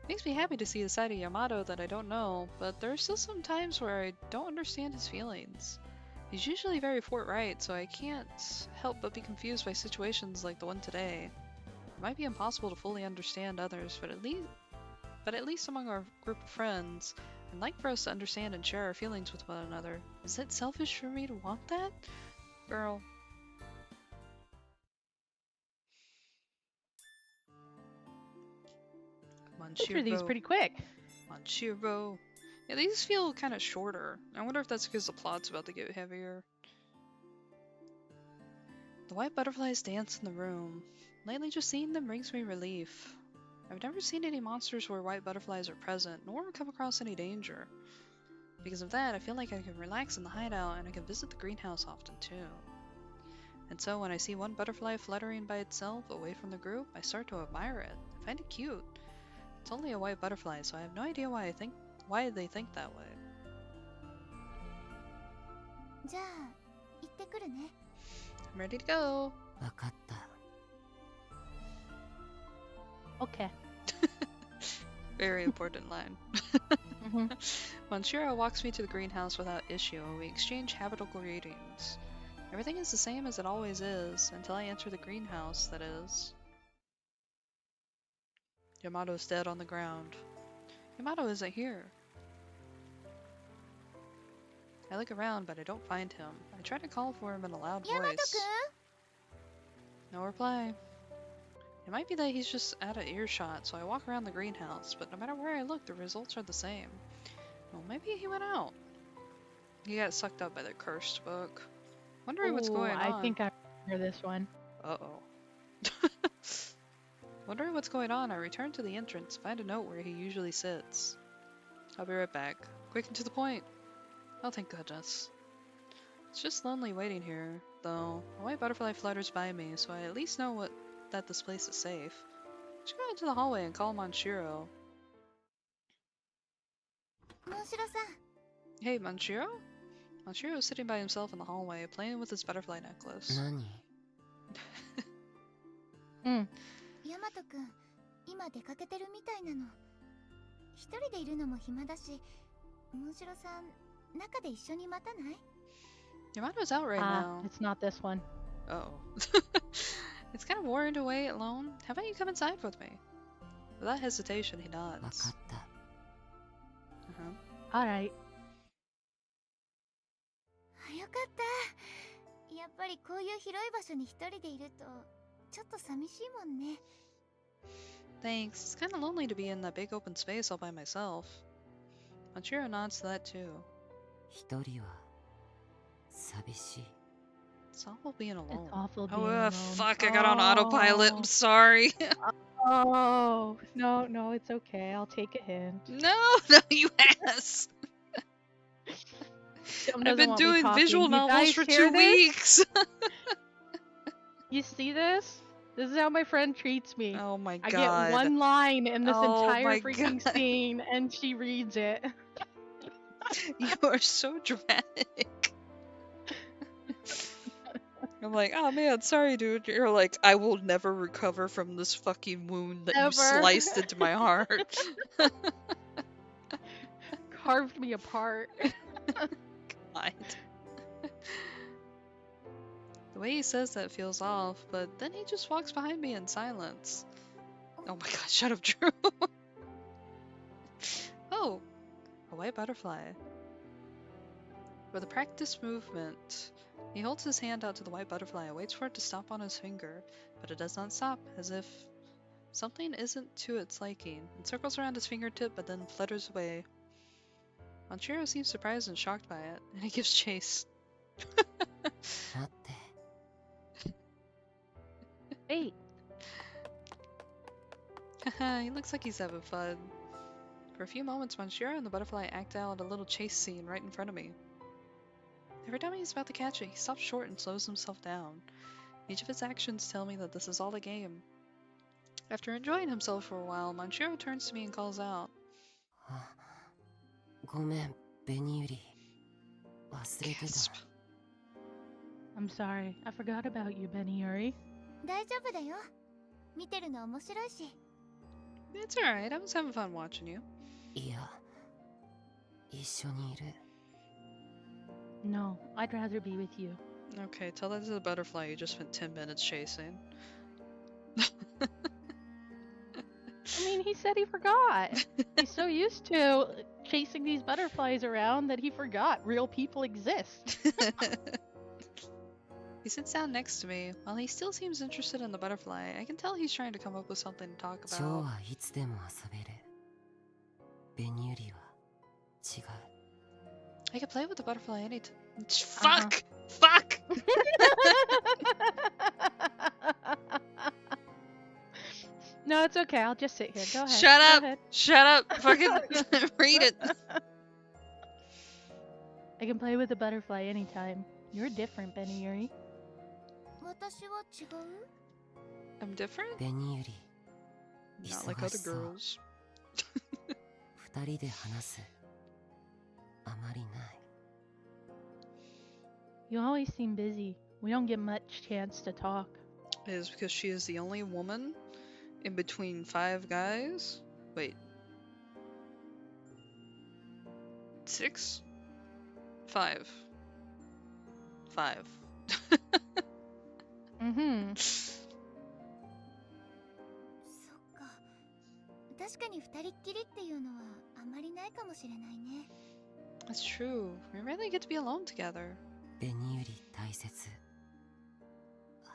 Makes me happy to see a side of Yamato that I don't know, but there are still some times where I don't understand his feelings. He's usually very forthright, so I can't help but be confused by situations like the one today. It might be impossible to fully understand others, but at least among our group of friends, I'd like for us to understand and share our feelings with one another. Is it selfish for me to want that? Girl. Went through these pretty quick. Monshiro. Yeah, these feel kind of shorter. I wonder if that's because the plot's about to get heavier. The white butterflies dance in the room. Lately, just seeing them brings me relief. I've never seen any monsters where white butterflies are present, nor come across any danger. Because of that, I feel like I can relax in the hideout and I can visit the greenhouse often too. And so when I see one butterfly fluttering by itself away from the group, I start to admire it. I find it cute. It's only a white butterfly, so I have no idea why they think that way. じゃあ行ってくるね。 I'm ready to go. わかった。 Okay. Very important line. Mhm. Monshiro walks me to the greenhouse without issue, and we exchange habitable greetings. Everything is the same as it always is, until I enter the greenhouse, that is. Yamato's dead on the ground. Yamato isn't here. I look around, but I don't find him. I try to call for him in a loud ヤマト voice. くん。 No reply. It might be that he's just out of earshot, so I walk around the greenhouse, but no matter where I look, the results are the same. Well, maybe he went out. He got sucked up by the cursed book. Wondering what's Ooh, going on. I think I remember this one. Uh-oh. Wondering what's going on, I return to the entrance, find a note where he usually sits. I'll be right back. Quick and to the point. Oh, thank goodness. It's just lonely waiting here, though. A white butterfly flutters by me, so I at least know that this place is safe. I should go into the hallway and call Monshiro. モンシロさん。 Hey, Monshiro? Monshiro is sitting by himself in the hallway, playing with his butterfly necklace. 何？うん。ヤマトくん、今出かけてるみたいなの。一人でいるのも暇だし、モンシロさん、中で一緒に待たない？ Yamato's out right now. It's not this one. Uh-oh. It's kind of worried away alone. How about you come inside with me? Without hesitation, he わか nods. った。 Uh-huh. Alright. よかった。やっぱりこういう広い場所に一人でいると、ちょっと寂しいもんね。Thanks. It's kind of lonely to be in that big open space all by myself. Manchiro nods to that too. 一人は寂しい。 It's awful being alone. It's awful being Oh, alone. fuck, I got on autopilot. I'm sorry. Oh, no, it's okay. I'll take a hint. No, you ass. Tim I've doesn't been want me doing talking. visual You novels guys for hear 2 this? weeks. You see this? This is how my friend treats me. Oh my I god. get one line in this Oh entire my freaking God. scene, and she reads it. You are so dramatic. I'm like, oh man, sorry dude. You're like, I will never recover from this fucking wound that you Never. sliced into my heart. Carved me apart. God. The way he says that feels off, but then he just walks behind me in silence. Oh my god, shut up, Drew. Oh, a white butterfly. With a practiced movement, he holds his hand out to the white butterfly and waits for it to stop on his finger, but it does not stop, as if something isn't to its liking. It circles around his fingertip, but then flutters away. Manchiro seems surprised and shocked by it, and he gives chase. 待って。 Wait. Haha, he looks like he's having fun. For a few moments, Manchiro and the butterfly act out a little chase scene right in front of me. Every time he's about to catch it, he stops short and slows himself down. Each of his actions tell me that this is all a game. After enjoying himself for a while, Manchiro turns to me and calls out. ごめん、ベニユリ。忘れてた。 Gasp. I'm sorry. I forgot about you, Beniuri. 大丈夫だよ。見てるの面白いし。 It's alright, I was having fun watching you. いや、一緒にいる。 No, I'd rather be with you. Okay, tell that to the butterfly you just spent 10 minutes chasing. I mean, he said he forgot. He's so used to chasing these butterflies around that he forgot real people exist. He sits down next to me. While he still seems interested in the butterfly, I can tell he's trying to come up with something to talk 蝶 about. はいつでも遊べる。ベニユリは違う。 I could play with the butterfly anytime. Fuck! Fuck! No, it's okay. I'll just sit here. Go ahead. Shut Go up! ahead. Shut up! Fucking read it! I can play with the butterfly anytime. You're different, Beniuri. 私は違う？ I'm different? ベニユリ、 Not like 忙 other しそう。 girls. 二人で話す。あまりない。 You always seem busy. We don't get much chance to talk. It is because she is the only woman in between 5 guys? Wait. 6? 5. 5. Mm-hmm. そっか。確かに二人っきりっていうのはあまりないかもしれないね。 That's true. We rarely get to be alone together. ベニユリ大切。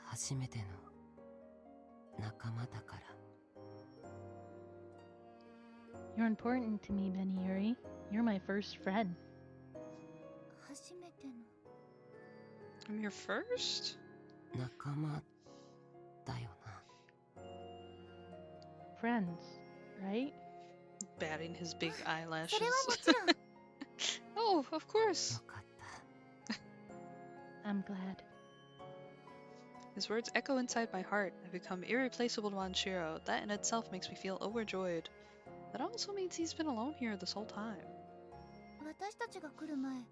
初めての仲間だから。 You're important to me, Beniuri. You're my first friend. 初めての。 I'm your first? 仲間だよな。 Friends, right? Batting his big そ eyelashes. れはもちろん。 Oh, of course. よかった。 I'm glad. His words echo inside my heart. I've become irreplaceable to Manchiro. That in itself makes me feel overjoyed. That also means he's been alone here this whole time. 私たちが来る前、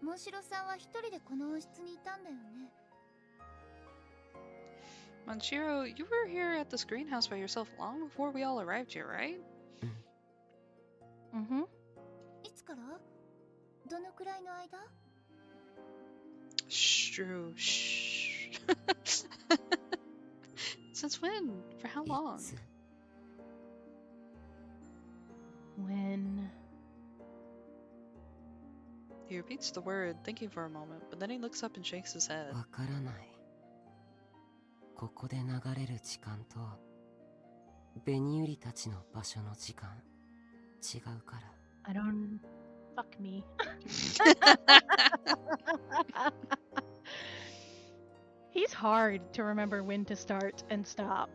モンシロさんは一人でこの温室にいたんだよね。Manshiro, you were here at this greenhouse by yourself long before we all arrived here, right? Mm-hmm. いつから？どのくらいの間？ Shh, Drew, shh. Since when? For how long? いつ When He repeats the word, thinking for a moment, but then he looks up and shakes his head. わからない。ここで流れる時間と紅百合たちの場所の時間違うから。 I don't fuck me. He's hard to remember when to start and stop.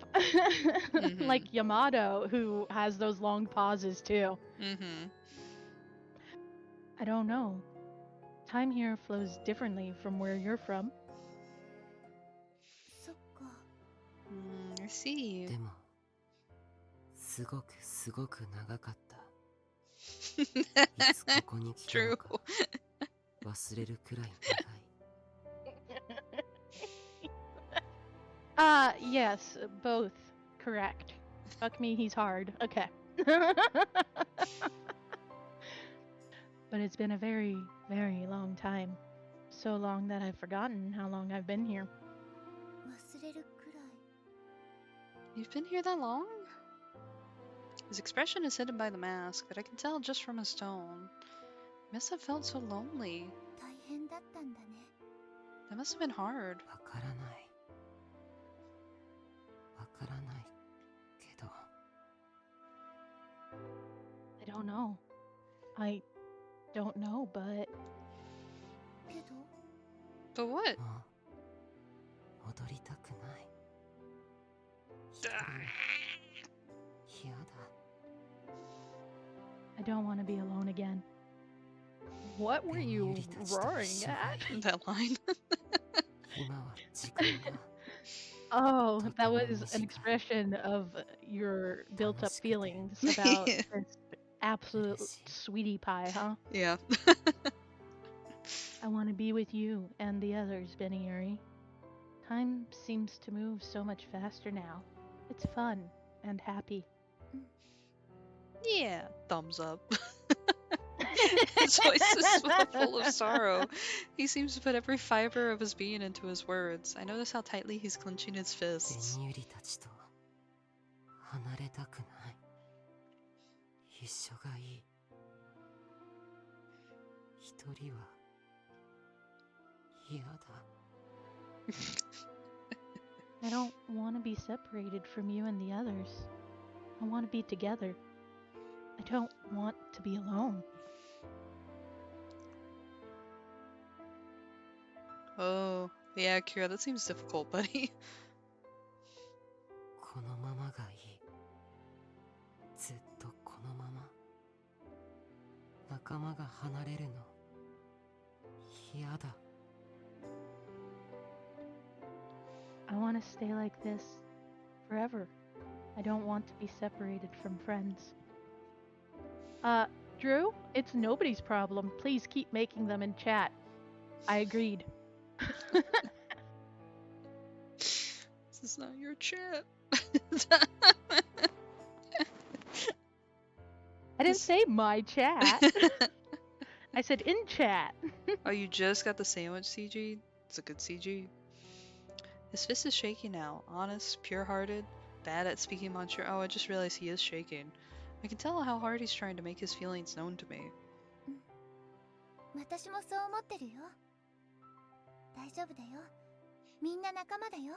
Like Yamato, who has those long pauses too. Mm-hmm. I don't know. Time here flows differently from where you're from. そっか。 I see. でもすごくすごく長かった。いつここに来たの True. か忘れるくらい長い。 Yes, both correct. Fuck me, he's hard. Okay. But it's been a very, very long time. So long that I've forgotten how long I've been here. 忘れるくらい。 You've been here that long? His expression is hidden by the mask, but I can tell just from his tone. He must have felt so lonely. 大変だったんだね。 That must have been hard. わからない。わからないけど。 I don't know. I don't know, but けど、 But what? もう戻りたくない。一人は嫌だ。 I don't want to be alone again. What were you roaring at? That line. 今は時間が。 Oh, that was an expression of your built up feelings about Yeah. this absolute sweetie pie, huh? Yeah. I want to be with you and the others, Beniuri. Time seems to move so much faster now. It's fun and happy. Yeah. Thumbs up. His voice is so full of sorrow. He seems to put every fiber of his being into his words. I notice how tightly he's clenching his fists. 紅百合たちと離れたくない。一緒がいい。一人は嫌だ。 I don't want to be separated from you and the others. I want to be together. I don't want to be alone. Oh, yeah, Kira, that seems difficult, buddy. このままがいい。ずっとこのまま。仲間が離れるの嫌だ。 I want to stay like this forever. I don't want to be separated from friends. Drew, it's nobody's problem. Please keep making them in chat. I agreed. This is not your chat. I didn't say my chat. I said in chat. Oh, you just got the sandwich CG? It's a good CG. His fist is shaking now. Honest, pure-hearted, bad at speaking Manchu. Oh, I just realized he is shaking. I can tell how hard he's trying to make his feelings known to me. 私もそう思ってるよ。大丈夫だよ。みんな仲間だよ。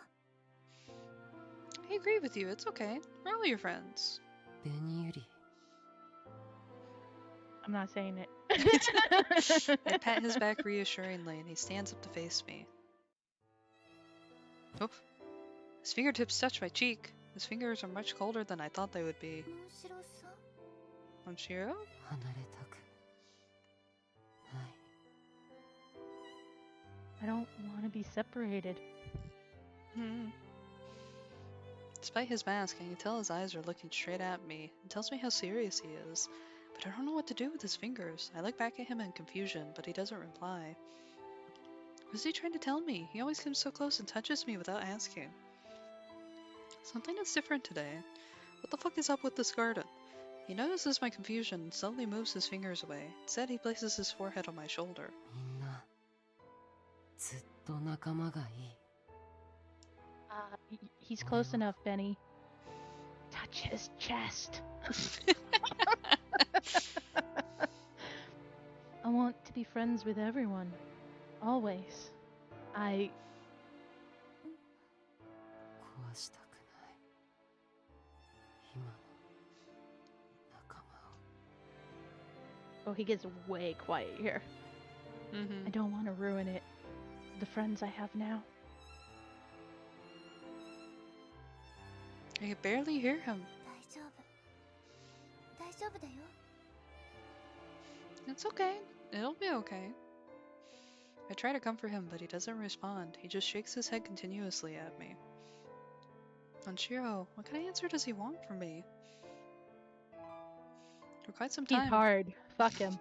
I agree with you. It's okay. We're all your friends. 紅百合。 I'm not saying it. I pat his back reassuringly, and he stands up to face me. Oh, his fingertips touch my cheek. His fingers are much colder than I thought they would be. 面白さ。 Manshiro? 離れたくない。 I don't want to be separated. Despite his mask, I can tell his eyes are looking straight at me. It tells me how serious he is. But I don't know what to do with his fingers. I look back at him in confusion, but he doesn't reply. What is he trying to tell me? He always comes so close and touches me without asking. Something is different today. What the fuck is up with this garden? He notices my confusion and suddenly moves his fingers away. Instead, he places his forehead on my shoulder. みんなずっと仲間がいい。 He's close enough, Benny. Touch his chest. I want to be friends with everyone. Always. 壊したくない今の仲間を。 Oh, he gets way quiet here. I don't want to ruin it. The friends I have now. I can barely hear him. 大丈夫だよ。 It's okay. It'll be okay. I try to comfort him, but he doesn't respond. He just shakes his head continuously at me. Manshiro, what kind of answer does he want from me? For quite some time. He's hard. Fuck him.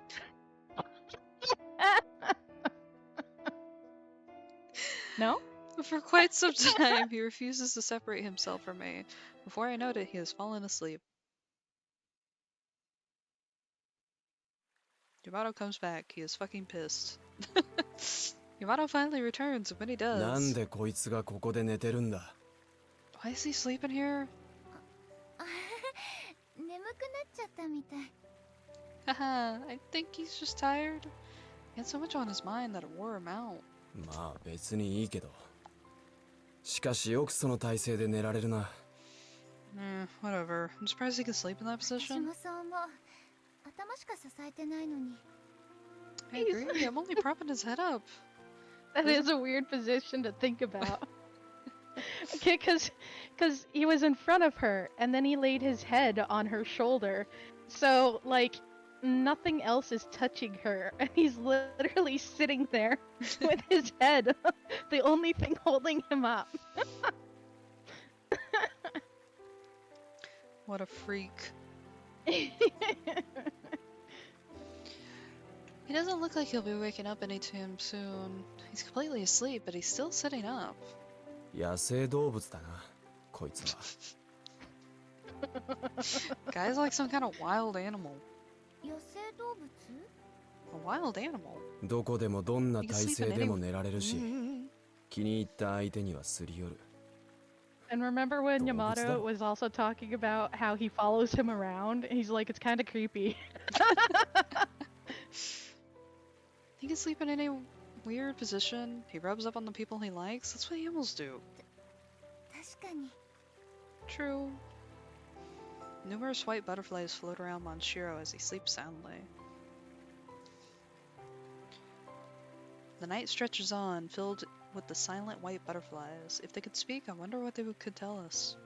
No? For quite some time, he refuses to separate himself from me. Before I know it, he has fallen asleep. Yamato comes back. He is fucking pissed. Yamato finally returns, and when he なん does... でこいつがここで寝てるんだ Why is he sleeping here? 眠くなっちゃったみたい。 Haha, I think he's just tired. He had so much on his mind that it wore him out. まあ別にいいけどしかしよくその体勢で寝られるな Whatever. I'm surprised he can sleep in that 私 position. もそう思う。頭しか支えてないのに。 I agree, I'm only propping his head up. That is a weird position to think about. Okay, because he was in front of her, and then he laid his head on her shoulder. So, like, nothing else is touching her, and he's literally sitting there with his head, the only thing holding him up. What a freak. He doesn't look like he'll be waking up anytime soon. He's completely asleep, but he's still sitting up. 野生動物だなこいつは Guy's like some kind of wild animal. 野生動物？ A wild animal? どこでもどんな体勢でも寝られるし気に入った相手にはすり寄る And remember when Yamato was also talking about how he follows him around? He's like, it's kind of creepy. He can sleep in any weird position. He rubs up on the people he likes. That's what animals do. 確かに。 True. Numerous white butterflies float around Manshiro as he sleeps soundly. The night stretches on, filled with the silent white butterflies. If they could speak, I wonder what they could tell us.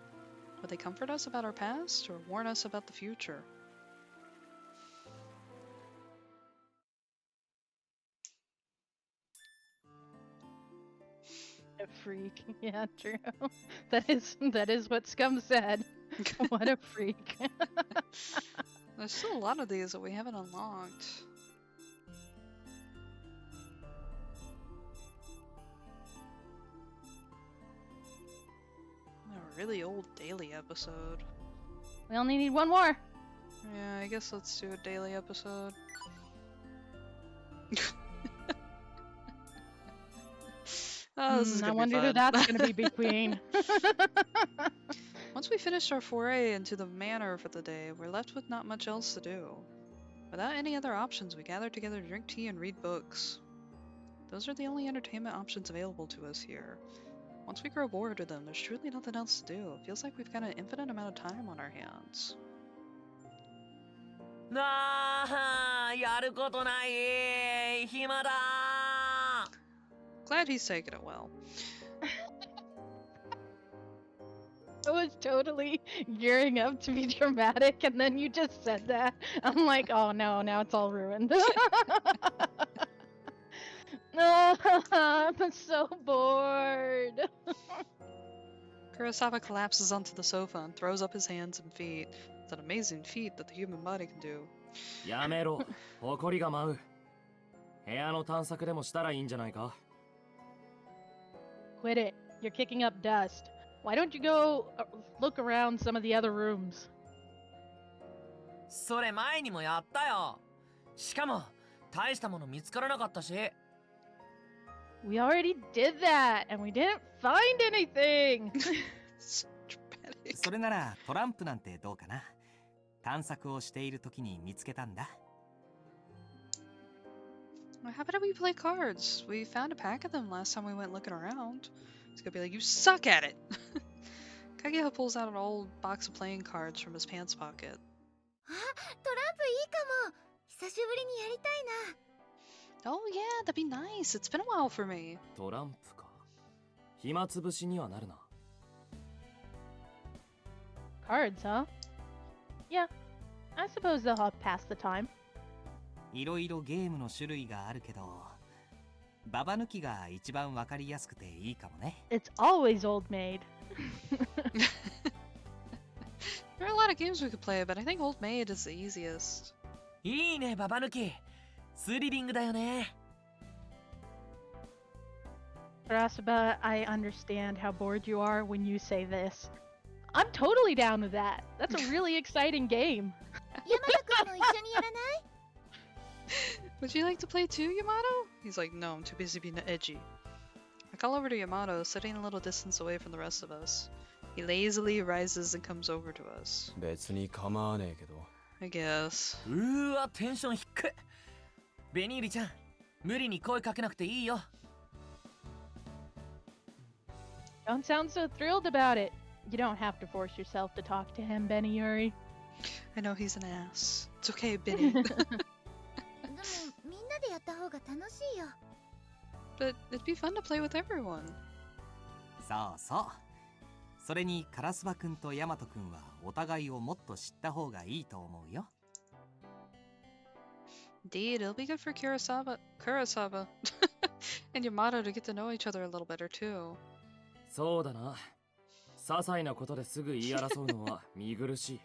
Would they comfort us about our past, or warn us about the future? A freak. Yeah, true. That is what Scum said. What a freak. There's still a lot of these that we haven't unlocked. A really old daily episode. We only need one more. Yeah, I guess let's do a daily episode. Oh, this is I gonna be wonder who fun. that's gonna be between. Once we finish our foray into the manor for the day, we're left with not much else to do. Without any other options, we gather together to drink tea and read books. Those are the only entertainment options available to us here. Once we grow bored with them, there's truly nothing else to do. It feels like we've got an infinite amount of time on our hands. なあ、やることない。暇だ。 Glad he's taking it well. I was totally gearing up to be dramatic, and then you just said that. I'm like, oh no, now it's all ruined. I'm so bored. Kurosawa collapses onto the sofa and throws up his hands and feet. It's an amazing feat that the human body can do. やめろ、埃が舞う。部屋の探索でもしたらいいんじゃないか。 Quit it. You're kicking up dust. Why don't you go look around some of the other rooms? それ前にもやったよ。しかも大したもの見つからなかったし。We already did that, and we didn't find anything. So dramatic. それならトランプなんてどうかな。探索をしている時に見つけたんだ。How about we play cards? We found a pack of them last time we went looking around. It's gonna be like, you suck at it! Kageha pulls out an old box of playing cards from his pants pocket. あ、トランプいいかも。久しぶりにやりたいな。 Oh yeah, that'd be nice. It's been a while for me. トランプか。暇つぶしにはなるな。Cards, huh? Yeah, I suppose they'll help pass the time. いろいろゲームの種類があるけど、ババ抜きが一番わかりやすくていいかもね。It's always old maid. There are a lot of games we could play, but I think Old Maid is the easiest. いいね、ババ抜き。スリリングだよね。Rasaba, I understand how bored you are when you say this. I'm totally down with that. That's a really exciting game. ヤマト君も一緒にやらない？ Would you like to play too, Yamato? He's like, no, I'm too busy being edgy. I call over to Yamato, sitting a little distance away from the rest of us. He lazily rises and comes over to us. 別に構わねえけど。 I guess. うーわ、テンション低っ。ベニーリちゃん、無理に声かけなくていいよ。Don't sound so thrilled about it. You don't have to force yourself to talk to him, Benny Yuri. I know he's an ass. It's okay, Benny. でもみんなでやった方が楽しいよ。 But it'd be fun to play with everyone. そうそう。それにカラスバくんとヤマトくんはお互いをもっと知った方がいいと思うよ。Indeed, it'll be good for Kurosawa and Yamato to get to know each other a little better too. そうだな。些細なことですぐ言い争うのは見苦しい。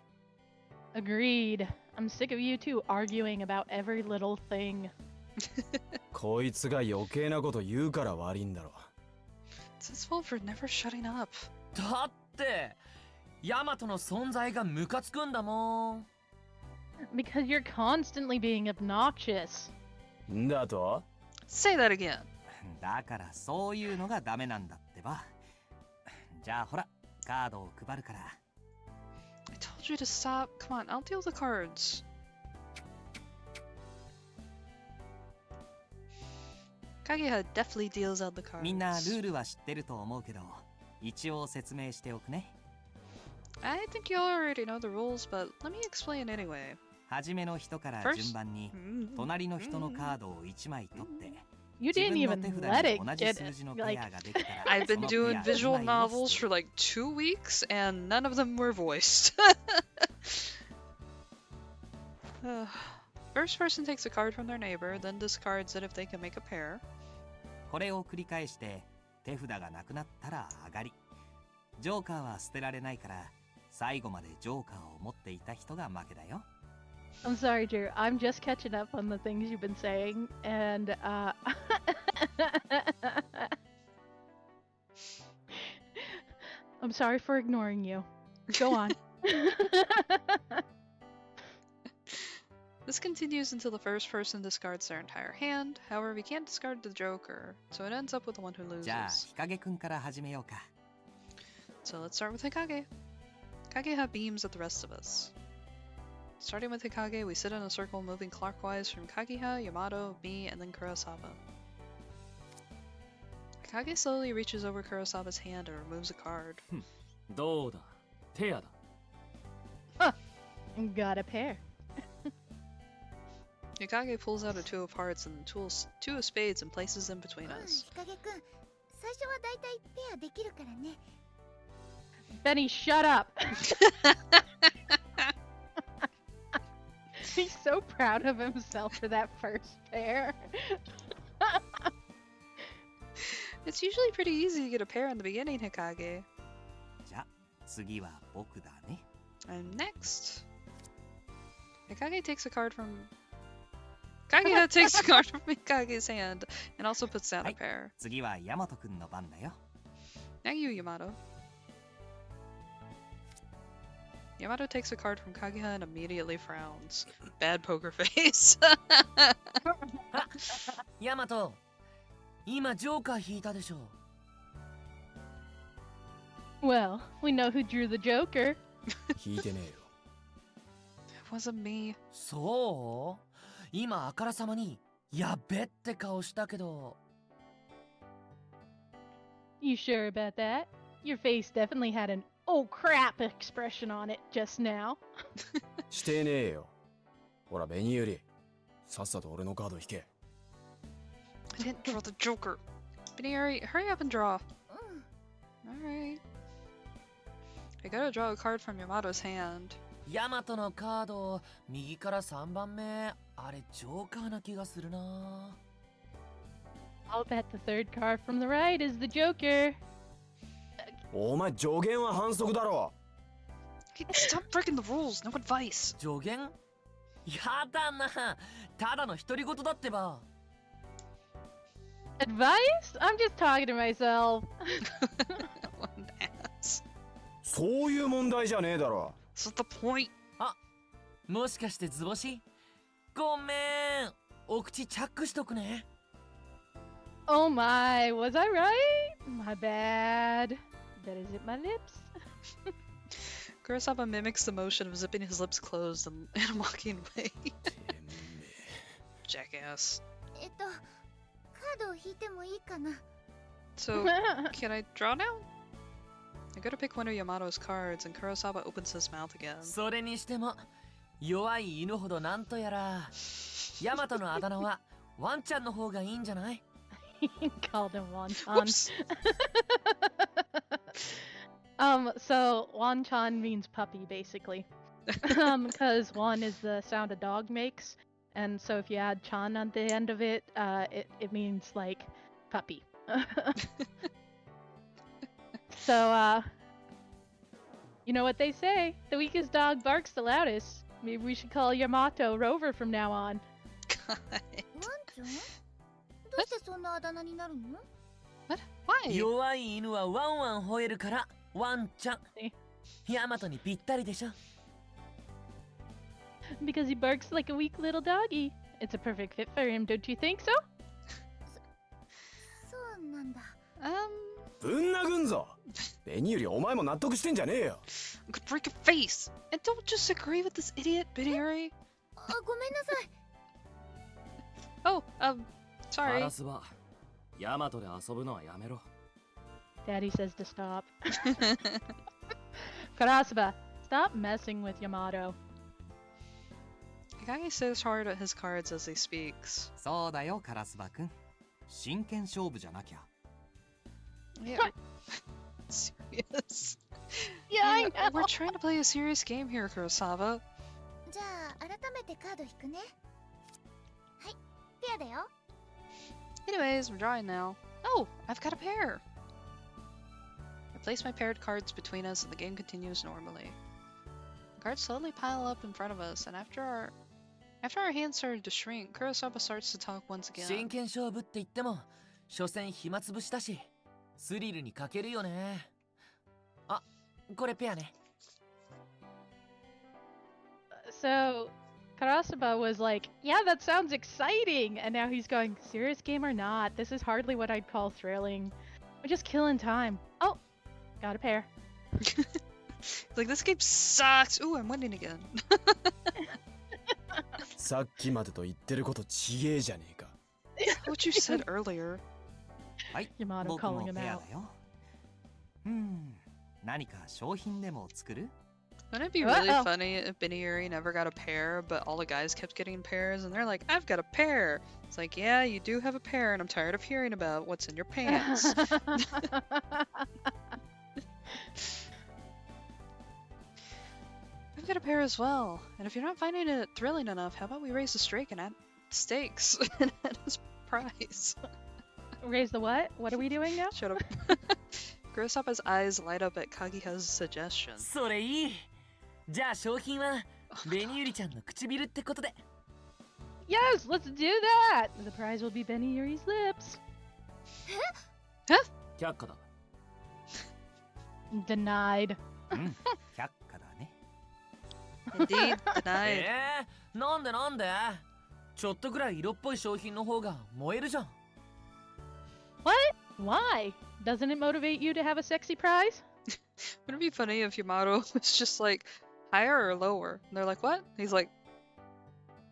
Agreed. I'm sick of you two arguing about every little thing. こいつが余計なこと言うから悪いんだろ。It's his fault for never shutting up. だって、ヤマトの存在がムカつくんだもん。Because you're constantly being obnoxious. だと Say that again. だからそういうのがダメなんだってば。じゃあほら、カードを配るから。I told you to stop. Come on, I'll deal the cards. Kageha definitely deals out the cards. みんなルールは知ってると思うけど、一応説明しておくね。I think you already know the rules, but let me explain anyway. 初めの人から順番に隣の人のカードを1枚取って、 You 自 didn't 分の even 手 let 札 it に同じ get 数字の it. ペ Like, アができたら I've そ been のペ doing ア visual 1枚を捨 novels て for る。 like 2 weeks, and none of them were voiced. First person takes a card from their neighbor, then discards it if they can make a pair. これを繰り返して手札がなくなったら上がり。ジョーカーは捨てられないから最後までジョーカーを持っていた人が負けだよ。 I'm sorry, Drew. I'm just catching up on the things you've been saying, and I'm sorry for ignoring you. Go on. This continues until the first person discards their entire hand. However, we can't discard the Joker, so it ends up with the one who じゃあ loses. 日陰くんから始めようか。 So let's start with Hikage. Kageha beams at the rest of us. Starting with Hikage, we sit in a circle moving clockwise from Kageha, Yamato, me, and then Kurosawa. Hikage slowly reaches over Kurosawa's hand and removes a card. どうだ、テアだ。 Got a pair. Hikage pulls out a two of hearts and two of spades and places them between うん、 us. 日陰くん、最初はだいたいペアできるからね。 Benny, shut up. He's so proud of himself for that first pair. It's usually pretty easy to get a pair in the beginning, Hikage. じゃあ次は僕だね。 And next, Hikage takes a card from... Kageha takes a card from Hikage's hand and also puts down a はい pair. 次はヤマトくんの番だよ。 Now you, Yamato. Yamato takes a card from Kaguya and immediately frowns. Bad poker face. ヤマト、今ジョーカー引いたでしょ。Well, we know who drew the Joker. 引いてねえよ。 It wasn't me. そう？今あからさまにやっべって顔したけど。You sure about that? Your face definitely had an oh crap expression on it just now. してねえよ。ほらベニユリ、さっさと俺のカード引け。 I didn't draw the Joker. Binieri, hurry up and draw. Alright. I gotta draw a card from Yamato's hand. ヤマトのカード、右から3番目。あれジョーカーな気がするな。I'll bet the third card from the right is the Joker. お前助言は反則だろ。 Hey, stop breaking the rules. No advice. 助言？やだな。ただの独り言だってば。Advice? I'm just talking to myself. What an ass. そういう問題じゃねえだろ。 That's not the point. あ、もしかして図星？ごめん。お口チャックしとくね。Oh my, was I right? My bad. That is it, my lips. Kurosawa mimics the motion of zipping his lips closed and walking away. Jackass. カードを引いてもいいかな。 So, can I draw now? I gotta pick one of Yamato's cards, and Kurosawa opens his mouth again. それにしても弱い犬ほどなんとやら。ヤマトのあだ名はワンちゃんの方がいいんじゃない？ He called him wonton. Whoops. So wonton means puppy, basically. Because won is the sound a dog makes, and so if you add chan on the end of it, it means like puppy. So, you know what they say? The weakest dog barks the loudest. Maybe we should call Yamato Rover from now on. God. ワンちゃん？どうしてそんなあだ名になるの？ What? Why? 弱い犬はワンワン吠えるからワンちゃん。ヤマトにぴったりでしょ。 Because he barks like a weak little doggy. It's a perfect fit for him, don't you think so? そうなんだ。ぶん殴んぞ。ベニユリ、お前も納得してんじゃねえよ。 I could break your face! And don't just agree with this idiot, Binieri. あ、ごめんなさい。 Oh, カ sorry. ラスはヤマトで遊ぶのはやめろ。 Daddy says to stop. Karasuba, stop messing with Yamato. Kagami stares hard at his cards as he speaks. そうだよカラスバくん。真剣勝負じゃなきゃ。 Yeah. Serious. Yeah, I Yeah, know. we're trying to play a serious game here, Kurosawa. じゃあ改めてカード引くね。はい、ペアだよ。 Anyways, we're drawing now. Oh, I've got a pair! I place my paired cards between us and the game continues normally. The cards slowly pile up in front of us, and after our hands started to shrink, Kurosawa starts to talk once 真 again. 剣勝負って言っても所詮暇つぶしだしスリルに欠けるよね。あ、これペアね。 So, Karasuba was like, yeah, that sounds exciting! And now he's going, serious game or not, this is hardly what I'd call thrilling. We're just killing time. Oh, got a pair. Like, this game sucks! Ooh, I'm winning again. さっきまでと言ってることちげえじゃねえか。 What you said earlier. はい、 Yamato 僕 calling も him ペア out. だよ。何か商品でも作る？ Wouldn't it be really Uh-oh. funny if Binieri never got a pair, but all the guys kept getting pairs, and they're like, I've got a pair! It's like, yeah, you do have a pair, and I'm tired of hearing about what's in your pants. I've got a pair as well, and if you're not finding it thrilling enough, how about we raise the stake and add stakes and add as prize? Raise the what? What are we doing now? Shut up. Kurosawa's eyes light up at Kagiha's suggestion. それいい。じゃあ商品はベニユリちゃんの唇ってことで。 Yes, let's do that! The prize will be Benny Yuri's lips. 却下だ。 Denied. うん、却下だね。Indeed, denied. なんでなんでちょっとぐらい色っぽい商品の方が燃えるじゃん。 Why? Doesn't it motivate you to have a sexy prize? Wouldn't it be funny if Yamato was just like higher or lower? And they're like, what? He's like,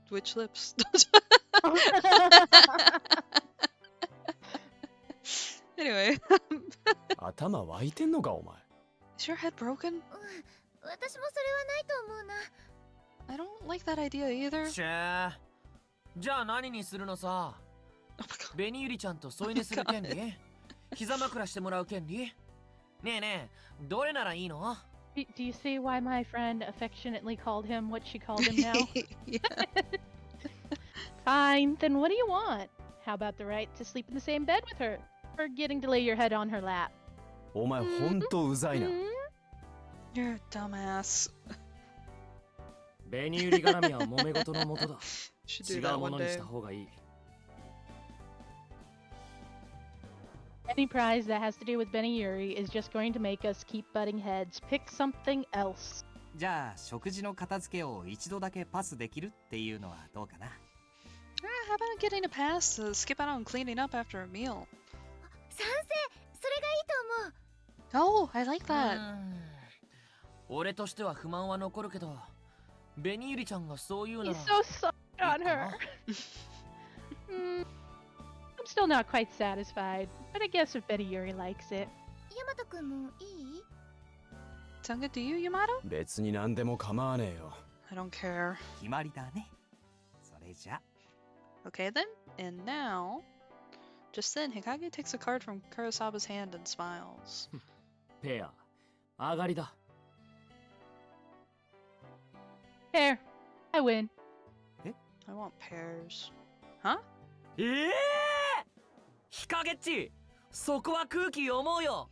which lips? Anyway. 頭湧いてんのかお前。 Is your head broken? 私もそれはないと思うな。 I don't like that idea either. しゃー。じゃあ何にするのさ。ベニユリちゃんと添い寝する権利膝枕してもらう権利ねえねえ、どれならいいの Do you see why my friend affectionately called him what she called him now? Yeah. Fine, then what do you want? How about the right to sleep in the same bed with her? Or getting to lay your head on her lap? お前ほんとうざいな。 You're a dumbass. ベニユリ絡みは揉め事のもとだ。 Should 違 do that うも one のにし day. た方がいい。 Any prize that has to do with Beniuri is just going to make us keep butting heads. Pick something else. じゃあ食事の片付けを一度だけパスできるっていうのはどうかな。 How about getting a pass to skip out on cleaning up after a meal? 賛成、それがいいと思う。 Oh, I like that. 俺としては不満は残るけど、ベニユリちゃんがそう言うな He's ら。 so soft on her. I'm still not quite satisfied, but I guess if Beniuri likes it. ヤマト君もいい？ Sound good to you, Yamato? 別に何でも構わねえよ。 I don't care. 決まりだね。それじゃ。 Okay then, and now... Just then, Hikage takes a card from Kurosawa's hand and smiles. ペア、上がりだ。 There, I win. I want pears. Huh? 日陰っち、そこは空気読もうよ。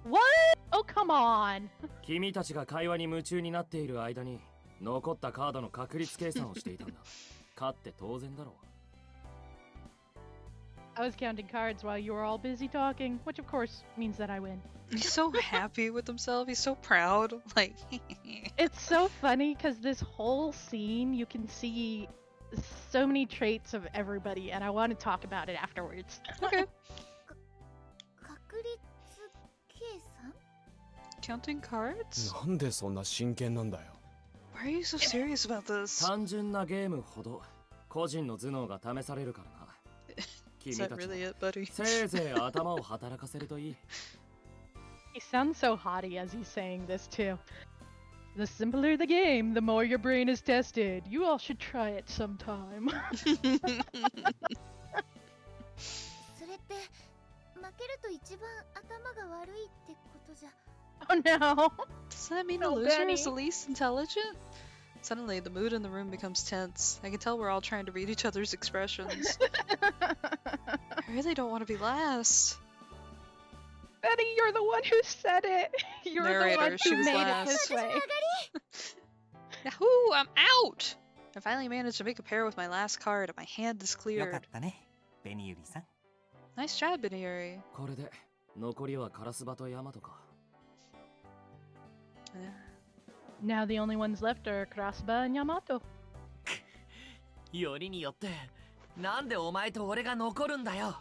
What? Oh, come on. 君たちが会話に夢中になっている間に残ったカードの確率計算をしていたんだ。勝って当然だろう。 I was counting cards while you were all busy talking, which of course means that I win. He's so happy with himself. He's so proud. Like, It's so funny because this whole scene, you can see so many traits of everybody, and I want to talk about it afterwards. okay. 確率計算？ Counting cards? なんでそんな真剣なんだよ。 Why are you so serious about this? 単純なゲームほど個人の頭脳が試されるからな。 Is 君 that たち really は it, buddy? せいぜい頭を働かせるといい。 He sounds so haughty as he's saying this too. The simpler the game, the more your brain is tested. You all should try it sometime. それって負けると一番頭が悪いってことじゃ。 Oh no. Does that mean a Oh, loser is Benny. the least intelligent? Suddenly, the mood in the room becomes tense. I can tell we're all trying to read each other's expressions. I really don't want to be last. Betty, you're the one who said it. You're Narrator, the one she who was made last. it this way. Yahoo! I'm out! I finally managed to make a pair with my last card, and my hand is よかっ cleared. たね、ベニユリさん。 Nice job, Beniuri. これで残りはカラスバとヤマトか。 Now the only ones left are Kurasuba and Yamato. よりによって、なんでお前と俺が残るんだよ。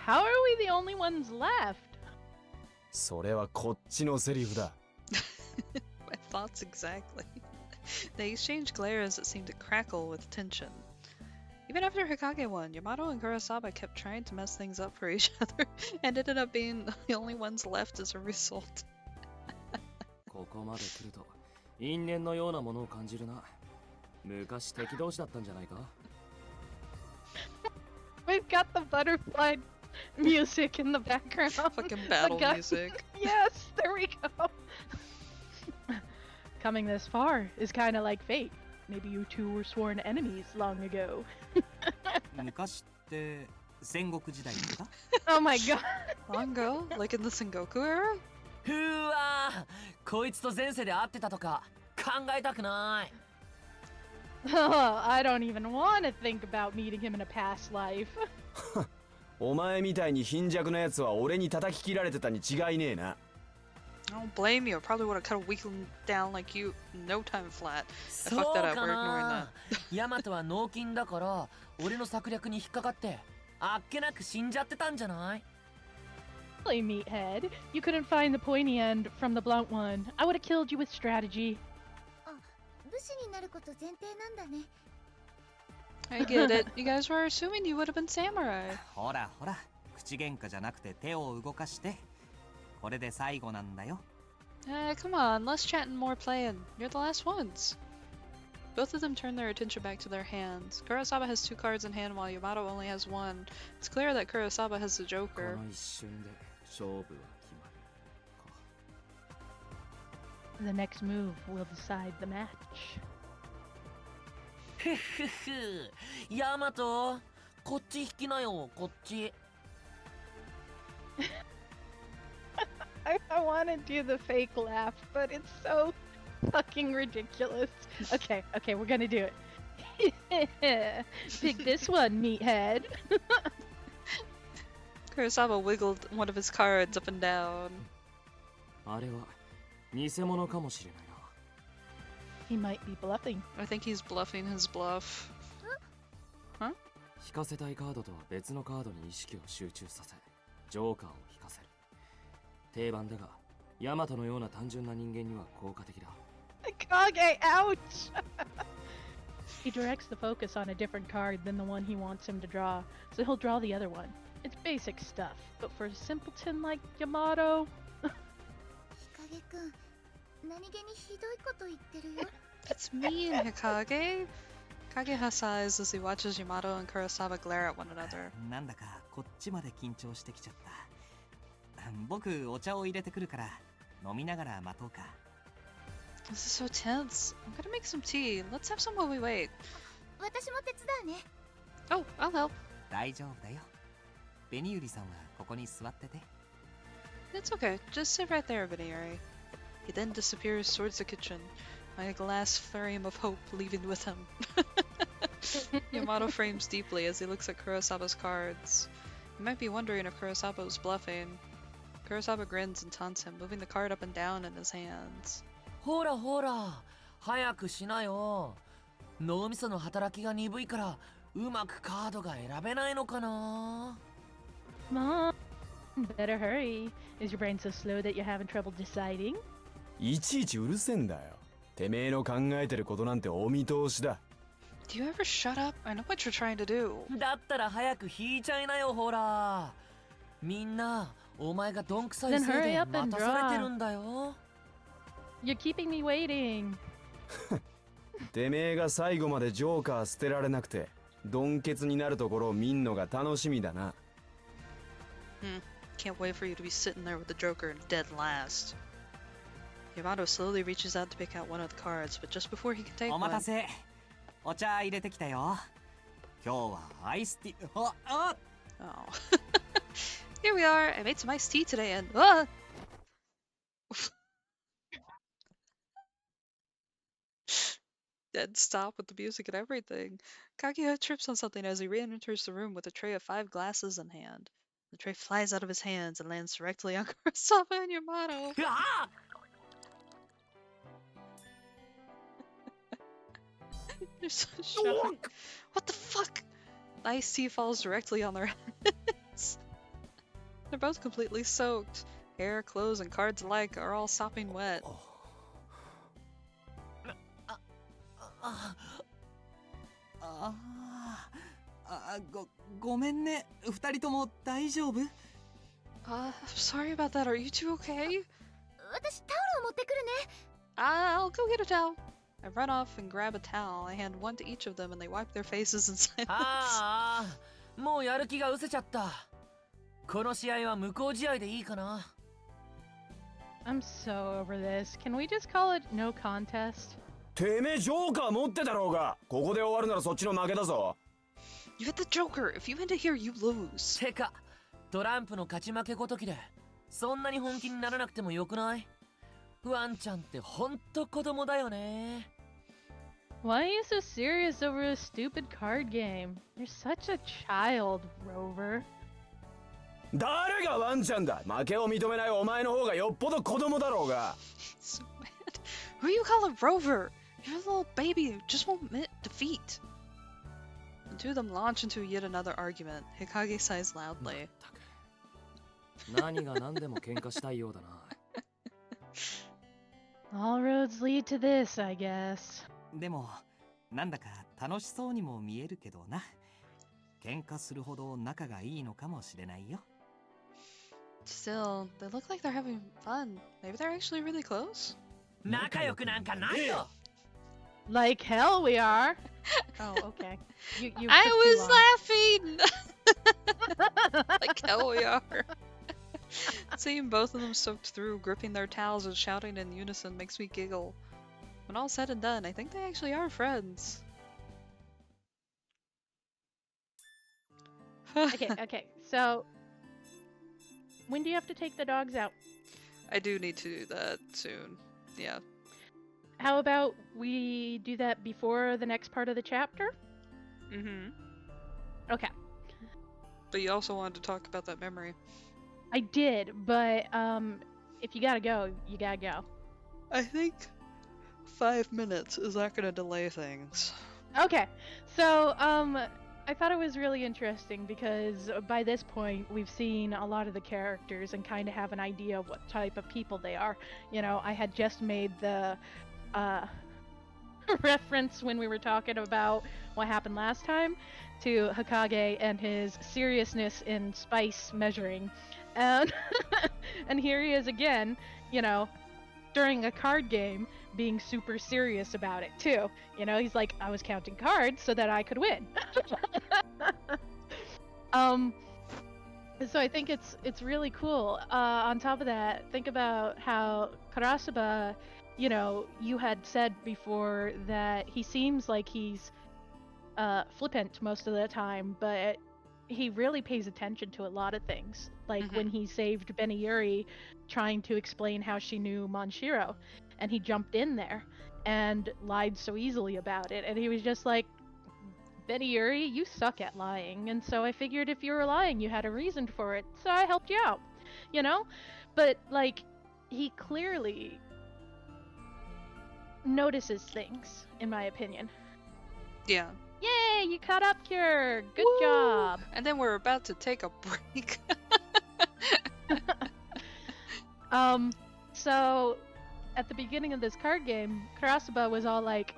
How are we the only ones left? それはこっちのセリフだ。 My thoughts exactly. They exchanged glares that seemed to crackle with tension. Even after Hikage won, Yamato and Kurosawa kept trying to mess things up for each other and ended up being the only ones left as a result. ここまで来ると因縁のようなものを感じるな。昔敵同士だったんじゃないか。 We've got the butterfly music in the background. Fucking battle gun. music. Yes, there we go. Coming this far is kind of like fate. Maybe you two were sworn enemies long ago. 昔って戦国時代とか？ Oh my god. Long ago? Like in the Sengoku era? ふーわー、こいつと前世で会ってたとか考えたくない。 Oh, I don't even want to think about meeting him in a past life. お前みたいに貧弱なやつは俺に叩き切られてたに違いねえな。don't blame you. I probably would have cut a weakling down like you in no time flat. I そ fucked う that か up. We're ignoring that. なヤマトは脳筋だから俺の策略に引っかかってあっけなく死んじゃってたんじゃない Really, meathead. You couldn't find the pointy end from the blunt one. I would have killed you with strategy. 武士になること前提なんだね。 I get it. You guys were assuming you would have been samurai. ほらほら、口喧嘩じゃなくて手を動かして。これで最後なんだよ。Come on, less chatting, more playing. You're the last ones. Both of them turn their attention back to their hands. Kurosawa has 2 cards in hand while Yamato only has 1. It's clear that Kurosawa has the こ Joker. の一瞬で勝負は決まるか。 The next move will decide the match. ふっふっふヤマトこっち引きなよこっち I want to do the fake laugh, but it's so fucking ridiculous. Okay, we're gonna do it. Pick this one, meathead. Kurosawa wiggled one of his cards up and down. あれは偽物かもしれないな。 He might be bluffing. I think he's bluffing his bluff. 引かせたいカードとは別のカードに意識を集中させ、ジョーカーを引かせる。定番だが、ヤマトのような単純な人間には効果的だ。 Kage, ouch! He directs the focus on a different card than the one he wants him to draw, so he'll draw the other one. It's basic stuff, but for a simpleton like Yamato... 日陰くん、何気にひどいこと言ってるよ。 That's mean, Hikage. Kageha sighs as he watches Yamato and Kurosawa glare at one another. なんだかこっちまで緊張してきちゃった。僕お茶を入れてくるから飲みながら待とうか。 This is so tense. I'm gonna make some tea. Let's have some while we wait. 私も手伝うね。 Oh, I'll help. 大丈夫だよ。ベニユリさんはここに座ってて。 It's okay. Just sit right there, Venieri. He then disappears towards the kitchen, my glass flame of hope leaving with him. Yamato frames deeply as he looks at Kurosawa's cards. You might be wondering if Kurosawa was bluffing. Kurosawa grins and taunts him, moving the card up and down in his hands. ほらほら早くしなよ脳みその働きが鈍いからうまくカードが選べないのかな Come on, better hurry. Is your brain so slow that you're having trouble deciding? いちいちうるせえんだよ。てめえの考えてることなんてお見通しだ。 Do you ever shut up? I know what you're trying to do. だったら早く引いちゃいなよほらみんなお前がどんくさいせい Then hurry で up 待 and たされ draw. てるんだよ You're keeping me waiting. てめえが最後までジョーカー捨てられなくて、ドンケツになるところを見んのが楽しみだな。Can't wait for you to be sitting there with the Joker in dead last. Yamato slowly reaches out to pick out one of the cards, but just before he can take お待 one... たせ。お茶入れてきたよ。今日はアイスティー。あ、 Oh. Here we are. I made some iced tea today and... Dead stop with the music and everything. Kaguya trips on something as he re-enters the room with a tray of 5 glasses in hand. The tray flies out of his hands and lands directly on Kurosawa and Yamato. あ They're so shocked. What the fuck? The iced tea falls directly on their heads. They're both completely soaked. Hair, clothes, and cards alike are all sopping wet. ごめんね。二人とも大丈夫？ I'm sorry about that. Are you two okay? 私タオルを持ってくるね。 I'll go get a towel. I run off and grab a towel. I hand one to each of them and they wipe their faces in silence. ああもうやる気が失せちゃったこの試合は無効試合でいいかな I'm so over this. Can we just call it no contest? てめえジョーカー持ってたろうが。ここで終わるならそっちの負けだぞ。 You hit the Joker. If you end it here, you lose. てかトランプの勝ち負けごときでそんなに本気にならなくてもよくないワンちゃんってほんと子供だよね Why are you so serious over a stupid card game? You're such a child, Rover. 誰がワンちゃんだ。負けを認めないお前の方がよっぽど子供だろうが。So mad. Who you call a rover? You're a little baby who just won't admit defeat. The two of them launch into yet another argument. Hikage sighs loudly. 何が何でも喧嘩したいようだな。All roads lead to this, I guess. でもなんだか楽しそうにも見えるけどな。喧嘩するほど仲がいいのかもしれないよ。Still, they look like they're having fun. Maybe they're actually really close? 仲良くなんかないよ。 Like hell we are. Oh, okay. You I took too was long. laughing! Like hell we are. Seeing both of them soaked through, gripping their towels and shouting in unison makes me giggle. When all's said and done, I think they actually are friends. Okay. So, when do you have to take the dogs out? I do need to do that soon. Yeah. How about we do that before the next part of the chapter? Mm-hmm. Okay. But you also wanted to talk about that memory. I did, but if you gotta go, you gotta go. I think 5 minutes is not gonna delay things. Okay. So, I thought it was really interesting because by this point we've seen a lot of the characters and kind of have an idea of what type of people they are. You know, I had just made the reference when we were talking about what happened last time to Hokage and his seriousness in spice measuring. And and here he is again, you know, during a card game being super serious about it too. You know, he's like, I was counting cards so that I could win. So I think it's really cool. On top of that, think about how Karasuba, you know, you had said before that he seems like he's flippant most of the time, but he really pays attention to a lot of things. Like when he saved Beniuri trying to explain how she knew Monshiro, and he jumped in there and lied so easily about it, and he was just like, Beniuri, you suck at lying, and so I figured if you were lying you had a reason for it, so I helped you out, you know? But like, he clearly notices things, in my opinion. Yeah. Yay, you caught up, Cure! Good Woo! job! And then we're about to take a break. So at the beginning of this card game, Karasuba was all like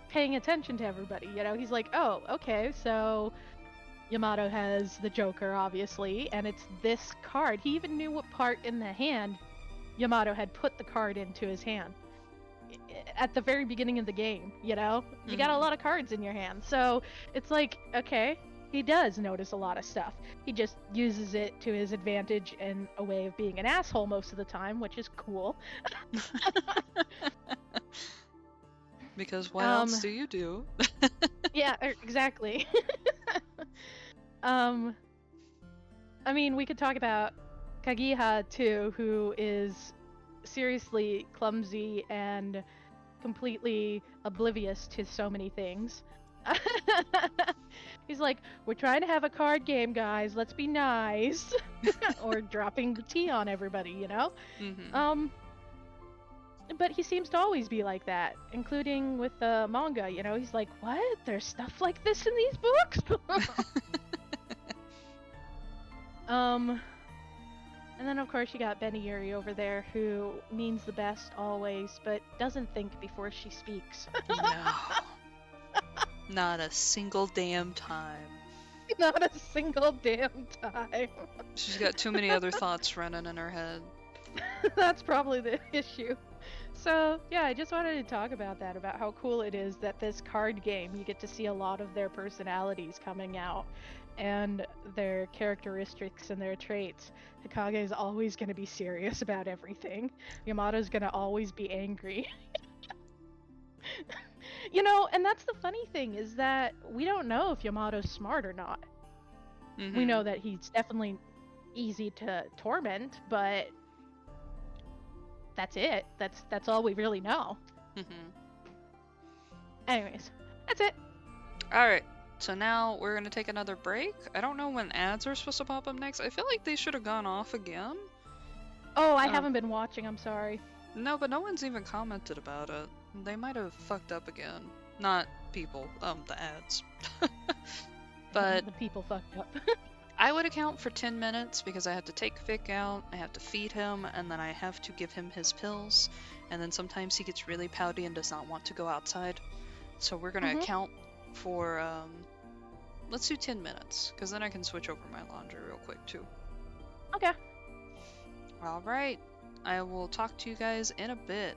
paying attention to everybody, you know? He's like, oh, okay, so Yamato has the Joker, obviously, and it's this card. He even knew what part in the hand Yamato had put the card into his hand at the very beginning of the game, you know? You got a lot of cards in your hand, so it's like, okay, he does notice a lot of stuff. He just uses it to his advantage in a way of being an asshole most of the time, which is cool. Because what else do you do? Yeah, exactly. I mean, we could talk about Kagiha too, who is seriously clumsy and completely oblivious to so many things. He's like, we're trying to have a card game, guys, let's be nice. Or dropping the tea on everybody, you know? But he seems to always be like that, including with the manga, you know? He's like, what? There's stuff like this in these books? And then of course you got Beniuri over there, who means the best always, but doesn't think before she speaks. No. Not a single damn time. Not a single damn time. She's got too many other thoughts running in her head. That's probably the issue. So, yeah, I just wanted to talk about that, about how cool it is that this card game, you get to see a lot of their personalities coming out, and their characteristics and their traits. Hokage is always going to be serious about everything. Yamato's going to always be angry. You know, and that's the funny thing, is that we don't know if Yamato's smart or not. We know that he's definitely easy to torment, but that's it. That's all we really know. Anyways, that's it. Alright, So now we're gonna take another break. I don't know when ads are supposed to pop up next. I feel like they should have gone off again. Oh, I haven't been watching, I'm sorry. No, but no one's even commented about it. They might have fucked up again. Not people, the ads. But the people fucked up. I would account for 10 minutes because I have to take Vic out, I have to feed him, and then I have to give him his pills. And then sometimes he gets really pouty and does not want to go outside. So we're gonna account for, let's do 10 minutes, because then I can switch over my laundry real quick too. Okay. Alright, I will talk to you guys in a bit.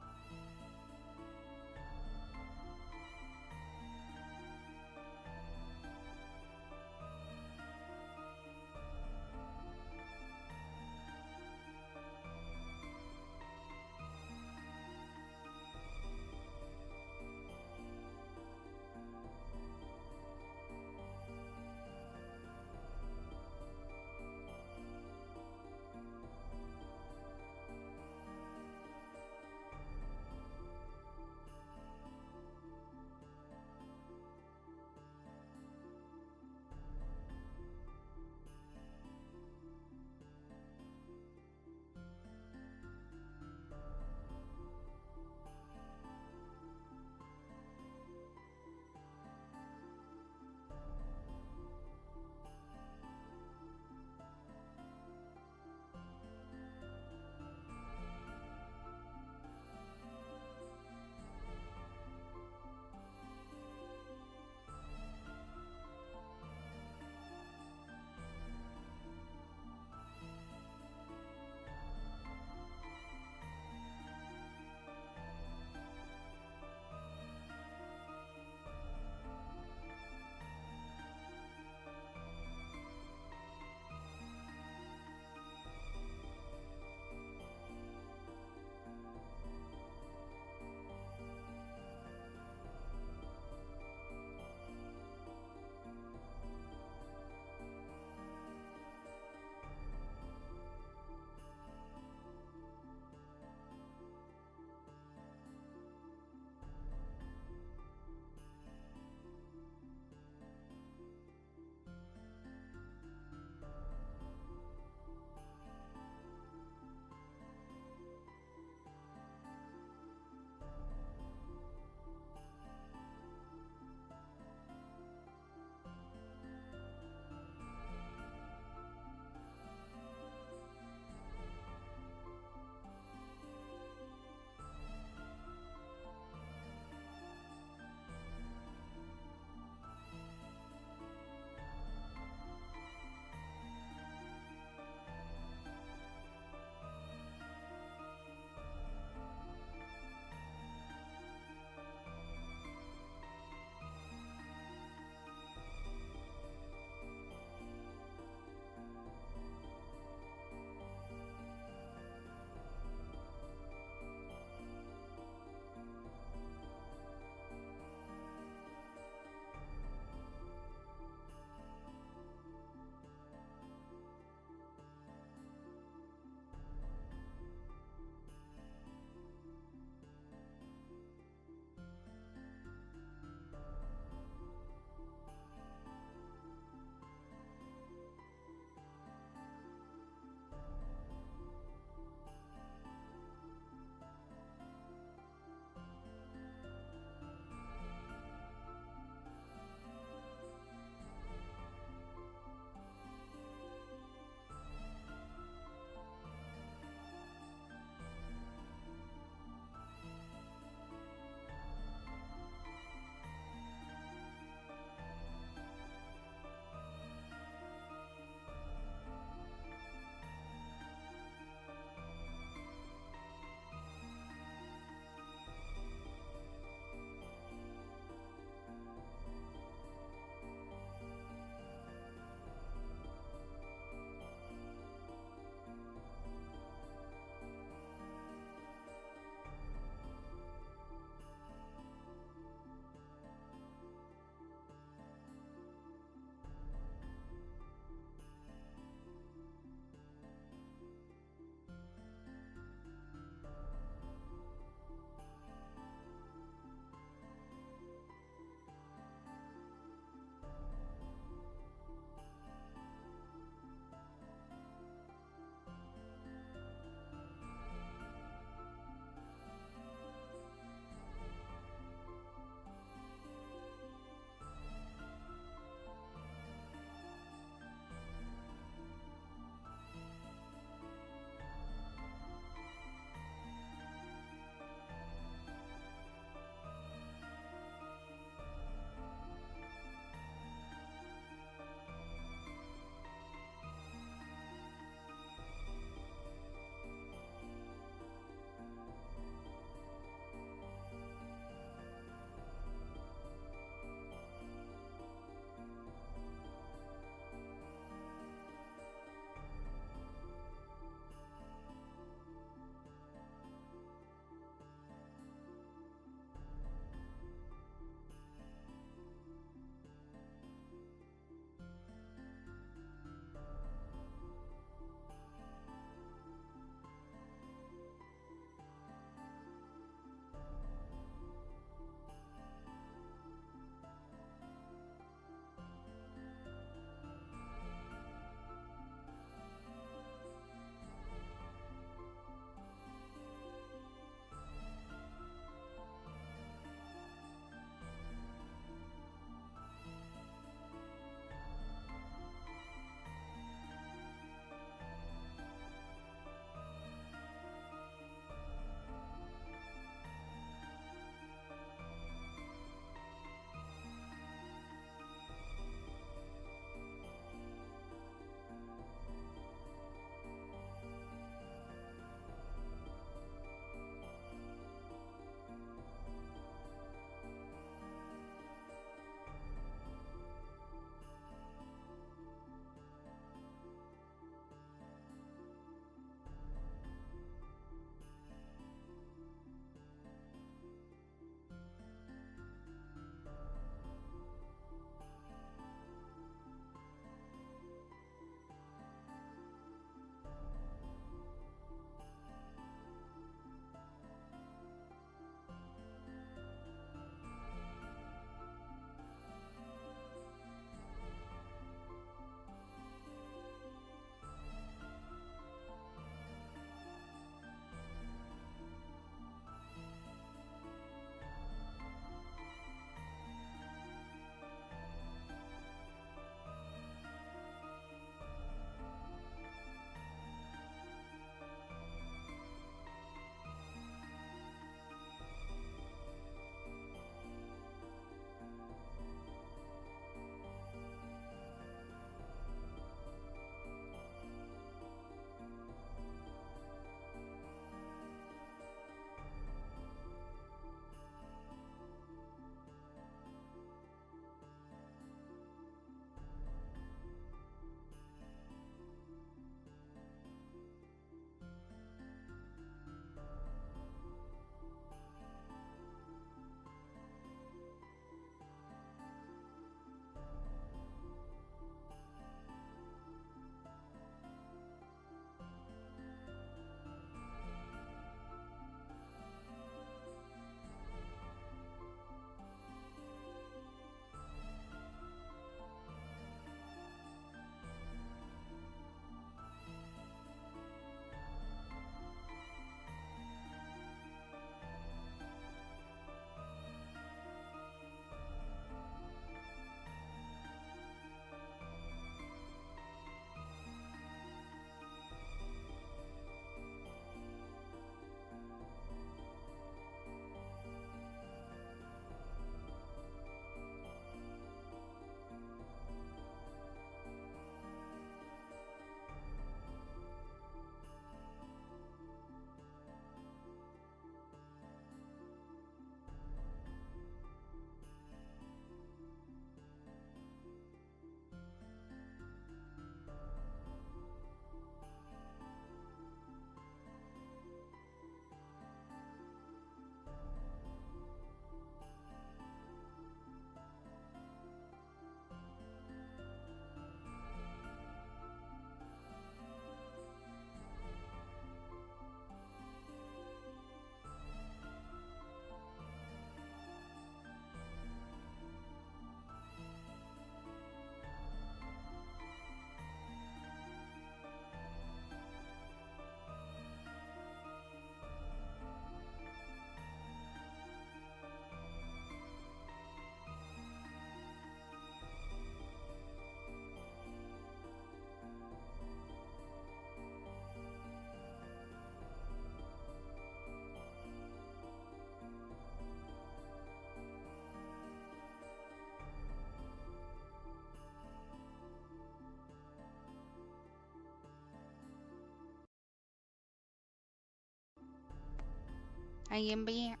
I am back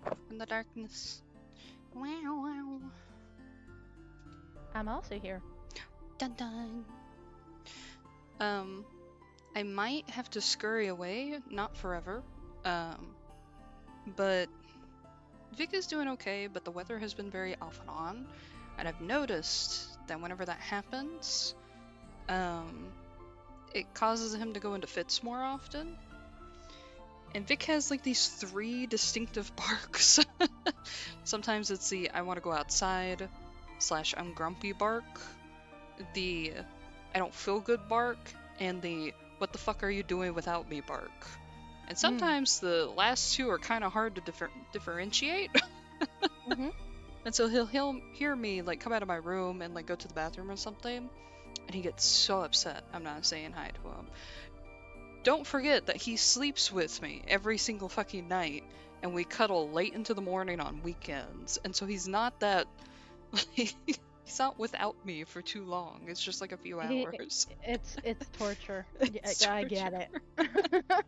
from the darkness. Wow, wow. I'm also here. Dun dun. I might have to scurry away, not forever. But Vic is doing okay, but the weather has been very off and on, and I've noticed that whenever that happens, it causes him to go into fits more often. And Vic has like these 3 distinctive barks. Sometimes it's the I want to go outside / I'm grumpy bark, the I don't feel good bark, and the what the fuck are you doing without me bark. And sometimes the last 2 are kind of hard to differentiate. And so he'll hear me like come out of my room and like go to the bathroom or something, and he gets so upset I'm not saying hi to him. Don't forget that he sleeps with me every single fucking night, and we cuddle late into the morning on weekends, and so he's not that he's not without me for too long. It's just like a few hours. It's torture. It's I get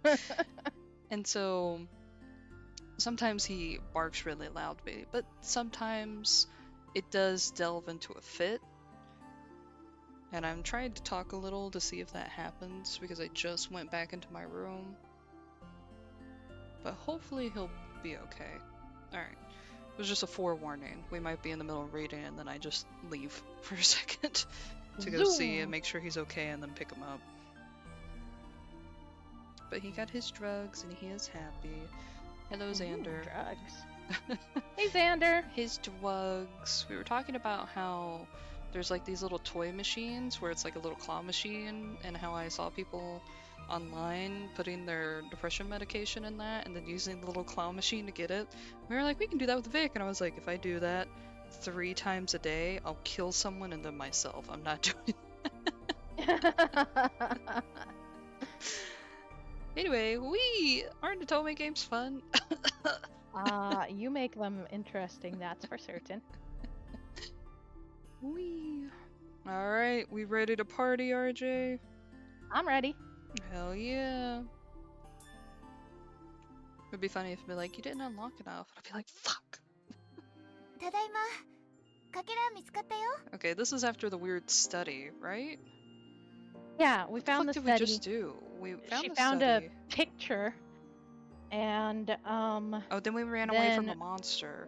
it. And so sometimes he barks really loudly, but sometimes it does delve into a fit. And I'm trying to talk a little to see if that happens, because I just went back into my room. But hopefully he'll be okay. Alright. It was just a forewarning. We might be in the middle of reading and then I just leave for a second to go see and make sure he's okay and then pick him up. But he got his drugs and he is happy. Hello, Xander. Drugs. Hey, Xander. His drugs. We were talking about how there's like these little toy machines where it's like a little claw machine, and how I saw people online putting their depression medication in that and then using the little claw machine to get it. We were like, we can do that with Vic, and I was like, if I do that 3 times a day, I'll kill someone and then myself. I'm not doing that. Anyway, aren't the Tome games fun? You make them interesting, that's for certain. Alright, we ready to party, RJ? I'm ready. Hell yeah. It'd be funny if it'd be like, you didn't unlock enough. I'd be like, fuck. Okay, this is after the weird study, right? Yeah, we found the study. study. What did we just do? She found a picture, and oh, then we ran away from a monster.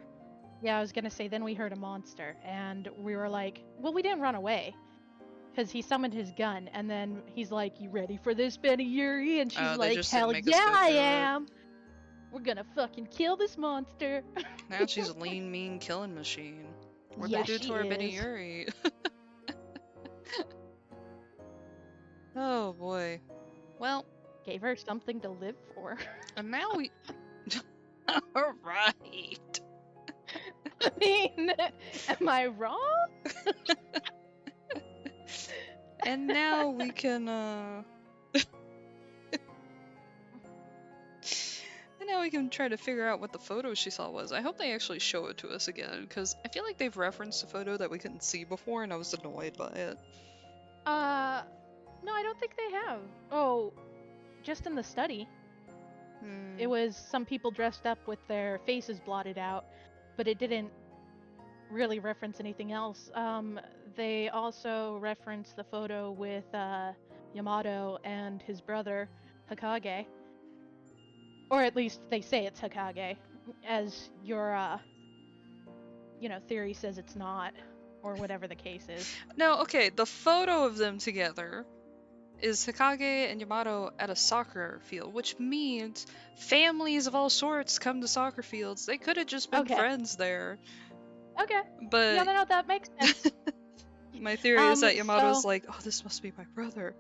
Yeah, I was gonna say, then we heard a monster, and we were like, well, we didn't run away, because he summoned his gun, and then he's like, you ready for this, Bsky? And she's like, hell yeah, I am! We're gonna fucking kill this monster! Now she's a lean, mean killing machine. What'd they do to our Bsky? Oh boy. Well, gave her something to live for. And now we... Alright. I mean, am I wrong? And now we can, And now we can try to figure out what the photo she saw was. I hope they actually show it to us again, because I feel like they've referenced a photo that we couldn't see before, and I was annoyed by it. No, I don't think they have. Oh, just in the study. It was some people dressed up with their faces blotted out, but it didn't really reference anything else. They also referenced the photo with Yamato and his brother Hokage. Or at least they say it's Hokage, as your, theory says it's not, or whatever the case is. No, okay, the photo of them together is Hokage and Yamato at a soccer field, which means families of all sorts come to soccer fields. They could have just been friends there. Okay. But yeah, no, that makes sense. My theory is that Yamato's like, oh, this must be my brother.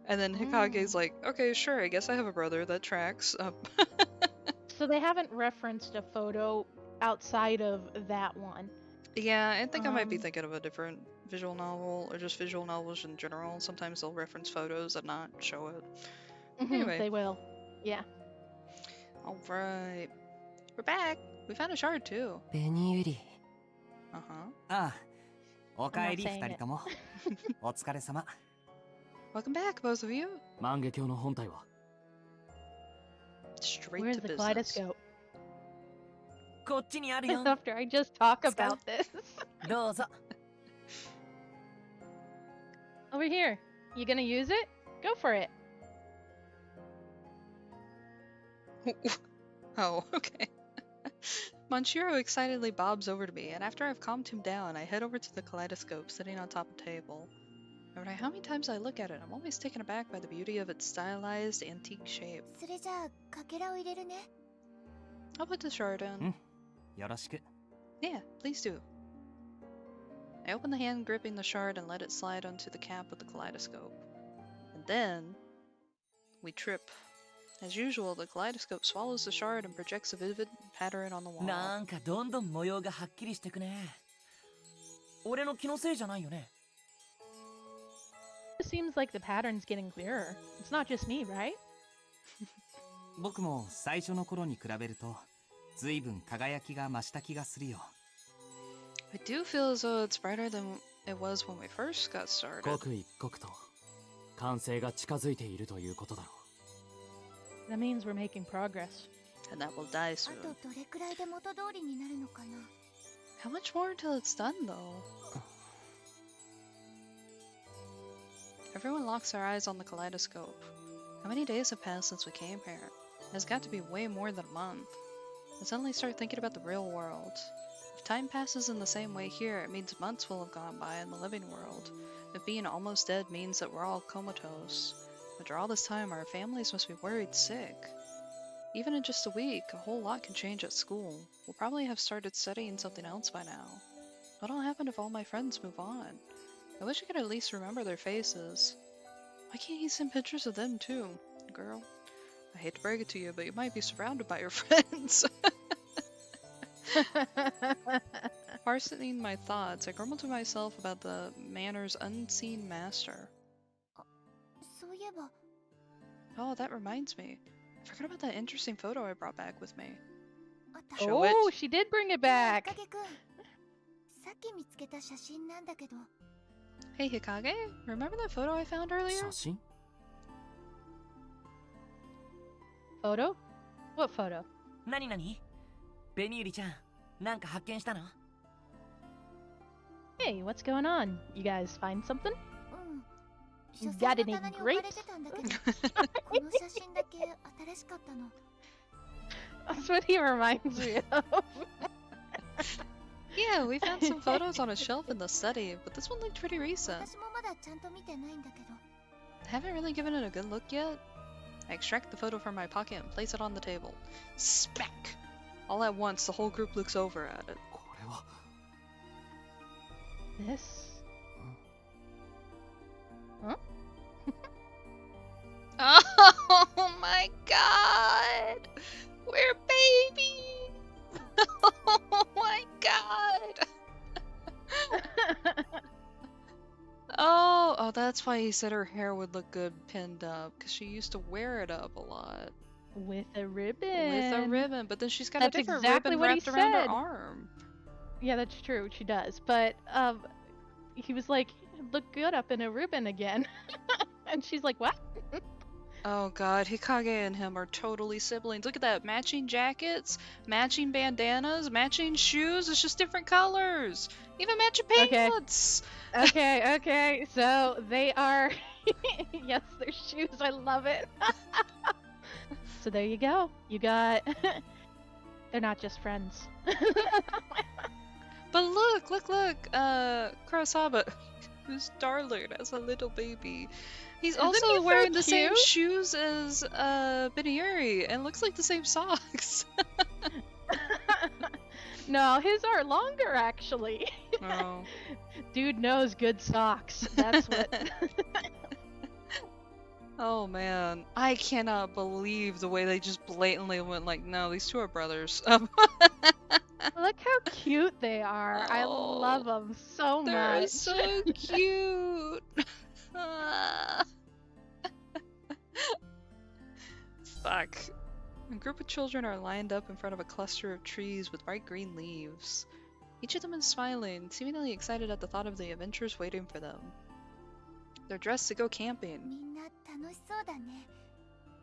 And then Hokage's like, okay, sure, I guess I have a brother. That tracks. So they haven't referenced a photo outside of that one. Yeah, I think I might be thinking of a different visual novel, or just visual novels in general. Sometimes they'll reference photos and not show it. Anyway. They will. Yeah. Alright. We're back. We found a shard too. Bsky. Ah, おかえり2人とも。お疲れ様。Welcome back, both of you. 万華鏡の本体は Straight Where's to the business. kaleidoscope? こっちにあるよ。 After I just talk about this. どうぞ。 Over here. You gonna use it? Go for it. Oh, okay. Monshiro excitedly bobs over to me, and after I've calmed him down, I head over to the kaleidoscope sitting on top of the table. No matter how many times I look at it, I'm always taken aback by the beauty of its stylized, antique shape. それじゃあかけらを入れるね。 I'll put the shard in. よろしく。 Yeah, please do. I open the hand gripping the shard and let it slide onto the cap of the kaleidoscope. And then we trip. As usual, the kaleidoscope swallows the shard and projects a vivid pattern on the wall. なんかどんどん模様がはっきりしてくね。俺の気のせいじゃないよね。 It seems like the pattern's getting clearer. It's not just me, right? 僕も最初の頃に比べると随分輝きが増した気がするよ。 I do feel as though it's brighter than it was when we first got started. 刻一刻と完成が近づいているということだろう。 That means we're making progress. And that will die あ soon. とどれくらいで元通りになるのかな。 How much more until it's done, though? Everyone locks their eyes on the kaleidoscope. How many days have passed since we came here? It has got to be way more than a month. I suddenly start thinking about the real world. If time passes in the same way here, it means months will have gone by in the living world. If being almost dead means that we're all comatose. After all this time, our families must be worried sick. Even in just a week, a whole lot can change at school. We'll probably have started studying something else by now. What'll happen if all my friends move on? I wish I could at least remember their faces. Why can't you send pictures of them too? Girl, I hate to break it to you, but you might be surrounded by your friends. Parsoning my thoughts, I grumble to myself about the manor's unseen master. そういえば Oh, that reminds me. I forgot about that interesting photo I brought back with me. あった Show it. Oh, she did bring it back. 影くん、さっき見つけた写真なんだけど。 Hey Hikage, remember that photo I found earlier? 写真 Photo? What photo? なになに？ベニユリちゃん、なんか発見したの？ Hey, what's going on? You guys find something? うん。 You 書 got 斎 any の棚に置かれ grapes? てたんだけど、この写真だけ新しかったの。 That's what he reminds me of. Yeah, we found some photos on a shelf in the study, but this one looked pretty recent. 私もまだちゃんと見てないんだけど。 Haven't really given it a good look yet. I extract the photo from my pocket and place it on the table. Smack! All at once, the whole group looks over at it. これは This? Oh my god! We're babies! Oh my god! Oh, that's why he said her hair would look good pinned up, because she used to wear it up a lot. With a ribbon. With a ribbon, but then she's got That's a different exactly ribbon what he wrapped around her said. arm. Yeah, that's true. She does. But he was like, look good up in a ribbon again. And she's like, what? Oh god, Hikage and him are totally siblings. Look at that. Matching jackets, matching bandanas, matching shoes. It's just different colors. Even matching Okay. pants. Okay. So they are. Yes, they're shoes. I love it. So there you go. You got. They're not just friends. But look. Kurosaba, who's darling as a little baby. He's Isn't also he so wearing the same cute? shoes as Beniuri and looks like the same socks. No, his are longer actually. Oh. Dude knows good socks. That's what. Oh man, I cannot believe the way they just blatantly went like, no, these two are brothers. Look how cute they are. I Oh, love them so They're much. so cute. Fuck. A group of children are lined up in front of a cluster of trees with bright green leaves. Each of them is smiling, seemingly excited at the thought of the adventures waiting for them. They're dressed to go み camping. んな楽しそうだね。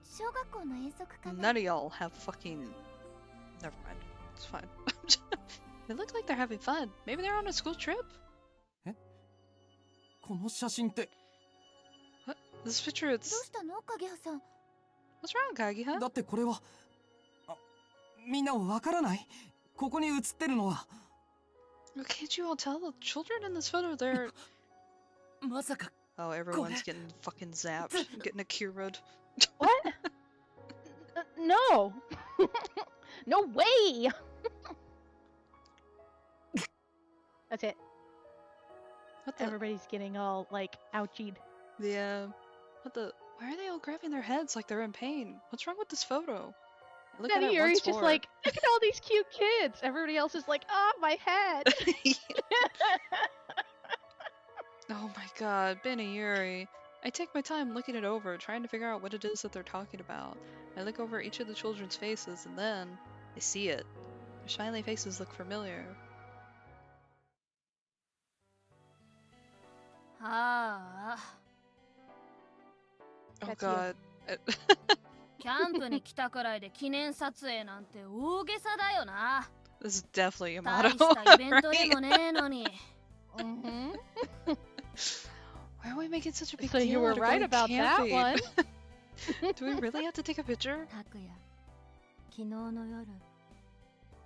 小学校の遠足かな。 None of y'all have fucking... Never mind. It's fine. They look like they're having fun. Maybe they're on a school trip? この写真って What? This picture, どう it's... したの影葉さん。 What's wrong, Kaguya? だってこれはみんなわからない。ここに写ってるのは Can't you all tell? The children in this photo, they're... まさか Oh, everyone's getting fucking zapped. Getting Akira'd. What? No! No way! That's it. What the... Everybody's getting all, like, ouchied. Yeah. What the... Why are they all grabbing their heads like they're in pain? What's wrong with this photo? I look at Betty it once Yuri's just more. like, look at all these cute kids! Everybody else is like, ah, my head! Oh my god, Ben and Yuri. I take my time looking it over, trying to figure out what it is that they're talking about. I look over each of the children's faces, and then I see it. Their smiley faces look familiar. ああ、 Oh That's you. god. キャンプに来たくらいで記念撮影なんて大げさだよな。 This is definitely 大 Yamato, したイベントで right? もねえのに。Mm-hmm. Why are we making such a big So deal you were out of right going about that camping? one. Do we really have to take a picture? 拓也、昨日の夜、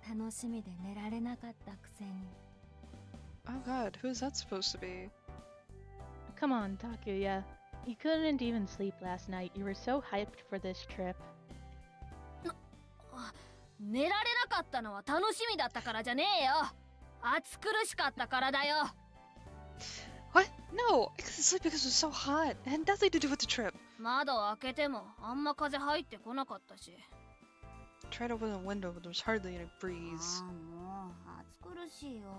楽しみで寝られなかったくせに。 Oh god, who is that supposed to be? Come on, Takuya. You couldn't even sleep last night. You were so hyped for this trip. 寝られなかったのは楽しみだったからじゃねえよ。暑苦しかったからだよ。 What? No, I couldn't sleep because it was so hot. It had nothing to do with the trip. 窓を開けてもあんま風入ってこなかったし。 Tried to open the window, but there was hardly any breeze. ああ、もう暑苦しいよ。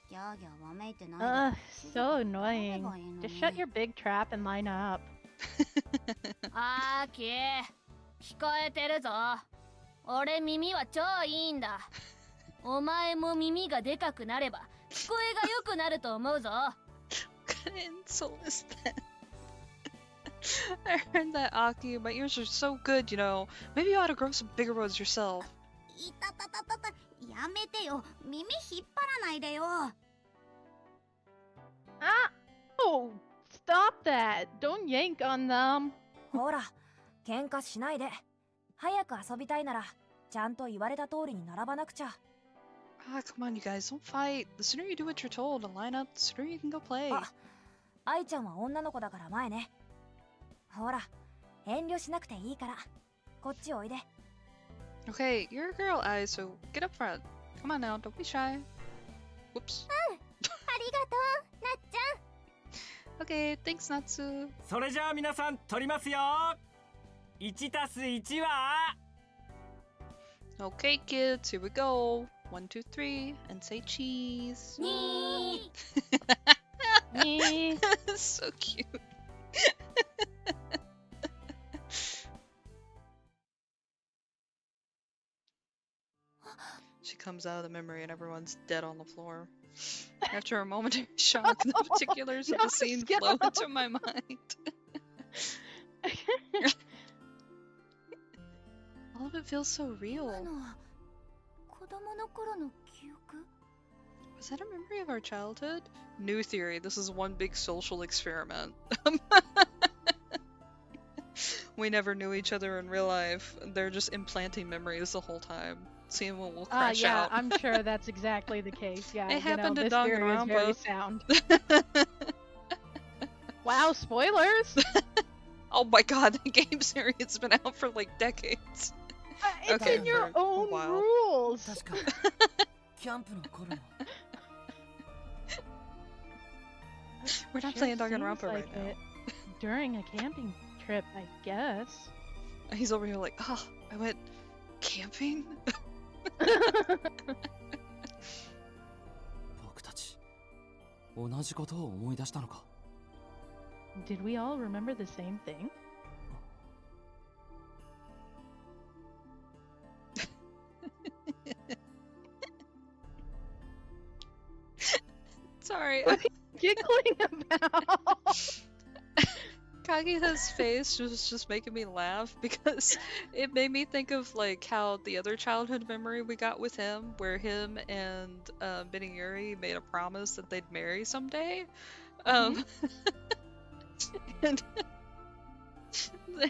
ギャーギャーわめいてないで。 So annoying. Just shut your big trap and line up. あーき、聞こえてるぞ。俺耳は超いいんだ。お前も耳がでかくなれば聞こえが良くなると思うぞ。 What kind of insult is that? I heard that, Aki. My ears are so good, you know. Maybe you ought to grow some bigger ones yourself. いたたたたた、やめてよ。耳引っ張らないでよ。 Ah! Oh, stop that! Don't yank on them. ほら、喧嘩しないで。早く遊びたいなら、ちゃんと言われた通りに並ばなくちゃ。 Ah, come on, you guys. Don't fight. The sooner you do what you're told and line up, the sooner you can go play. あ、愛ちゃんは女の子だから前ね。ほら、遠慮しなくていいから。こっちおいで。 Okay, you're a girl, Ai, so get up front. Come on now, don't be shy. Whoops. ありがとう、なっちゃん。 Okay, thanks, Natsu. それじゃあ皆さん撮りますよ。1たす1は Okay, kids, here we go. 1, 2, 3, and say cheese. に Me. So cute. She comes out of the memory and everyone's dead on the floor. After a momentary shock, the particulars of the scene flow into my mind. All of it feels so real. 今のは子供の頃の記憶？ Was that a memory of our childhood? New theory. This is one big social experiment. We never knew each other in real life. They're just implanting memories the whole time. Seeing what will crash Yeah, out. I'm sure that's exactly the case. Yeah, It happened to this Dog theory and is very Rambo. sound. Wow, spoilers! Oh my god, the game series has been out for like decades. It's Okay, in your for a own while. rules. 確かキャンプの頃の We're not Sure playing Dog and seems Rambo like right now. it. During a camping trip, I guess. He's over here like, oh, I went camping? 僕たち同じことを思い出したのか。 Did we all remember the same thing? Sorry. What are you giggling about? Kaguya's face was just making me laugh because it made me think of like how the other childhood memory we got with him, where him and Beniuri made a promise that they'd marry someday. And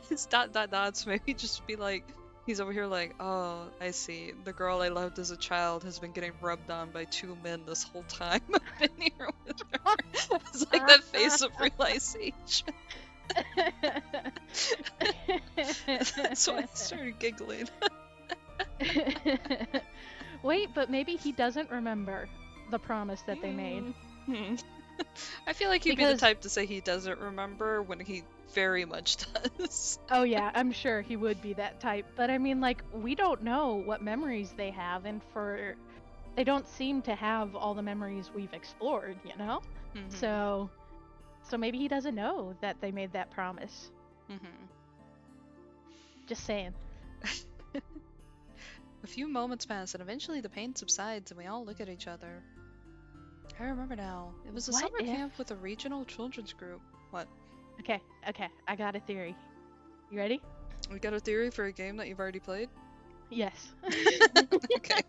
his dots maybe just be like, he's over here like, oh, I see. The girl I loved as a child has been getting rubbed on by two men this whole time. I've been here with her. It's like that face of realization. That's why I started giggling. Wait, but maybe he doesn't remember the promise that they made. I feel like he'd be the type to say he doesn't remember when he very much does. Oh yeah, I'm sure he would be that type. But I mean, like, we don't know what memories they have, and they don't seem to have all the memories we've explored, you know? So maybe he doesn't know that they made that promise. Just saying. A few moments pass, and eventually the pain subsides, and we all look at each other. I remember now. It was a summer camp with a regional children's group. What? Okay, I got a theory. You ready? We got a theory for a game that you've already played? Yes. Okay.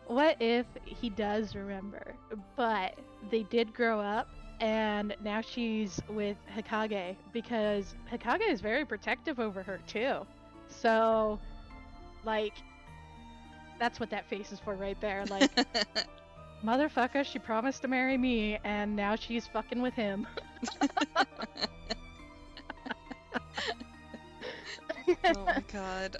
What if he does remember, but they did grow up, and now she's with Hikage, because Hikage is very protective over her, too. So, like, that's what that face is for right there. Like, motherfucker, she promised to marry me, and now she's fucking with him. Oh my god.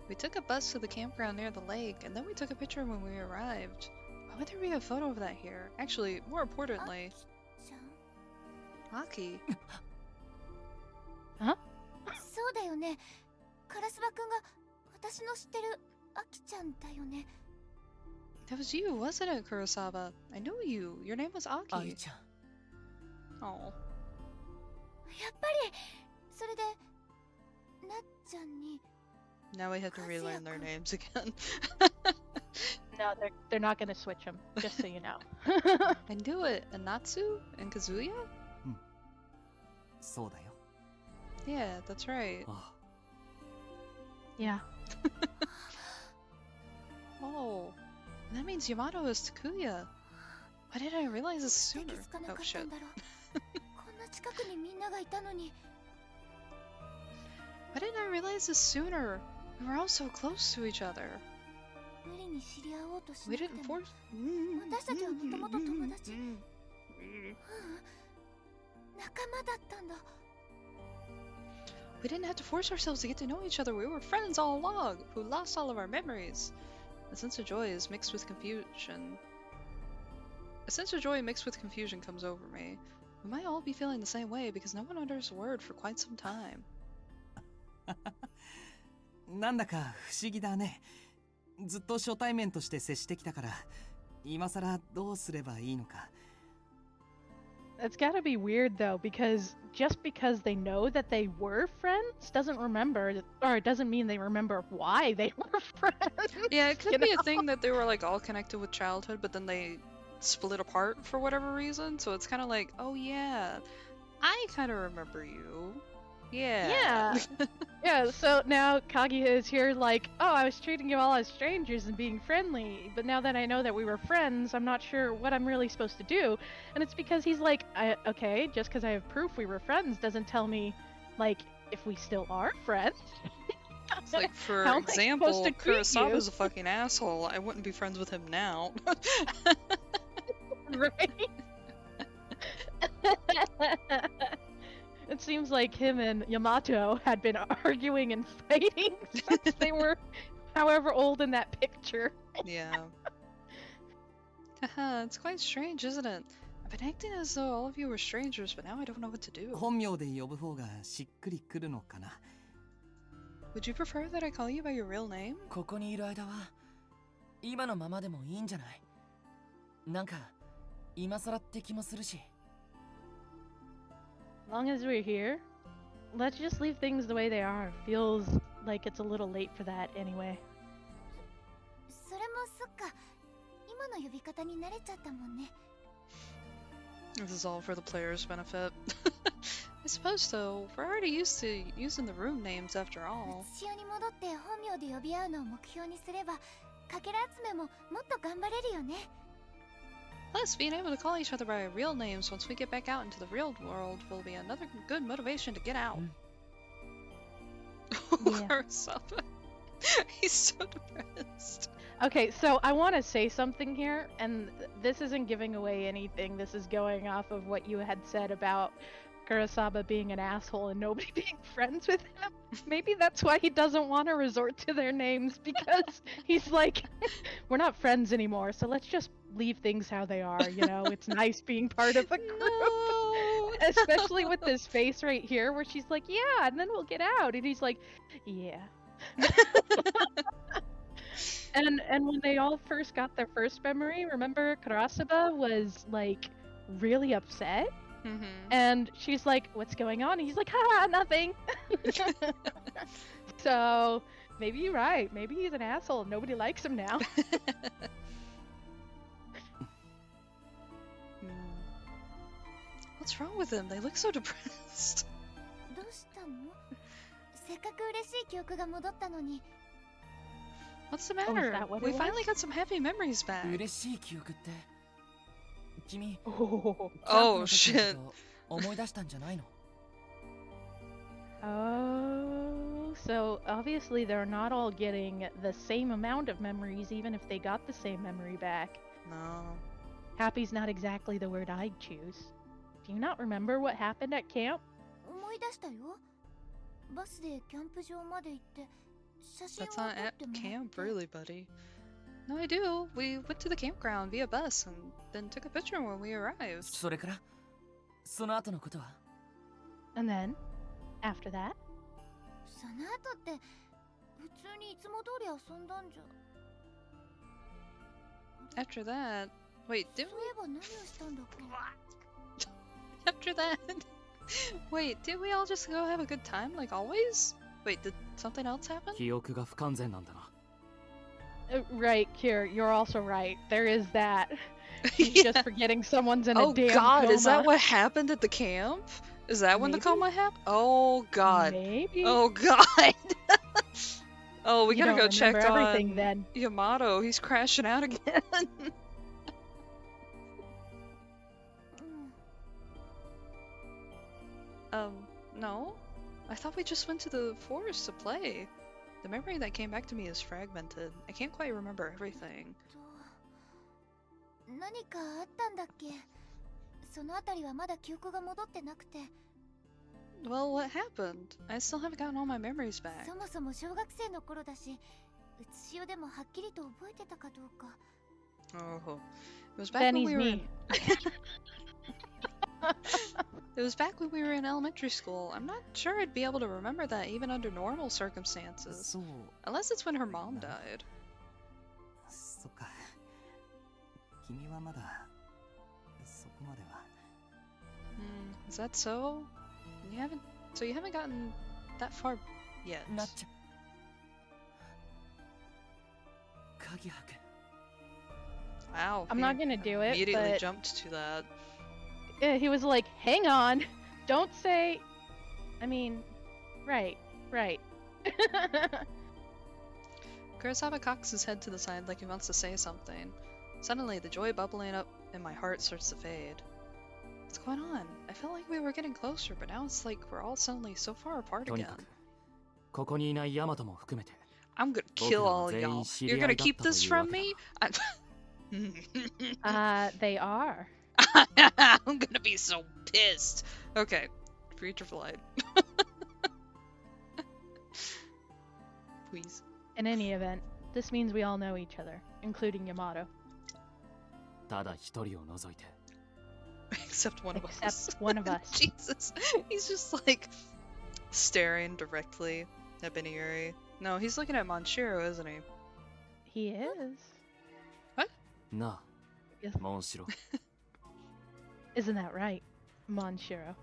We took a bus to the campground near the lake, and then we took a picture when we arrived. Why would there be a photo of that here? Actually, more importantly... Aki. Huh? そうだよね。カラスバくんが私の知ってるアキちゃんだよね。 That was you, wasn't it, Kurosawa? I knew you. Your name was Aki. Ai-chan. Oh. やっぱりそれでなっちゃんに Now we have to relearn their names again. No, they're not gonna switch them, just so you know. I knew it. And Natsu? And Kazuya? そうだよ。 Yeah, that's right. Yeah. Oh. That means Yamato is Takuya. Why didn't I realize this sooner? Oh shit. こんな近くにみんながいたのに Why didn't I realize this sooner? We were all so close to each other. 無理に知り合おうとし We なく didn't ても force. 私たちはもともと友達仲間だったんだ We didn't have to force ourselves to get to know each other. We were friends all along, who lost all of our memories. A sense of joy is mixed with confusion. A sense of joy mixed with confusion comes over me. We might all be feeling the same way because no one utters a word for quite some time. なんだか不思議だね。ずっと初対面として接してきたから、今さらどうすればいいのか。It's gotta be weird though, because just because they know that they were friends doesn't mean they remember why they were friends. Yeah, it could be a thing that they were like all connected with childhood, but then they split apart for whatever reason. So it's kind of like, oh yeah, I kind of remember you. Yeah. Yeah, so now Kaguya is here like, oh, I was treating you all as strangers and being friendly, but now that I know that we were friends, I'm not sure what I'm really supposed to do. And it's because he's like, okay, just because I have proof we were friends doesn't tell me, like, if we still are friends. It's like, for How am I example, supposed to greet Kurosawa's you? a fucking asshole. I wouldn't be friends with him now. Right? It seems like him and Yamato had been arguing and fighting since they were however old in that picture. Yeah. Haha, it's quite strange, isn't it? I've been acting as though all of you were strangers, but now I don't know what to do. 本名で呼ぶ方がしっくりくるのかな。 Would you prefer that I call you by your real name? ここにいる間は今のままでもいいんじゃない？なんか今更って気もするし。 As long as we're here, let's just leave things the way they are. Feels like it's a little late for that anyway. それもそっかの呼び方に慣れちゃったもんね。 This is all for the player's benefit. I suppose so. We're already used to using the room names after all. 写しに戻って本名で呼び合うのを目標にすれば、かけら集めももっと頑張れるよね。 Plus, being able to call each other by our real names once we get back out into the real world will be another good motivation to get out. Yeah. Kurosawa. He's so depressed. Okay, so I want to say something here, and this isn't giving away anything. This is going off of what you had said about Kurosawa being an asshole and nobody being friends with him. Maybe that's why he doesn't want to resort to their names, because he's like, we're not friends anymore, so let's just leave things how they are, you know? It's nice being part of a group. No. Especially with this face right here where she's like, yeah, and then we'll get out. And he's like, yeah. And when they all first got their first memory, remember Kurosawa was like really upset? And she's like, what's going on? And he's like, ha, nothing. So maybe you're right. Maybe he's an asshole. Nobody likes him now. What's wrong with them? They look so depressed. どうしたの？せっかく嬉しい記憶が戻ったのに。 What's the Oh, is matter? that what We it was? finally got some happy memories back. 嬉しい記憶って君 Oh. キャンプの時の shit. こと思い出したんじゃないの Oh, so obviously they're not all getting the same amount of memories, even if they got the same memory back. No. Happy's not exactly the word I'd choose. Do you not remember what happened at camp? 思い出したよ。バスでキャンプ場まで行って写真を That's 撮 not っ at てもらっ camp, て。 really, buddy. No, I do. We went to the campground via bus and then took a picture when we arrived. それからその後のことは And then, after that, その後って普通にいつも通り遊んだんじゃ。 After that, wait, そうい did えば何をしたんだっけ？ we? After that, wait, did we all just go have a good time like always? Wait, did something else happen? 記憶が不完全なんだな。 right, Kier, you're also right. There is that. He's just forgetting someone's in a Oh damn God, coma. is that what happened at the camp? Is that when the Maybe? coma happened? Oh God. Maybe. Oh God. Oh, we You gotta don't go check remember on everything then. Yamato. He's crashing out again. No. I thought we just went to the forest to play. The memory that came back to me is fragmented. I can't quite remember everything. 何かあったんだっけ？そのあたりはまだ記憶が戻ってなくて。 Well, what happened? I still haven't gotten all my memories back. そもそも小学生の頃だし、写しよでもはっきりと覚えてたかどうか。 Oh. It was back when Benny's we were in... me. It was back when we were in elementary school. I'm not sure I'd be able to remember that even under normal circumstances. そう Unless it's when her mom died. そっか。君はまだそこまでは。 Is that so? So you haven't gotten that far yet. なっちゃ鍵はく Wow. I'm he not gonna do it, immediately but jumped to that. he was like, hang on. Don't say... I mean, right. Kurosawa cocks his head to the side like he wants to say something. Suddenly, the joy bubbling up in my heart starts to fade. What's going on? I felt like we were getting closer, but now it's like we're all suddenly so far apart とに again. かくここにいないヤマトも含めて I'm gonna kill all Both of them y'all. are You're gonna very keep this from me? They are. I'm gonna be so pissed. Okay, future flight. Please. In any event, this means we all know each other, including Yamato. ただ一人を除いて Except one of us. Except one of us. Jesus. He's just like staring directly at Beniuri. No, he's looking at Monshiro, isn't he? He is. な Yes. あモンシロ Isn't that right, Monshiro?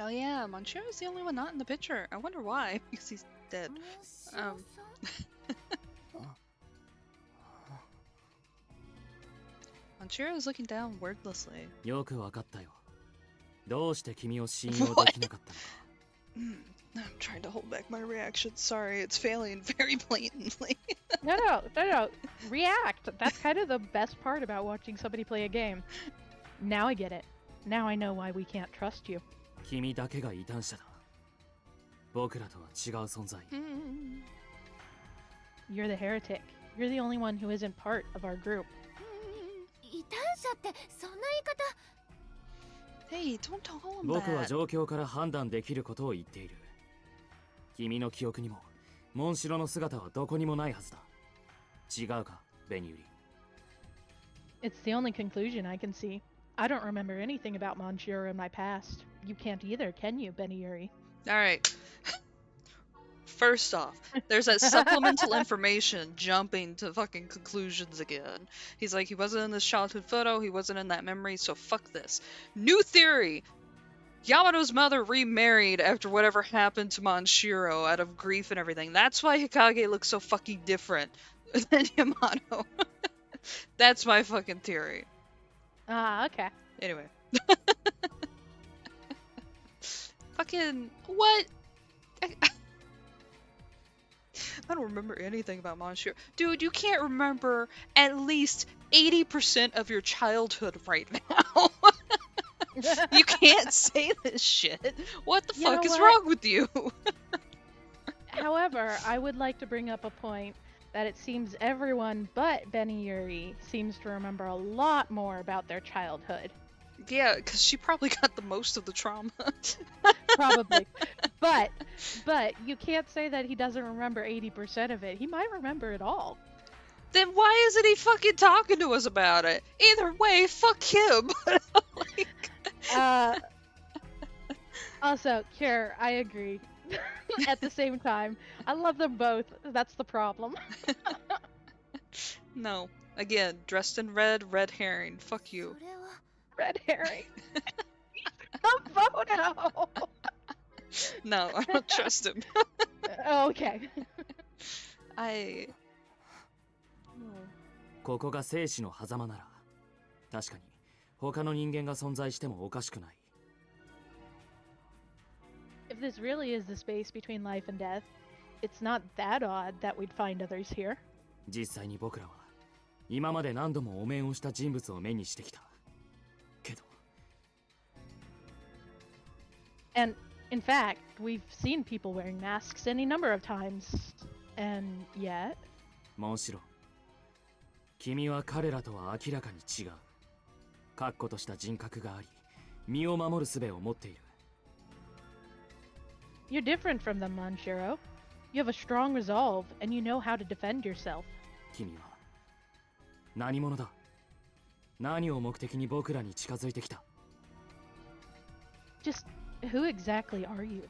Oh yeah, Monshiro's the only one not in the picture. I wonder why, because he's dead. モンシロさん Manchiro is looking down wordlessly. よくわかったよ。どうして君を信用できなかったのか。I'm trying to hold back my reaction. Sorry, it's failing very blatantly. No. React. That's kind of the best part about watching somebody play a game. Now I get it. Now I know why we can't trust you. 君だけが異端者だ。僕らとは違う存在。You're the heretic. You're the only one who isn't part of our group. 異端者ってそんな言い方 Hey, don't tell him 僕は that. 状況から判断できることを言っている。君の記憶にも、モンシロの姿はどこにもないはずだ。違うか、ベニウリ。It's the only conclusion I can see. I don't remember anything about Monshiro in my past. You can't either, can you, Beniuri? Alright. First off, there's that supplemental information jumping to fucking conclusions again. He's like, he wasn't in this childhood photo, he wasn't in that memory, so fuck this. New theory! Yamato's mother remarried after whatever happened to Manshiro out of grief and everything. That's why Hikage looks so fucking different than Yamato. That's my fucking theory. Ah, okay. Anyway. Fucking... What? I don't remember anything about Manshiro. Dude, you can't remember at least 80% of your childhood right now. You can't say this shit. What the fuck is wrong with you? However, I would like to bring up a point that it seems everyone but Beniuri seems to remember a lot more about their childhood. Yeah, because she probably got the most of the trauma. Probably. But you can't say that he doesn't remember 80% of it. He might remember it all. Then why isn't he fucking talking to us about it? Either way, fuck him. Also, Cure, I agree. At the same time, I love them both. That's the problem. No. Again, dressed in red, red herring. Fuck you. それは Red herring. The photo. No, I don't trust him. Okay. ここが生死の狭間なら、確かに他の人間が存在してもおかしくない。If this really is the space between life and death, it's not that odd that we'd find others here. 実際に僕らは今まで何度もお面をした人物を目にしてきた。けど。And in fact, we've seen people wearing masks any number of times. And yet... モンシロ、君は彼らとは明らかに違う。確固とした人格があり、身を守る術を持っている。You're different from them, Manshiro. You have a strong resolve, and you know how to defend yourself. 君は何者だ？何を目的に僕らに近づいてきた？ Just who exactly are you?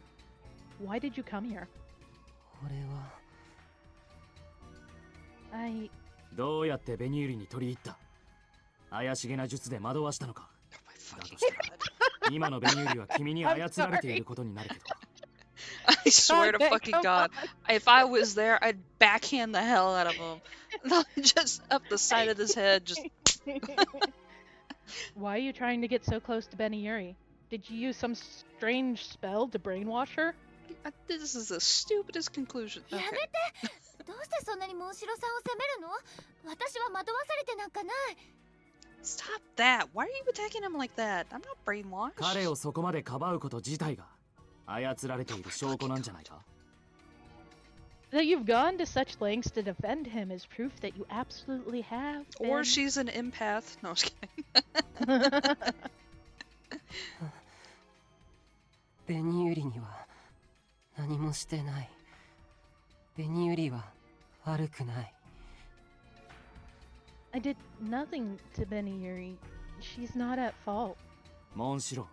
Why did you come here? 俺は I... どうやってベニューリに取り入った？怪しげな術で惑わしたのか？だとしたら今のベニューリは君に操られていることになるけど。I swear to fucking God, if I was there, I'd backhand the hell out of him. Just up the side of his head, just... Why are you trying to get so close to Beniuri? Did you use some strange spell to brainwash her? This is the stupidest conclusion. やめ Okay. てどうしてそんなにモンシロさんを責めるの私は惑わされてなんかない Stop that. Why are you attacking him like that? I'm not brainwashed. 彼をそこまでかばうこと自体が操られている証拠なんじゃないか？ That you've gone to such lengths to defend him is proof that you absolutely have been. Or she's an empath. No, I was kidding. ベニユリには何もしてない。ベニユリは悪くない。 I did nothing to Beniuri. She's not at fault. モンシロ、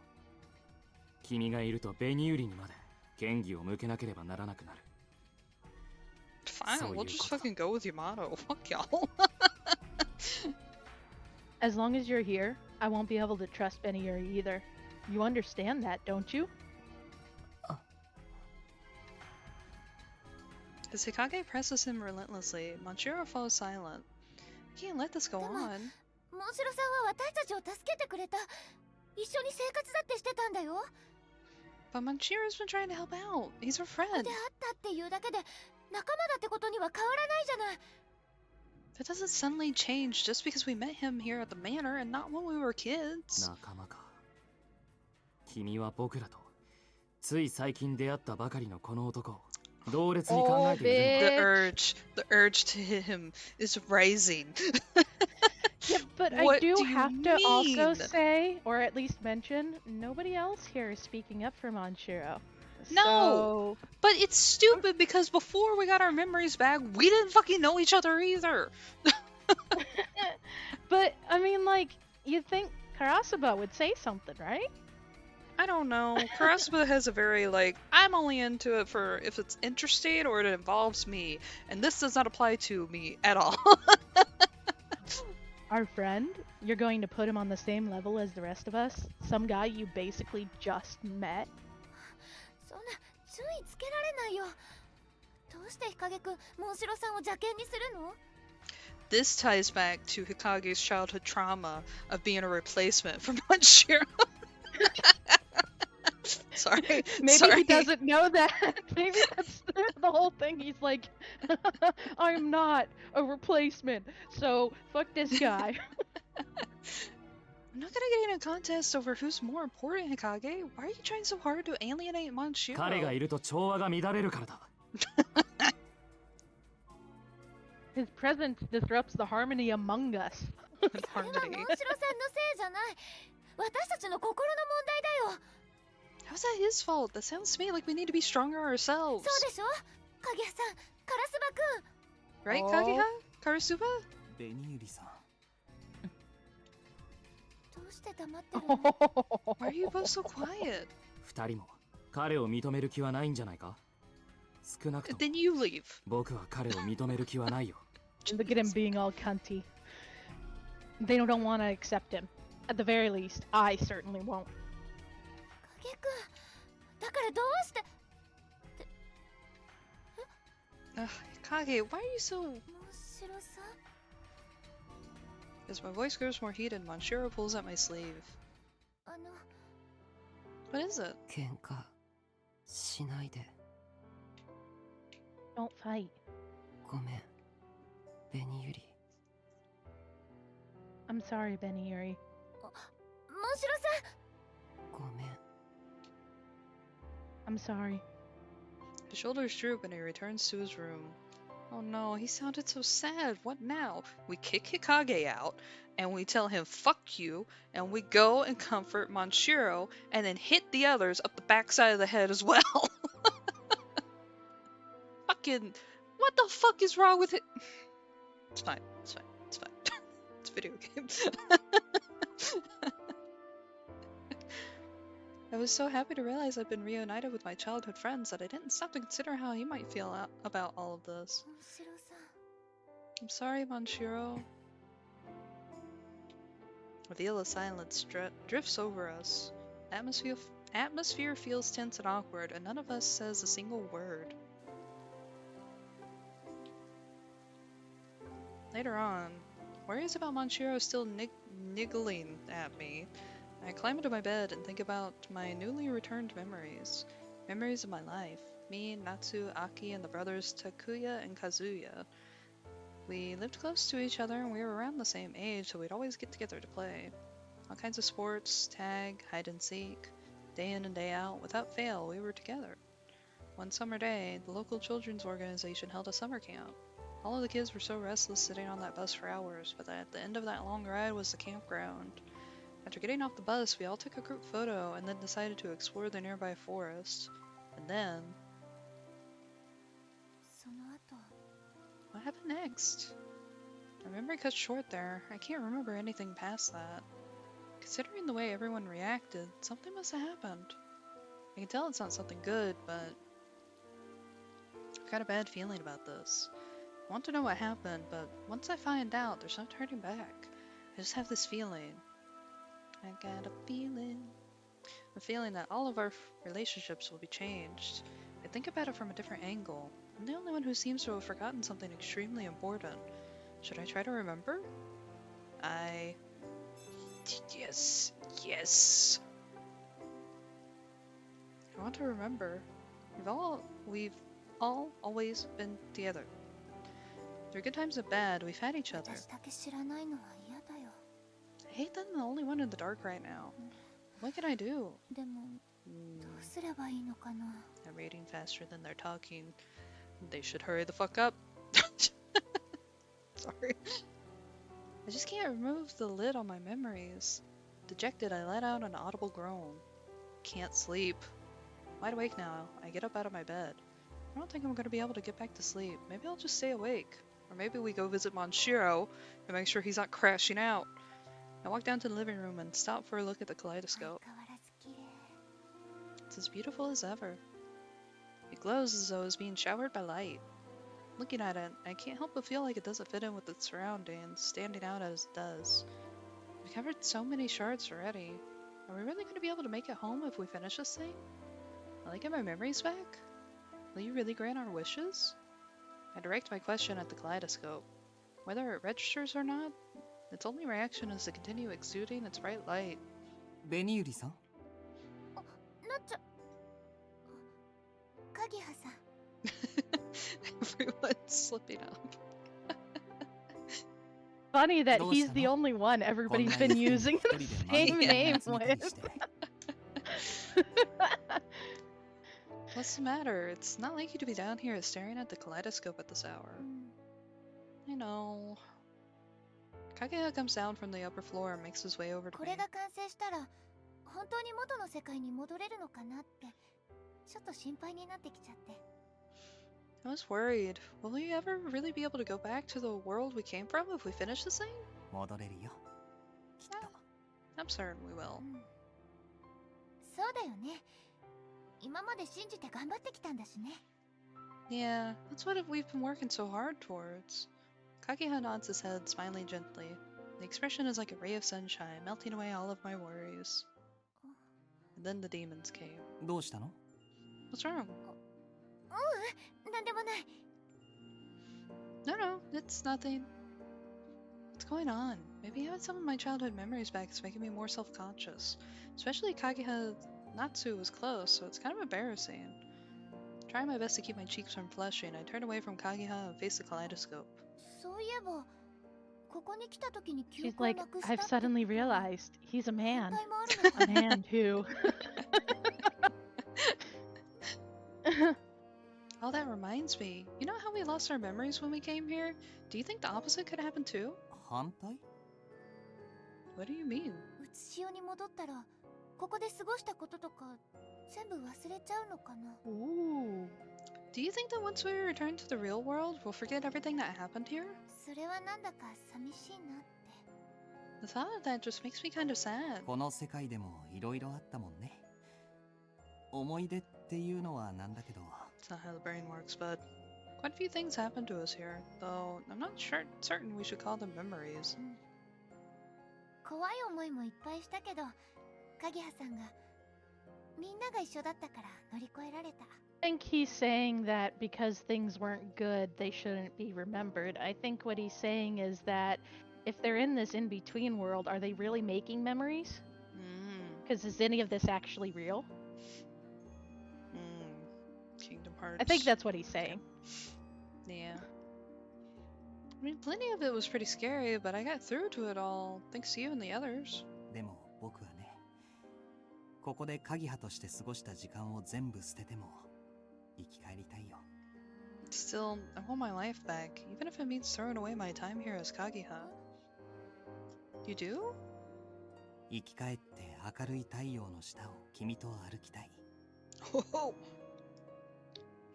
君がいるとベニューリにまで嫌疑を向けなければならなくなる。 Fine, we'll just fucking go with Yamato. Fuck y'all. As long as you're here, I won't be able to trust Beniuri either. You understand that, don't you? As Hikage presses him relentlessly, Manchiro falls silent. We can't let this go on. モンシロさんは私たちを助けてくれた。一緒に生活だってしてたんだよ。 But Manchiro's been trying to help out. He's our ここ friend. で会ったっていうだけで仲間だってことには変わらないじゃない。 That doesn't suddenly change just because we met him here at the manor and not when we were kids. 仲間か。君は僕らとつい最近出会ったばかりのこの男を同列に考えているのか。 The urge to hit him is rising. Yeah, but I What do do you have to also mean? say, or at least mention, nobody else here is speaking up for Manchiro. No! But it's stupid because before we got our memories back, we didn't fucking know each other either. But, I mean, like, you'd think Karasuba would say something, right? I don't know. Karasuba has a very, like, I'm only into it for if it's interesting or it involves me. And this does not apply to me at all. Our friend? You're going to put him on the same level as the rest of us? Some guy you basically just met? そんな注意つけられないよ。どうして日陰くん、モンシロさんを邪険にするの？ This ties back to Hikage's childhood trauma of being a replacement for Manchiro. Sorry. Maybe Sorry. he doesn't know that. Maybe that's the whole thing. He's like, I'm not a replacement, so fuck this guy. I'm not gonna get in a contest over who's more important, Hikage. Why are you trying so hard to alienate Manchiro? 彼がいると調和が乱れるからだ。 His presence disrupts the harmony among us. それはモンシロさんのせいじゃない。私たちの心の問題だよ。 How's that his fault? That sounds to me like we need to be stronger ourselves. そうでしょ？影さん、カラスバくん。 Right, Oh. Kageha? Karasuba? ベニユリさん。どうして黙ってるの？ Why are you both so quiet? 二人も彼を認める気はないんじゃないか。少なくとも Then you leave. 僕は彼を認める気はないよ。 Look at him being all cunty. They don't want to accept him. At the very least, I certainly won't. 影くん、だからどうして？ Kage, why are you so... モンシロさん？ As my voice grows more heated, Manchiro pulls at my sleeve. あの、 What is it? 喧嘩しないで。 Don't fight. ごめん、ベニユリ。 I'm sorry, Benny Yuri. モンシロさん。ごめん。 I'm sorry. His shoulders droop and he returns to his room. Oh no, he sounded so sad. What now? We kick Hikage out, and we tell him fuck you, and we go and comfort Manchiro, and then hit the others up the backside of the head as well. Fucking... What the fuck is wrong with it? It's fine. It's fine. It's fine. It's a video game. I was so happy to realize I'd been reunited with my childhood friends that I didn't stop to consider how he might feel about all of this. モンシロさん。 I'm sorry, Manchiro. A veil of silence drifts over us. Atmosphere feels tense and awkward, and none of us says a single word. Later on, worries about Manchiro still niggling at me. I climb into my bed and think about my newly returned memories. Memories of my life. Me, Natsu, Aki, and the brothers Takuya and Kazuya. We lived close to each other and we were around the same age, so we'd always get together to play. All kinds of sports, tag, hide and seek. Day in and day out, without fail, we were together. One summer day, the local children's organization held a summer camp. All of the kids were so restless sitting on that bus for hours, but at the end of that long ride was the campground. After getting off the bus, we all took a group photo and then decided to explore the nearby forest. And then... その後。 What happened next? My memory cut short there. I can't remember anything past that. Considering the way everyone reacted, something must have happened. I can tell it's not something good, but... I've got a bad feeling about this. I want to know what happened, but once I find out, there's no turning back. I just have this feeling. I got a feeling. A feeling that all of our relationships will be changed. I think about it from a different angle. I'm the only one who seems to have forgotten something extremely important. Should I try to remember? Yes. Yes. I want to remember. We've all always been together. Through good times and bad, we've had each other. 私だけ知らないのは嫌だよ。 I hate that I'm the only one in the dark right now. What can I do? でも、どうすればいいのかな。 I'm reading faster than they're talking. They should hurry the fuck up. Sorry. I just can't remove the lid on my memories. Dejected, I let out an audible groan. Can't sleep. Wide awake now, I get up out of my bed. I don't think I'm gonna be able to get back to sleep. Maybe I'll just stay awake. Or maybe we go visit Monshiro and make sure he's not crashing out. I walk down to the living room and stop for a look at the kaleidoscope. 相変わらず綺麗。 It's as beautiful as ever. It glows as though it's being showered by light. Looking at it, I can't help but feel like it doesn't fit in with its surroundings, standing out as it does. We've covered so many shards already. Are we really going to be able to make it home if we finish this thing? Will I get my memories back? Will you really grant our wishes? I direct my question at the kaleidoscope. Whether it registers or not, its only reaction is to continue exuding its bright light. ベニユリさん。なっちゃ。鍵葉さん。 Everyone's slipping up. Funny that he's the only one everybody's been using the same name with. What's the matter? It's not like you to be down here staring at the kaleidoscope at this hour. I know. Kageha comes down from the upper floor and makes his way over to こ me. れが完成したら、本当に元の世界に戻れるのかなって、ちょっと心配になってきちゃって。 I was worried. Will we ever really be able to go back to the world we came from if we finish this thing? 戻れるよ。きっと。 I'm certain we will. そうだよね。今まで信じて頑張ってきたんだしね。 Yeah, that's what we've been working so hard towards. Kageha nods his head, smiling gently. The expression is like a ray of sunshine, melting away all of my worries. And then the demons came. どうしたの？ What's wrong? なんでもない。 No, no, it's nothing. What's going on? Maybe having some of my childhood memories back is making me more self-conscious. Especially Kageha Natsu was close, so it's kind of embarrassing. Trying my best to keep my cheeks from flushing, I turn away from Kageha and face the kaleidoscope. そういえば、ここに来た時に記 She's 憶を like, なくした I've suddenly realized he's a man. 反対もあるのか A man who. Oh, that reminds me. You know how we lost our memories when we came here? Do you think the opposite could happen too? 反対？ What do you mean? うつしおに戻ったら、ここで過ごしたこととか全部忘れちゃうのかな。 Ooh. Do you think that once we return to the real world, we'll forget everything that happened here? それはなんだか寂しいなって。 The thought of that just makes me kind of sad. この世界でもいろいろあったもんね。思い出っていうのはなんだけど。 It's not how the brain works, bud. Quite a few things happened to us here, though I'm not certain we should call them memories. 怖い思いもいっぱいしたけど、鍵葉さんがみんなが一緒だったから乗り越えられた。 I think he's saying that because things weren't good, they shouldn't be remembered. I think what he's saying is that if they're in this in-between world, are they really making memories? Because is any of this actually real? Kingdom Hearts. I think that's what he's saying. Yeah. I mean, plenty of it was pretty scary, but I got through to it all, thanks to you and the others. でも僕はね、ここで鍵葉として過ごした時間を全部捨てても生き返りたいよ。 Still, I want my life back, even if it means throwing away my time here as Kageha. You do? 生き返って明るい太陽の下を君と歩きたい。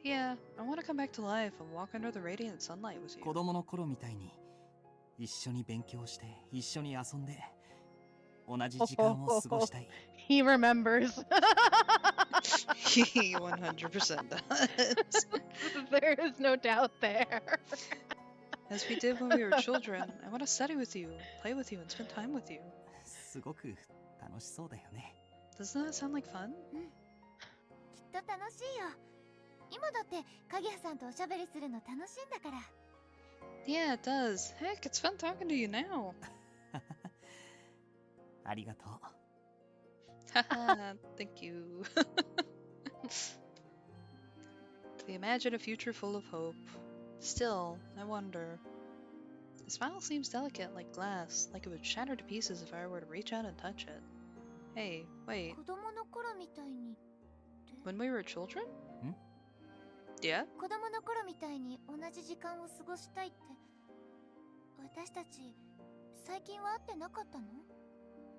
Yeah, I want to come back to life and walk under the radiant sunlight with you. 子供の頃みたいに一緒に勉強して一緒に遊んで同じ時間を過ごしたい。He remembers. He 100% does. There is no doubt there. As we did when we were children, I want to study with you, play with you, and spend time with you. すごく楽しそうだよね。 Doesn't that sound like fun? きっと楽しいよ。今だって影谷さんとおしゃべりするの楽しいんだから。 Yeah, it does. Heck, it's fun talking to you now. ありがとう。 Haha, thank you. We imagine a future full of hope. Still, I wonder. The smile seems delicate like glass, like it would shatter to pieces if I were to reach out and touch it. Hey, wait. 子供の頃みたいに。 When we were children? Hmm? Yeah? 子供の頃みたいに同じ時間を過ごしたいって。私たち最近は会ってなかったの？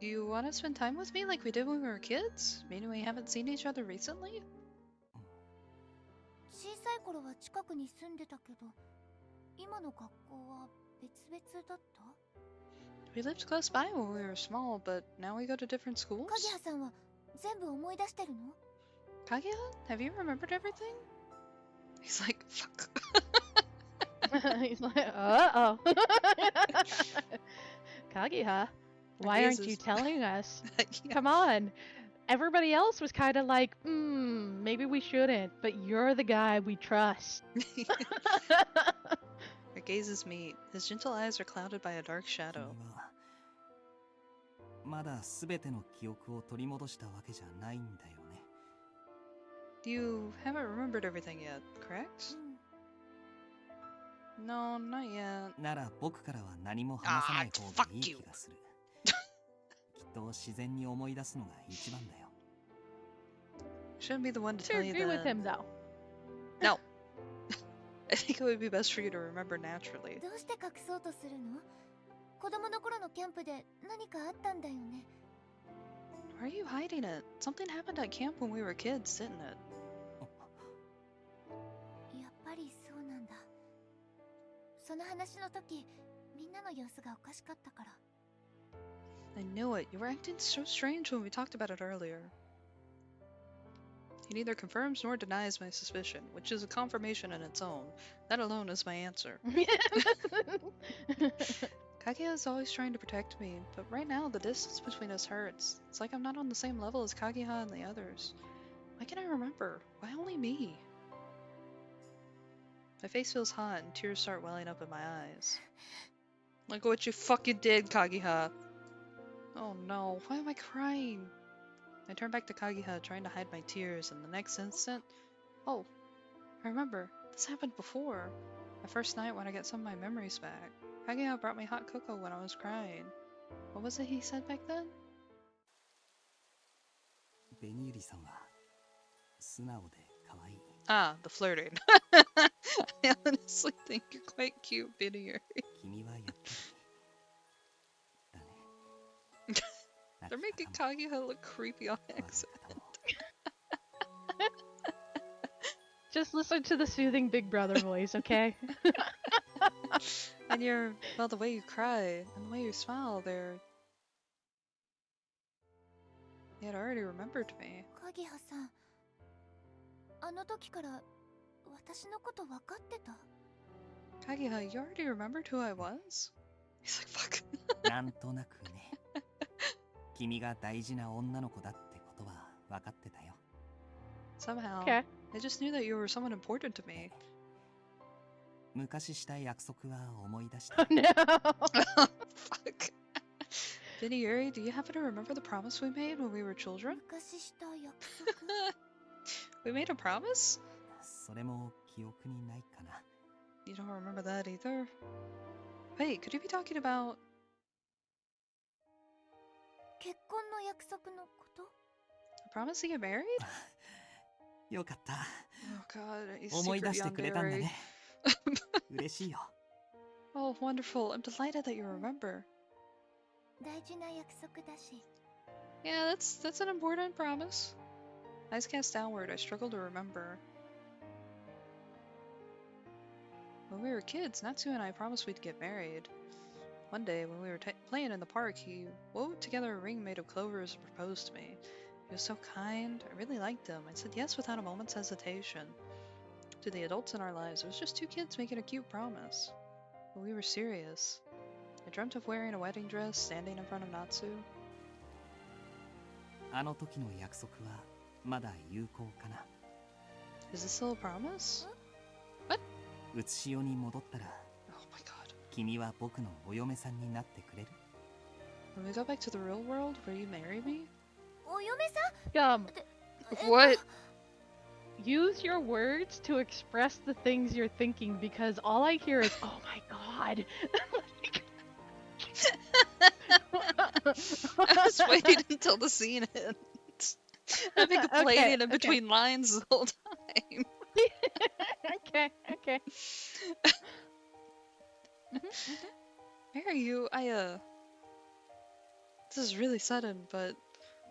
You want to spend time with me like we did when we were kids? Meaning we haven't seen each other recently? 小さい頃は近くに住んでたけど、今の学校は別々だった？ We lived close by when we were small, but now we go to different schools? 影谷さんは全部思い出してるの？ Kaguya, have you remembered everything? He's like, fuck. He's like, uh-oh. Kaguya, why aren't you telling us? Yeah. Come on. Everybody else was kind of like, maybe we shouldn't, but you're the guy we trust. Our gazes meet. His gentle eyes are clouded by a dark 君 shadow. はまだ全ての記憶を取り戻したわけじゃないんだよね。 You haven't remembered everything yet, correct? うん。 No, not yet. なら僕からは何も話さない方がいい気がする。きっと自然に思い出すのが一番だよ。 Shouldn't be the one to To tell you agree with that. him, though. No. I think it would be best for you to remember naturally. どうして隠そうとするの？子供の頃のキャンプで何かあったんだよね。 Why are you hiding it? Something happened at camp when we were kids, didn't it? やっぱりそうなんだ。その話の時、みんなの様子がおかしかったから。 I knew it. You were acting so strange when we talked about it earlier. He neither confirms nor denies my suspicion, which is a confirmation in its own. That alone is my answer. Kaguya is always trying to protect me, but right now the distance between us hurts. It's like I'm not on the same level as Kaguya and the others. Why can't I remember? Why only me? My face feels hot and tears start welling up in my eyes. Look at what you fucking did, Kaguya. Oh no, why am I crying? I turn back to Kaguya, trying to hide my tears, and the next instant... Oh, I remember. This happened before. My first night when I got some of my memories back. Kaguya brought me hot cocoa when I was crying. What was it he said back then? ベニユリさんは素直で可愛い。 Ah, the flirting. I honestly think you're quite cute, Biddier. 君はやっぱりだね。 They're making Kaguya look creepy on accident. Just listen to the soothing Big Brother voice, okay? And well, the way you cry and the way you smile, they had already remembered me. 影谷さん、あの時から私のこと分かってた？ Kaguya, you already remembered who I was? He's like, fuck. なんとなくね。君が大事な女の子だってことは分かってたよ。 Somehow, Okay. I just knew that you were someone important to me. 昔した約束は思い出し Oh た。 no! Fuck. Vinny Yuri, do you happen to remember the promise we made when we were children? 昔した約束。 We made a promise? それも記憶にないかな。 You don't remember that either? Wait, could you be talking about... 結婚の約束のこと？ a promise to get married? よかった。 Oh god, he's 思い super 出してくれたんだ yandere. ね。嬉しいよ。 Oh, wonderful. I'm delighted that you remember. 大事な約束だし。 Yeah, that's an important promise. Eyes cast downward, I struggle to remember. When we were kids, Natsu and I promised we'd get married. One day, when we were playing in the park, he wove together a ring made of clovers and proposed to me. He was so kind. I really liked him. I said yes without a moment's hesitation. To the adults in our lives, it was just two kids making a cute promise. But we were serious. I dreamt of wearing a wedding dress, standing in front of Natsu. あの時の約束はまだ有効かな。Is this still a promise? うつしおに戻ったら Oh my god. 君は僕のお嫁さんになってくれる？ When we go back to the real world, will you marry me? お嫁さん What? Use your words to express the things you're thinking because all I hear is, oh my god. I was waiting until the scene ends. I've been complaining in between lines the whole time. Okay. Marry you? This is really sudden, but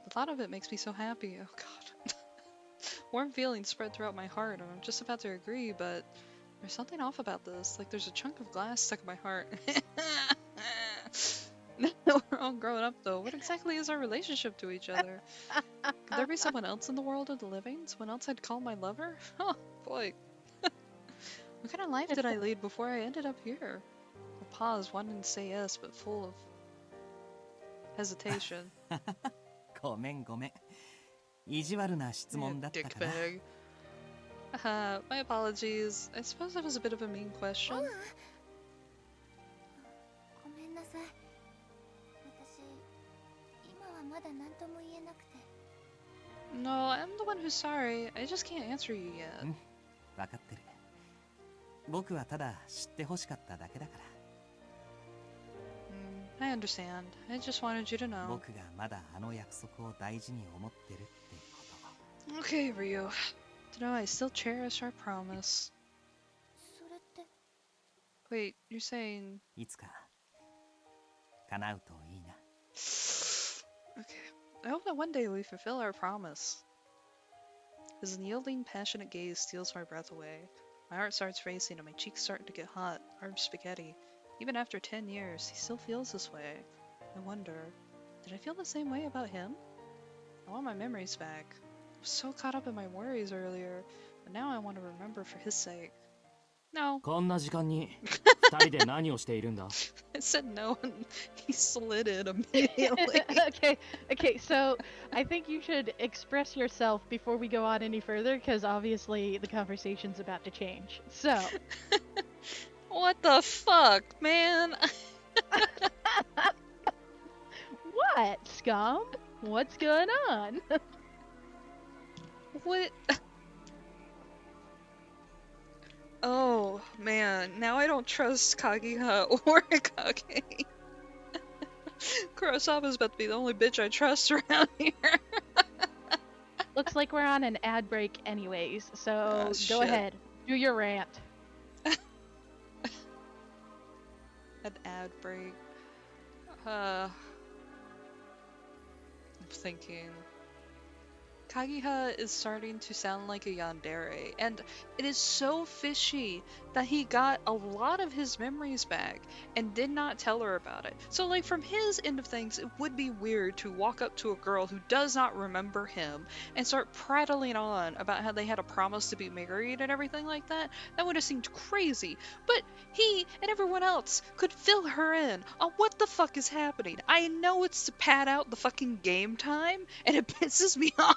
the thought of it makes me so happy. Oh god. Warm feelings spread throughout my heart, and I'm just about to agree, but there's something off about this. Like there's a chunk of glass stuck in my heart. We're all grown up though. What exactly is our relationship to each other? Could there be someone else in the world of the living? Someone else I'd call my lover? Oh boy. What kind of life did I lead before I ended up here? A pause, wanting to say yes, but full of hesitation. ごめん。意地悪な質問だったかな。 Dickbag. My apologies. I suppose that was a bit of a mean question. ごめんなさい。私、今はまだ何とも言えなくて。 No, I'm the one who's sorry. I just can't answer you yet. わかってる。僕はただ知ってほしかっただけだから。 I understand. I just wanted you to know. 僕がまだあの約束を大事に思ってるってこと。 Okay, Ryu. To know I still cherish our promise. それって Wait, you're saying... いつか叶うといいな。 Okay. I hope that one day we fulfill our promise. His unyielding, passionate gaze steals my breath away. My heart starts racing and my cheeks start to get hot. Arm spaghetti. Even after 10 years, he still feels this way. I wonder, did I feel the same way about him? I want my memories back. I was so caught up in my worries earlier, but now I want to remember for his sake. No. こんな時間に二人で何をしているんだ？ I said no and he slid it immediately. Okay, so I think you should express yourself before we go on any further because obviously the conversation's about to change. So... What the fuck, man? What, Scum? What's going on? What? Oh, man. Now I don't trust Kaguya or Kage. Kurosawa's about to be the only bitch I trust around here. Looks like we're on an ad break anyways, so go shit. ahead. Do your rant. An ad break. I'm thinking. Kaguya is starting to sound like a yandere, and it is so fishy that he got a lot of his memories back and did not tell her about it. So like from his end of things, it would be weird to walk up to a girl who does not remember him and start prattling on about how they had a promise to be married and everything like that. That would have seemed crazy, but he and everyone else could fill her in on what the fuck is happening. I know it's to pad out the fucking game time, and it pisses me off.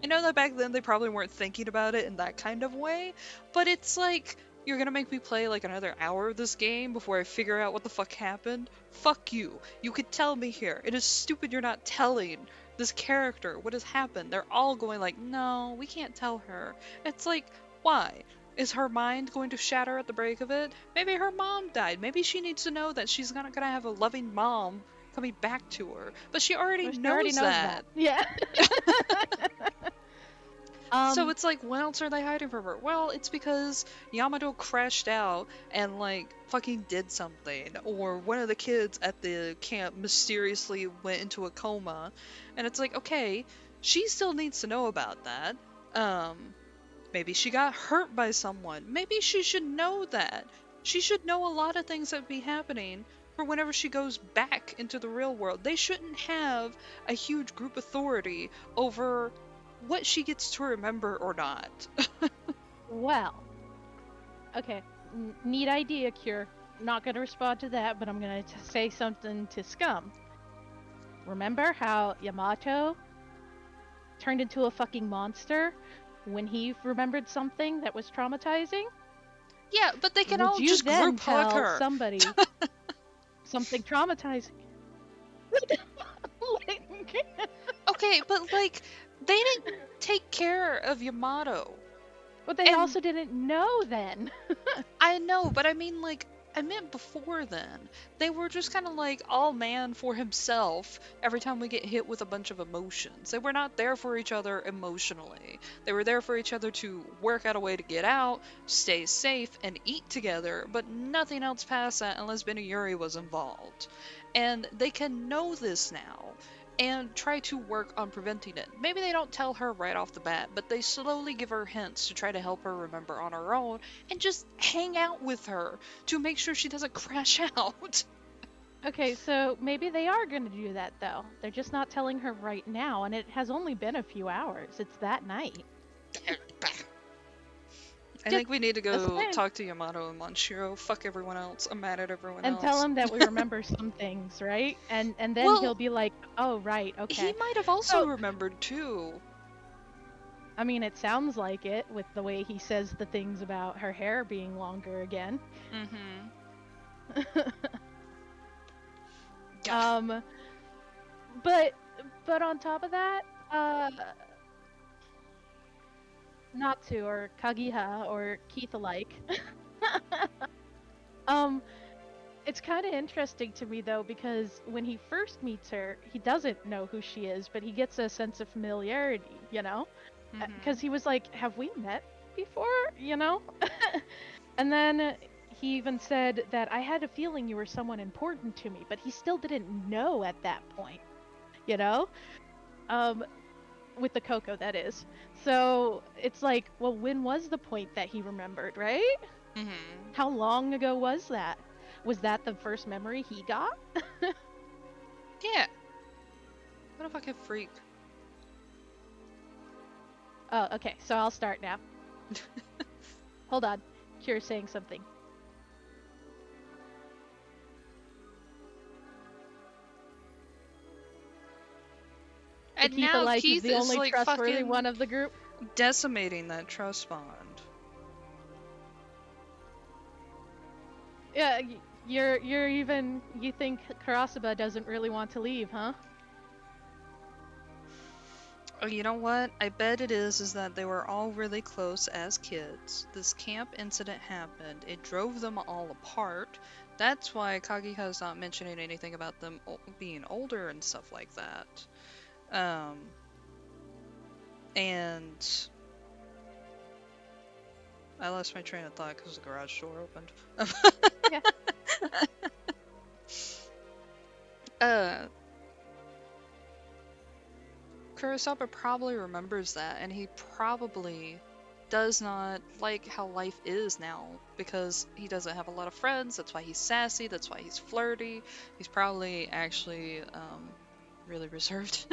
I know that back then they probably weren't thinking about it in that kind of way, but it's like, you're gonna make me play like another hour of this game before I figure out what the fuck happened? Fuck you. You could tell me here. It is stupid you're not telling this character what has happened. They're all going like, no, we can't tell her. It's like, why? Is her mind going to shatter at the break of it? Maybe her mom died. Maybe she needs to know that she's not gonna have a loving mom coming back to her. But she already knows that. Yeah. So it's like, what else are they hiding from her? Well, it's because Yamato crashed out and like fucking did something, or one of the kids at the camp mysteriously went into a coma, and it's like, okay, she still needs to know about that. Maybe she got hurt by someone. Maybe she should know that. She should know a lot of things that would be happening for whenever she goes back into the real world. They shouldn't have a huge group authority over what she gets to remember or not. Well, okay, neat idea, Cure. Not gonna respond to that, but I'm gonna say something to Scum. Remember how Yamato turned into a fucking monster when he remembered something that was traumatizing, Yeah, but they can would all you just then group hug tell her. somebody something traumatizing? Okay, but like, they didn't take care of Yamato. But they And- also didn't know then. I know, but I mean, like, I meant before then. They were just kind of like all man for himself every time we get hit with a bunch of emotions. They were not there for each other emotionally. They were there for each other to work out a way to get out, stay safe, and eat together, but nothing else past that unless Yuri was involved. And they can know this now and try to work on preventing it. Maybe they don't tell her right off the bat, but they slowly give her hints to try to help her remember on her own and just hang out with her to make sure she doesn't crash out. Okay, so maybe they are going to do that though. They're just not telling her right now, and it has only been a few hours. It's that night. I think we need to Just go saying. talk to Yamato and Manshiro. Fuck everyone else. I'm mad at everyone And else. tell him that we remember some things, right? And then Well, he'll be like, "Oh, right, okay." He might have also So- remembered too. I mean, it sounds like it with the way he says the things about her hair being longer again. Mm-hmm. But on top of that, Natsu or Kagiha or Keith alike. It's kind of interesting to me though, because when he first meets her, he doesn't know who she is, but he gets a sense of familiarity, you know? Because he was like, "Have we met before?" You know? And then he even said that I had a feeling you were someone important to me, but he still didn't know at that point, you know? With the Coco, that is. So it's like, well, when was the point that he remembered, right? Mm-hmm. How long ago was that? Was that the first memory he got? Yeah. What a fucking freak. Oh, okay, so I'll start now. Hold on. Kira's saying something. And Keith now alike Keith is the only like trustworthy fucking one of the group. decimating that trust bond. Yeah, you think Karasuba doesn't really want to leave, huh? Oh, you know what? I bet it is that they were all really close as kids. This camp incident happened. It drove them all apart. That's why Kagiha's not mentioning anything about them being older and stuff like that. And I lost my train of thought because the garage door opened. Kurosawa probably remembers that, and he probably does not like how life is now because he doesn't have a lot of friends. That's why he's sassy. That's why he's flirty. He's probably actually really reserved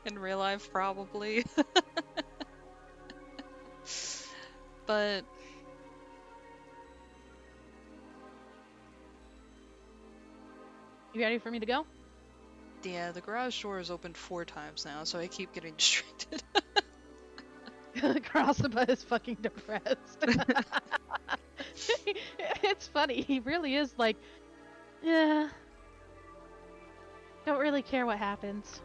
in real life, probably. But You ready for me to go? yeah, the garage door is opened 4 times now, so I keep getting distracted. Karasuba is fucking depressed. It's funny, he really is like, yeah, don't really care what happens.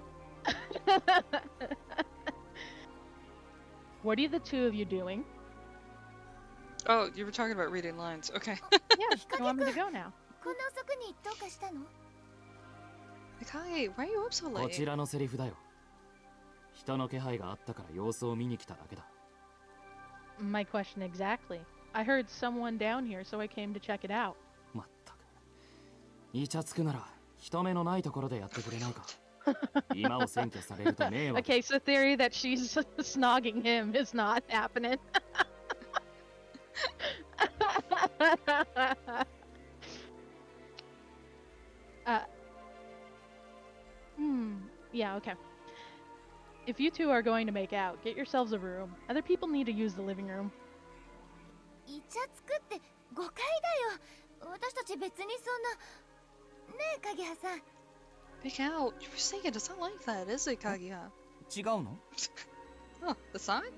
What are the two of you doing? Oh, you were talking about reading lines. Okay. Yeah, you want me to go now? こんな遅くにどうかしたの？ Mikage, why are you up so こ late? ちらのセリフだよ。人の気配があったから様子を見に来ただけだ。 My question exactly. I heard someone down here, so I came to check it out. まったく。イチャつくなら人目のないところでやってくれないか。今を占拠されると迷惑。 Okay, so theory that she's snogging him is not happening. Yeah, okay. If you two are going to make out, get yourselves a room. Other people need to use the living room. イチャつくって誤解だよ。私たち別にそんな。ねえ、影葉さん。 Big out. You were saying it. It's not like that, is it, Kaguya? 違うの？ Oh, the sign? 違う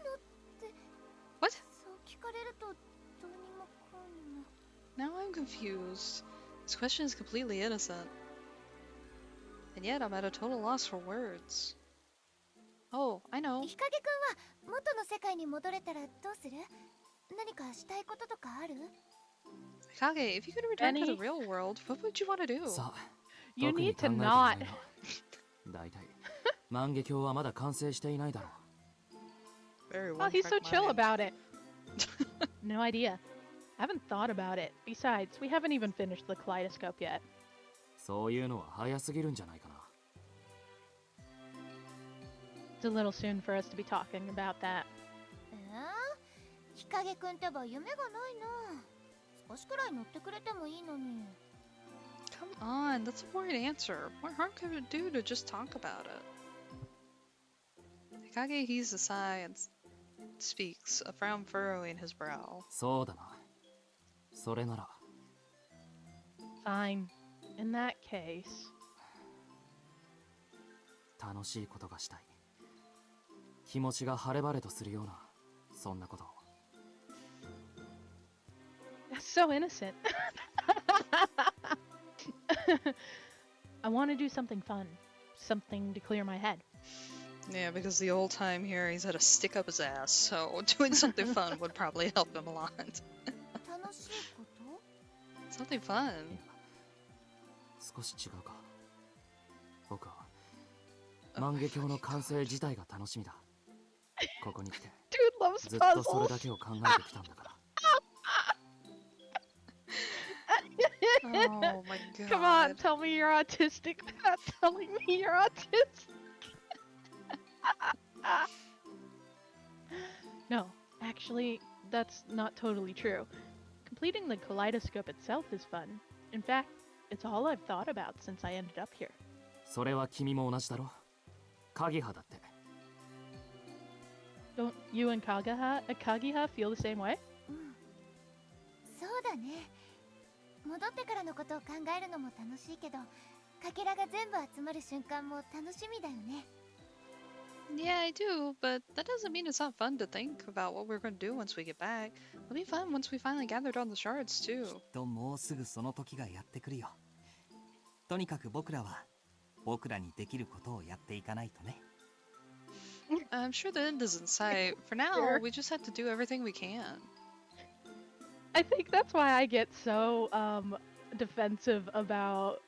のって。 What? そう聞かれるとどうにもこうにも。 Now I'm confused. This question is completely innocent. And yet I'm at a total loss for words. Oh, I know. 日陰くんは元の世界に戻れたらどうする？何かしたいこととかある？ Kage, if you could return to the Any- real world, what would you want to do? さあ You 特に need 考え to ていない not. が大体万華鏡はまだ完成していないだろう Very Oh, he's so one-track chill mind. about it. No idea. I haven't thought about it. Besides, we haven't even finished the kaleidoscope yet. そういうのは早すぎるんじゃないかな It's a little soon for us to be talking about that. 日陰くんってば夢がないな。少しくらい乗ってくれてもいいのに。 Come on, that's a boring answer. What harm could it do to just talk about it? Kage heaves a sigh and speaks, a frown furrowing his brow. そうだなそれなら Fine. In that case. 楽しいことがしたい気持ちが晴れ晴れとするようなそんなことを That's so innocent. I want to do something fun. Something to clear my head. Yeah, because the whole time here he's had to stick up his ass, so doing something fun would probably help him a lot. 楽しいこと？ Something fun. 少し違うか僕は万華鏡の完成自体が楽しみだここに来て Dude loves ずっとそれ puzzles. だけを考えてきたんだから Oh my god. Come on, tell me you're autistic without telling me you're autistic. No, actually, that's not totally true. Completing the kaleidoscope itself is fun. In fact, it's all I've thought about since I ended up here. それは君も同じだろ鍵派だって Don't you and Kagiha feel the same way? そうだね。戻ってからのことを考えるのも楽しいけど、かけらが全部集まる瞬間も楽しみだよね。 Yeah, I do, but that doesn't mean it's not fun to think about what we're going to do once we get back. It'll be fun once we finally gathered all the shards, too. ともうすぐその時がやってくるよ。とにかく僕らは僕らにできることをやっていかないとね。 I'm sure the end is in sight. For now, we just have to do everything we can. I think that's why I get so defensive about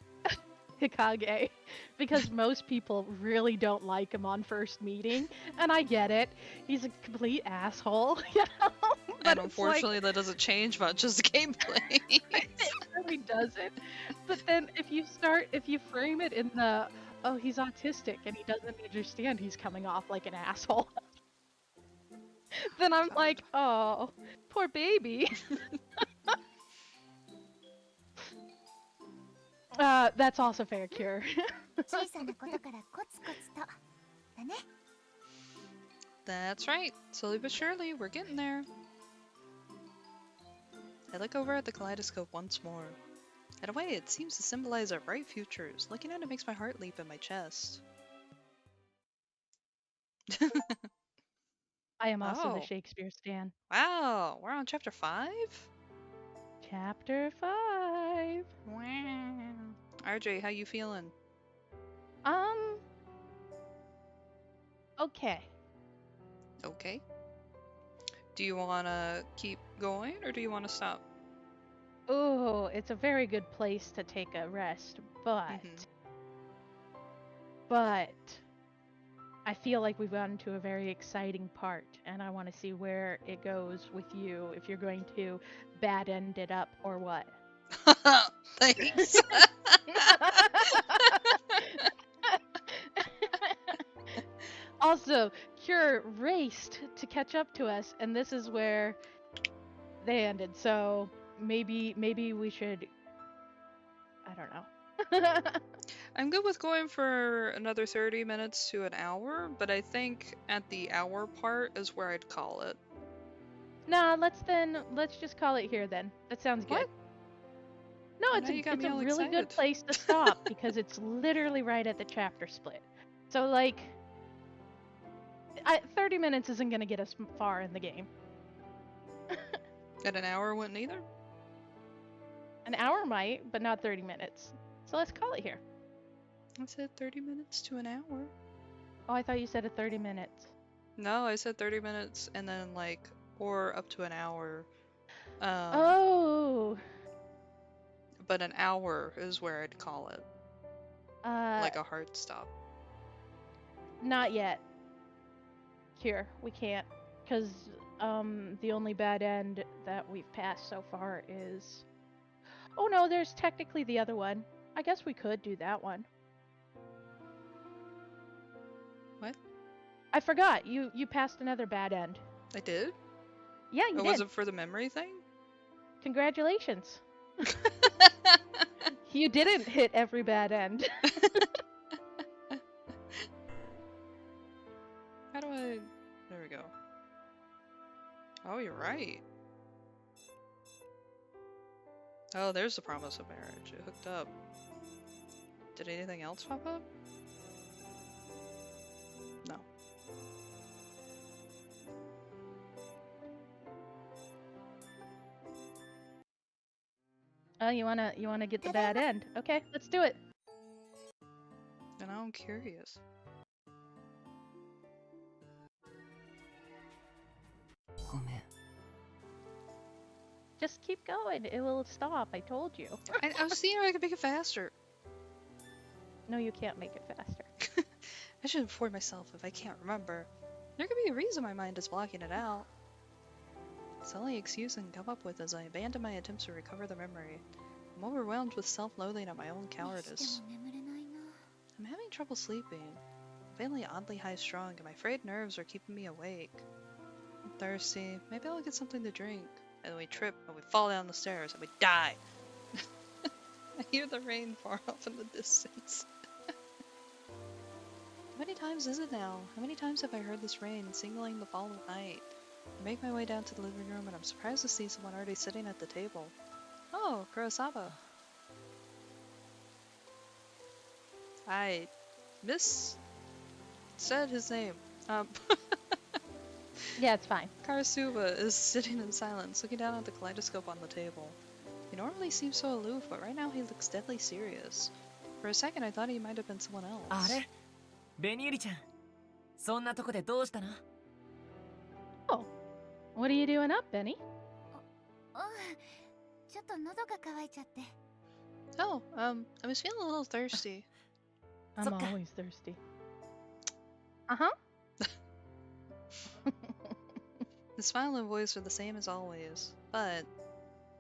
Hikage, because most people really don't like him on first meeting, and I get it. He's a complete asshole, you know? But And it's unfortunately, that doesn't change much as the gameplay. it really doesn't. But then if you frame it in the, oh, he's autistic and he doesn't understand he's coming off like an asshole, then I'm like, oh, poor baby. That's also fair, Cure. 小さなことからコツコツと。だね。 That's right. Slowly but surely, we're getting there. I look over at the kaleidoscope once more. In a way, it seems to symbolize our bright futures. Looking at it makes my heart leap in my chest. I am also Oh. the Shakespeare stan. Wow, we're on chapter 5? Chapter 5. Wow. RJ, how you feeling? Okay. Okay. Do you want to keep going or do you want to stop? Oh, it's a very good place to take a rest, but I feel like we've gotten to a very exciting part, and I want to see where it goes with you, if you're going to bad end it up or what. Thanks. Also, Cure raced to catch up to us, and this is where they ended. So maybe we should. I don't know. I'm good with going for another 30 minutes to an hour, but I think at the hour part is where I'd call it. Nah, let's just call it here then. That sounds good. What? No, Now it's you got it's me a all really good excited. place to stop because it's literally right at the chapter split. So like, 30 minutes isn't gonna get us far in the game. And an hour wouldn't either? An hour might, but not 30 minutes. So let's call it here. I said 30 minutes to an hour. Oh, I thought you said 30 minutes. No, I said 30 minutes and then like, or up to an hour. Oh. But an hour is where I'd call it. Like a hard stop. Not yet. Here, we can't. Because the only bad end that we've passed so far is... Oh no, there's technically the other one. I guess we could do that one. What? I forgot. You passed another bad end. I did? Yeah, you did. Was it for the memory thing? Congratulations. You didn't hit every bad end. How do I... There we go. Oh, you're right. Oh, there's the promise of marriage. It hooked up. Did anything else pop up? No. Oh, you wanna get the bad end? Okay, let's do it. And now I'm curious. Just keep going. It will stop. I told you. I was seeing if I could make it faster. No, you can't make it faster. I should inform myself if I can't remember. There could be a reason my mind is blocking it out. It's the only excuse I can come up with as I abandon my attempts to recover the memory. I'm overwhelmed with self-loathing at my own cowardice. I'm having trouble sleeping. I'm feeling oddly high-strung, and my frayed nerves are keeping me awake. I'm thirsty. Maybe I'll get something to drink. And then we trip, and we fall down the stairs, and we die. I hear the rain far off in the distance. How many times is it now? How many times have I heard this rain, signaling the fall of night? I make my way down to the living room, and I'm surprised to see someone already sitting at the table. Oh, Kurosawa. I said his name. Yeah, it's fine. Karasuba is sitting in silence, looking down at the kaleidoscope on the table. He normally seems so aloof, but right now he looks deadly serious. For a second I thought he might have been someone else. あれベニューリちゃんそんなとこでどうしたの Oh, what are you doing up, Benny? ちょっと喉が渇いちゃって。 Oh, I was feeling a little thirsty. I'm always thirsty. Uh-huh. His smile and voice are the same as always, but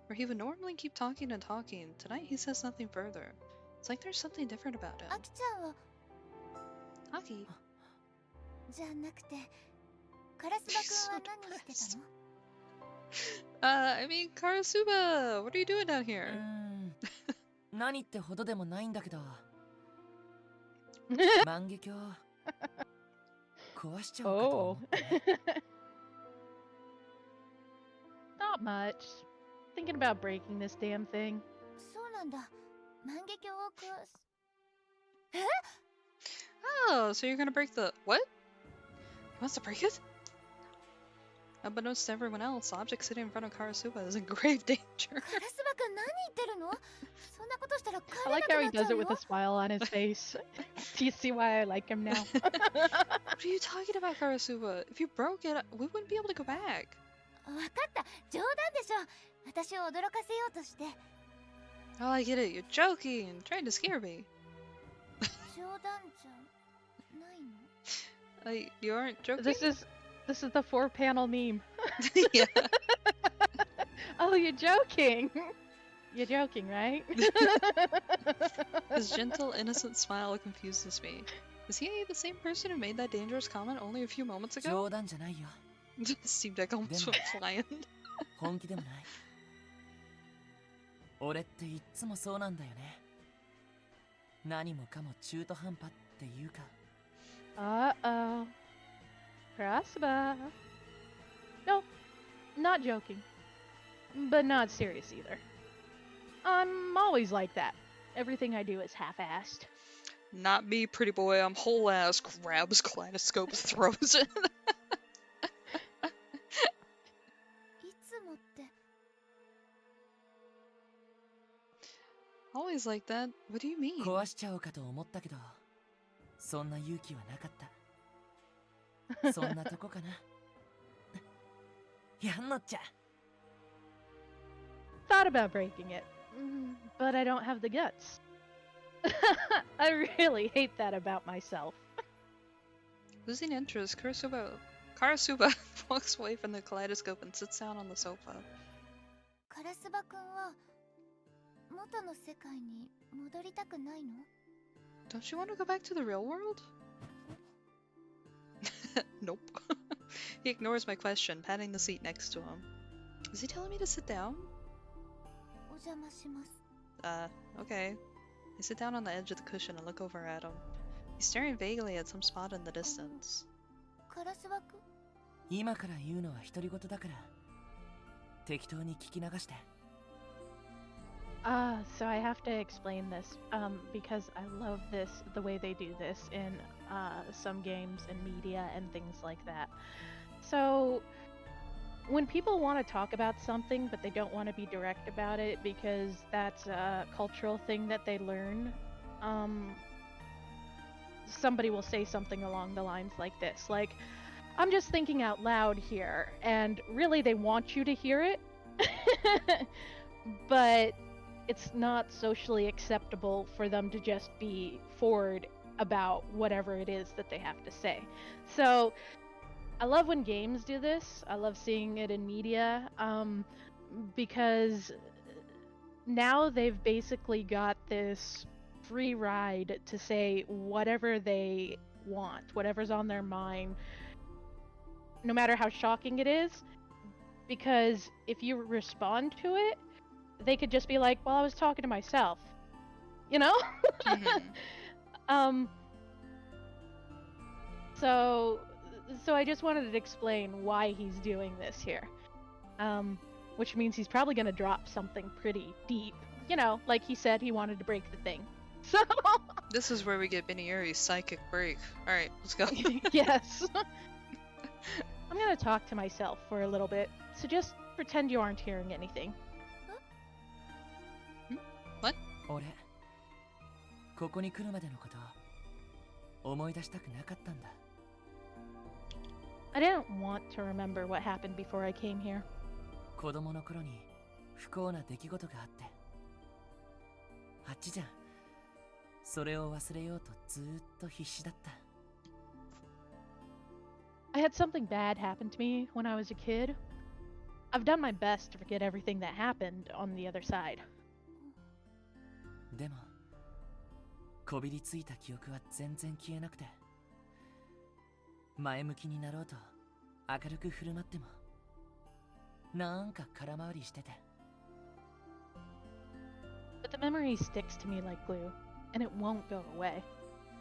where he would normally keep talking and talking, tonight he says nothing further. It's like there's something different about him. アキちゃんは Aki? じゃなくて、カラスバ君は何してたの？ I mean, Karasuba, what are you doing down here? 何ってほどでもないんだけど万華鏡壊しちゃおうかと思って Not much. Thinking about breaking this damn thing. そうなんだ。万華鏡を壊す。え？ Oh, so you're gonna break the... What? He wants to break it? Unbeknownst to everyone else, the object sitting in front of Karasuba is in grave danger. カラスバ君何言ってるの？そんなことしたら帰 I れ like な how くな he っちゃ does う it よ。 with a smile on his face. Do you see why I like him now? What are you talking about, Karasuba? If you broke it, we wouldn't be able to go back. わかった。冗談でしょ。私を驚かせようとして。 Oh, I get it. You're joking. Trying to scare me. 冗談じゃないの？ You aren't joking? This is the 4-panel meme. Yeah. Oh, you're joking. You're joking, right? His gentle, innocent smile confuses me. Is he the same person who made that dangerous comment only a few moments ago? 冗談じゃないよ It seemed like I almost went flying. 本気でもない俺っていっつもそうなんだよね何もかも中途半端っていうか Uh-oh. Kurosawa. No, not joking. But not serious either. I'm always like that. Everything I do is half-assed. Not me, pretty boy. I'm whole ass. Grabs kaleidoscope, throws it. いつもって Always like that. What do you mean? 壊しちゃおうかと思ったけど、そんな勇気はなかった。そんなとこかな。やんのっちゃ。Thought about breaking it, but I don't have the guts. I really hate that about myself. Losing interest, Karasuba walks away from the kaleidoscope and sits down on the sofa. カラスバくんは元の世界に戻りたくないの？ Don't you want to go back to the real world? Nope. He ignores my question, patting the seat next to him. Is he telling me to sit down? お邪魔します。 Okay. I sit down on the edge of the cushion and look over at him. He's staring vaguely at some spot in the distance. カラスバくん？今から言うのは独り言だから、適当に聞き流して。So I have to explain this, because I love this, the way they do this in some games and media and things like that. So when people want to talk about something but they don't want to be direct about it because that's a cultural thing that they learn, somebody will say something along the lines like this, like, I'm just thinking out loud here, and really they want you to hear it, but it's not socially acceptable for them to just be forward about whatever it is that they have to say. So I love when games do this. I love seeing it in media, because now they've basically got this free ride to say whatever they want, whatever's on their mind, no matter how shocking it is, because if you respond to it, they could just be like, well, I was talking to myself, you know? So I just wanted to explain why he's doing this here, which means he's probably going to drop something pretty deep, you know, like he said he wanted to break the thing. So this is where we get Bsky's psychic break. Alright, let's go. Yes. I'm going to talk to myself for a little bit, so just pretend you aren't hearing anything. What? 俺、ここに来るまでのこと、思い出したくなかったんだ。I didn't want to remember what happened before I came here. 子供の頃に不幸な出来事があって、あっちじゃん。それを忘れようとずーっと必死だった。I had something bad happen to me when I was a kid. I've done my best to forget everything that happened on the other side. でも、こびりついた記憶は全然消えなくて、前向きになろうと明るく振る舞っても、なんか空回りしてて。But the memory sticks to me like glue, and it won't go away.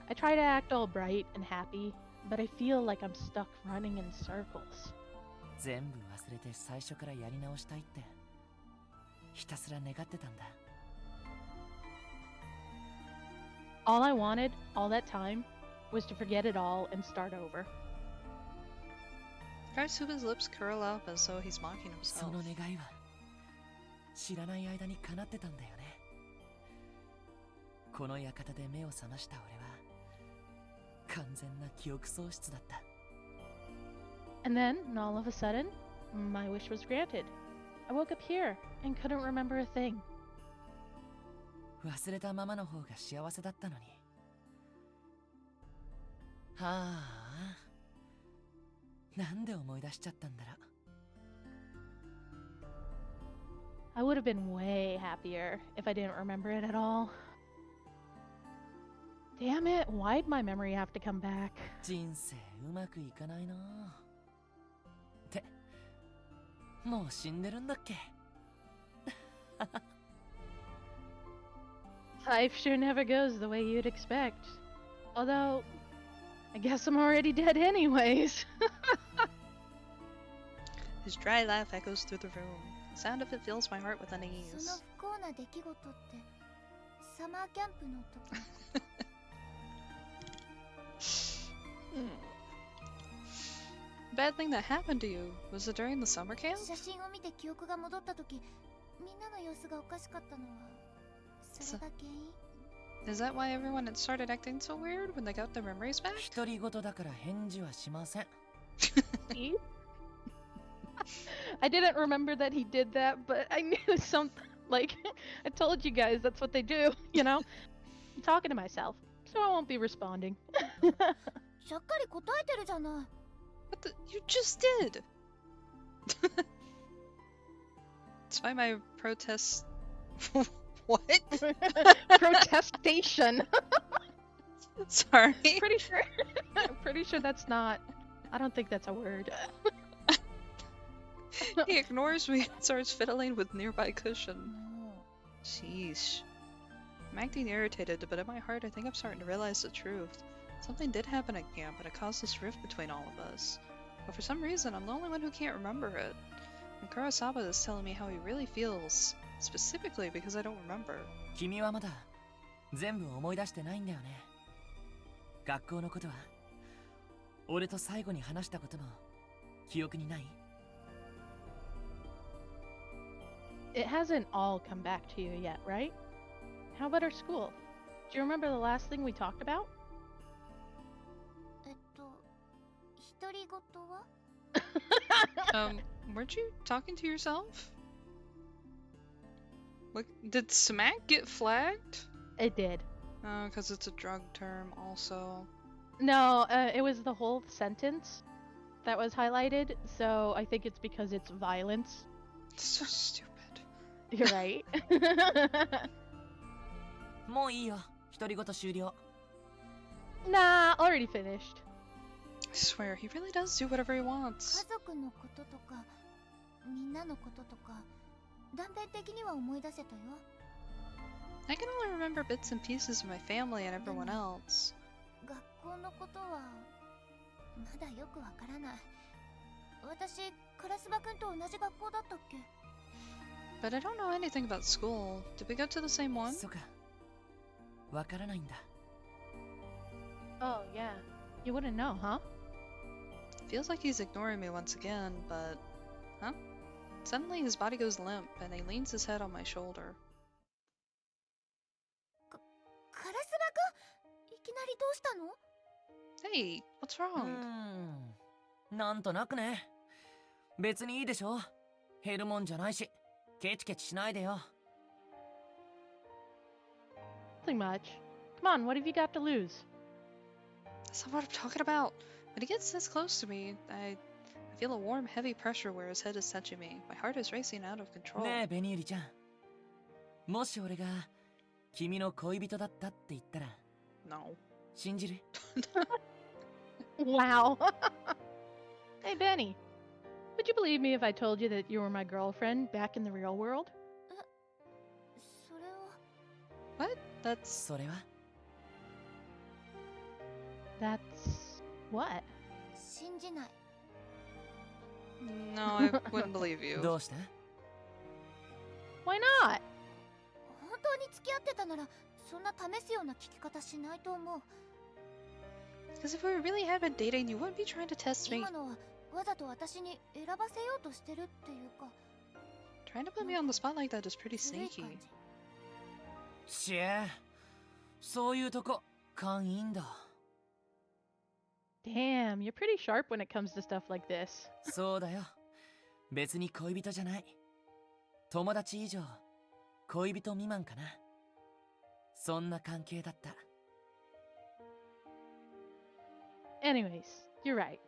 I try to act all bright and happy, but I feel like I'm stuck running in circles. 全部忘れて最初からやり直したいって、ひたすら願ってたんだ。All I wanted, all that time, was to forget it all and start over. Karasuba's lips curl up as though he's mocking そ himself. の願いは知らない間に叶ってたんだよね。この館で目を覚ました俺は完全な記憶喪失だった。And then, all of a sudden, my wish was granted. I woke up here and couldn't remember a thing. 忘れたままの方が幸せだったのに。はあ、なんで思い出しちゃったんだろう。I would have been way happier if I didn't remember it at all. Damn it, why'd my memory have to come back? 人生うまくいかないな。って、もう死んでるんだっけLife sure never goes the way you'd expect. Although, I guess I'm already dead anyways. His dry laugh echoes through the room. The sound of it fills my heart with その unease. 不幸な出来事ってサマーキャンプの時。Bad thing that happened to you. Was it during the summer camp? 写真を見て記憶が戻った時、みんなの様子がおかしかったのはそれが原因？ Is that why everyone had started acting so weird when they got their memories back? 独り言だから返事はしません。See? I didn't remember that he did that, but I knew something. Like, I told you guys that's what they do, you know? I'm talking to myself, so I won't be responding. しゃっかり答えてるじゃない。 What the? You just did! Despite my protest... What? Protestation. Sorry. Pretty sure that's not... I don't think that's a word. He ignores me and starts fiddling with nearby cushion. Sheesh. I'm acting irritated, but in my heart I think I'm starting to realize the truth. Something did happen at camp, and it caused this rift between all of us. But for some reason, I'm the only one who can't remember it. And Kurosawa is telling me how he really feels, specifically because I don't remember. 君はまだ全部思い出してないんだよね。学校のことは俺と最後に話したことも記憶にない？ It hasn't all come back to you yet, right? How about our school? Do you remember the last thing we talked about? 独り言は？ Weren't you talking to yourself? What, did smack get flagged? It did. Oh, because it's a drug term also. No, it was the whole sentence that was highlighted, so I think it's because it's violence. So stupid. You're right. もういいよ。独り言終了。 Nah, already finished. I swear, he really does do whatever he wants. 家族のこととか、みんなのこととか、断片的には思い出せたよ。 I can only remember bits and pieces of my family and everyone else. 学校のことはまだよくわからない。私、カラスバ君と同じ学校だったっけ？ But I don't know anything about school. Did we go to the same one? そうか。わからないんだ。 Oh, yeah. You wouldn't know, huh? Feels like he's ignoring me once again, but... Huh? Suddenly his body goes limp, and he leans his head on my shoulder. カラスバ君？いきなりどうしたの？ Hey, what's wrong? なんとなくね。別にいいでしょ。減るもんじゃないし、ケチケチしないでよ。 Nothing much. Come on, what have you got to lose? That's not what I'm talking about. When he gets this close to me, I feel a warm, heavy pressure where his head is touching me. My heart is racing out of control. ねえ、ベニーリちゃん。もし俺が君の恋人だったって言ったら、No. 信じる？ Wow. Hey, Benny. Would you believe me if I told you that you were my girlfriend back in the real world? それは。 What? That's... それは？ That's... what? 信じない。 No, I wouldn't believe you. どうして？ Why not? 本当に付き合ってたなら、そんな試すような聞き方しないと思う。 Because if we really had been dating, you wouldn't be trying to test me. 今のはわざと私に選ばせようとしてるっていうか。 Trying to put me on the spot like that is pretty ずるい sneaky. 感じ。ちえ、そういうとこ勘いいんだ。 Damn, you're pretty sharp when it comes to stuff like this. そうだよ。別に恋人じゃない。友達以上、恋人未満かな。そんな関係だった。 Anyways, you're right.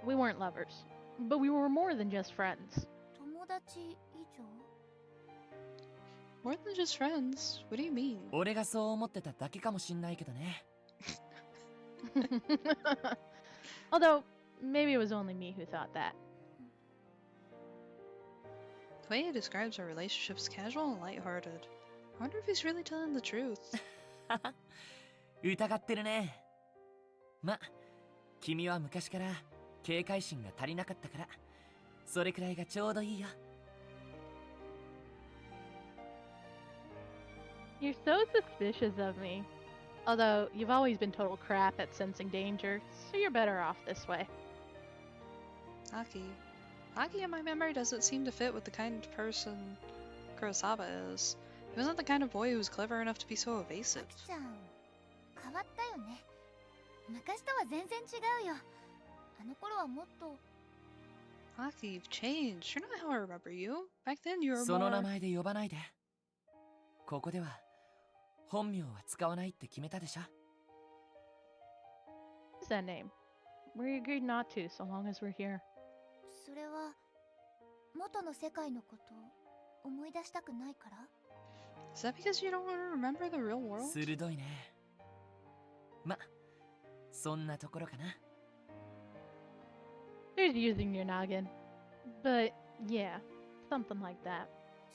We weren't lovers. But we were more than just friends. 友達以上？ More than just friends? What do you mean? 俺がそう思ってただけかもしんないけどね。Although, maybe it was only me who thought that. The way he describes our relationship is casual and lighthearted. I wonder if he's really telling the truth. 疑ってるね。ま、君は昔から警戒心が足りなかったから、それくらいがちょうどいいよ。You're so suspicious of me. Although, you've always been total crap at sensing danger, so you're better off this way. Aki. Aki, in my memory, doesn't seem to fit with the kind of person Kurosawa is. He wasn't the kind of boy who was clever enough to be so evasive. アキちゃん変わったよね。昔とは全然違うよ。あの頃はもっと Aki, you've changed. You're not how I remember you. Back then you were その more... 名前で呼ばないで。ここでは本名は使わないって決めたでしょ。What's that name? We agreed not to, so long as we're here. それは元の世界のこと思い出したくないから Is that because you don't want to remember the real world? 鋭いね。ま、そんなところかな。There's using your noggin. But, yeah, something like that.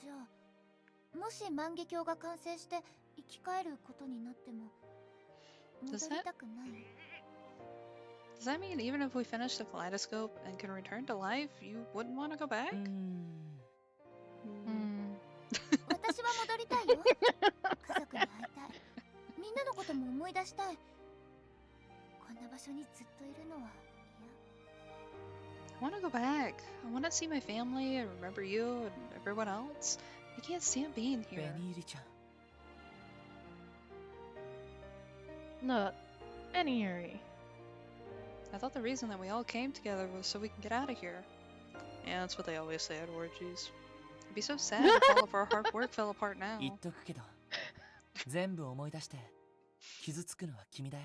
じゃあもし万華鏡が完成して生き返ることになっても戻りたくない Does that mean even if we finish the kaleidoscope and can return to life, you wouldn't want to go back? 私は戻りたいよ家族に会いたいみんなのことも思い出したいこんな場所にずっといるのは I want to go back. I want to see my family and remember you and everyone else. I can't stand being here. ベニーリちゃん。 Look, Beniuri. I thought the reason that we all came together was so we can get out of here. Yeah, that's what they always say at orgies. It'd be so sad if all of our hard work fell apart now. 言っとくけど、全部思い出して傷つくのは君だよ。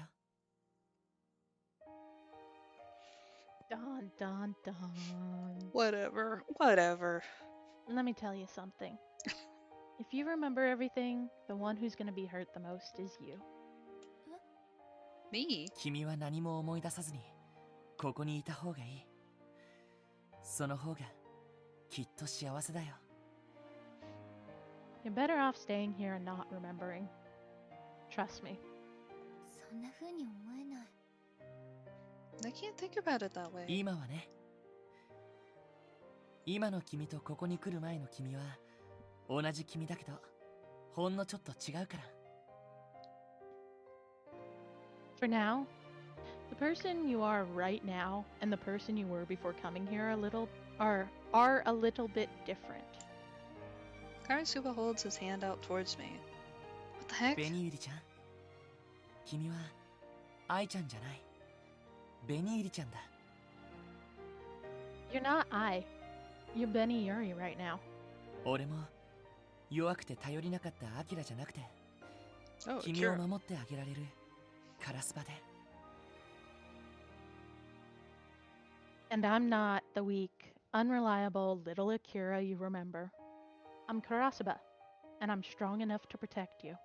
Dun, dun, dun. Whatever, whatever. Let me tell you something. If you remember everything, the one who's gonna be hurt the most is you. Me? 君は何も思い出さずにここにいた方がいい。その方がきっと幸せだよ。You're better off staying here and not remembering. Trust me. そんな風に思えない I can't think about it that way. 今はね。今の君とここに来る前の君は同じ君だけどほんのちょっと違うから。For now, the person you are right now and the person you were before coming here are a little bit different. Karasuba holds his hand out towards me. What the heck? ベニユリちゃん、君は愛ちゃんじゃない。ベニユリちゃんだ。You're not I. You're Beniuri right now. 俺も弱くて頼りなかったアキラじゃなくて、 Oh, 君を Akira. 守ってあげられるカラスバで。And I'm not the weak, unreliable little Akira you remember. I'm Karasuba, and I'm strong enough to protect you.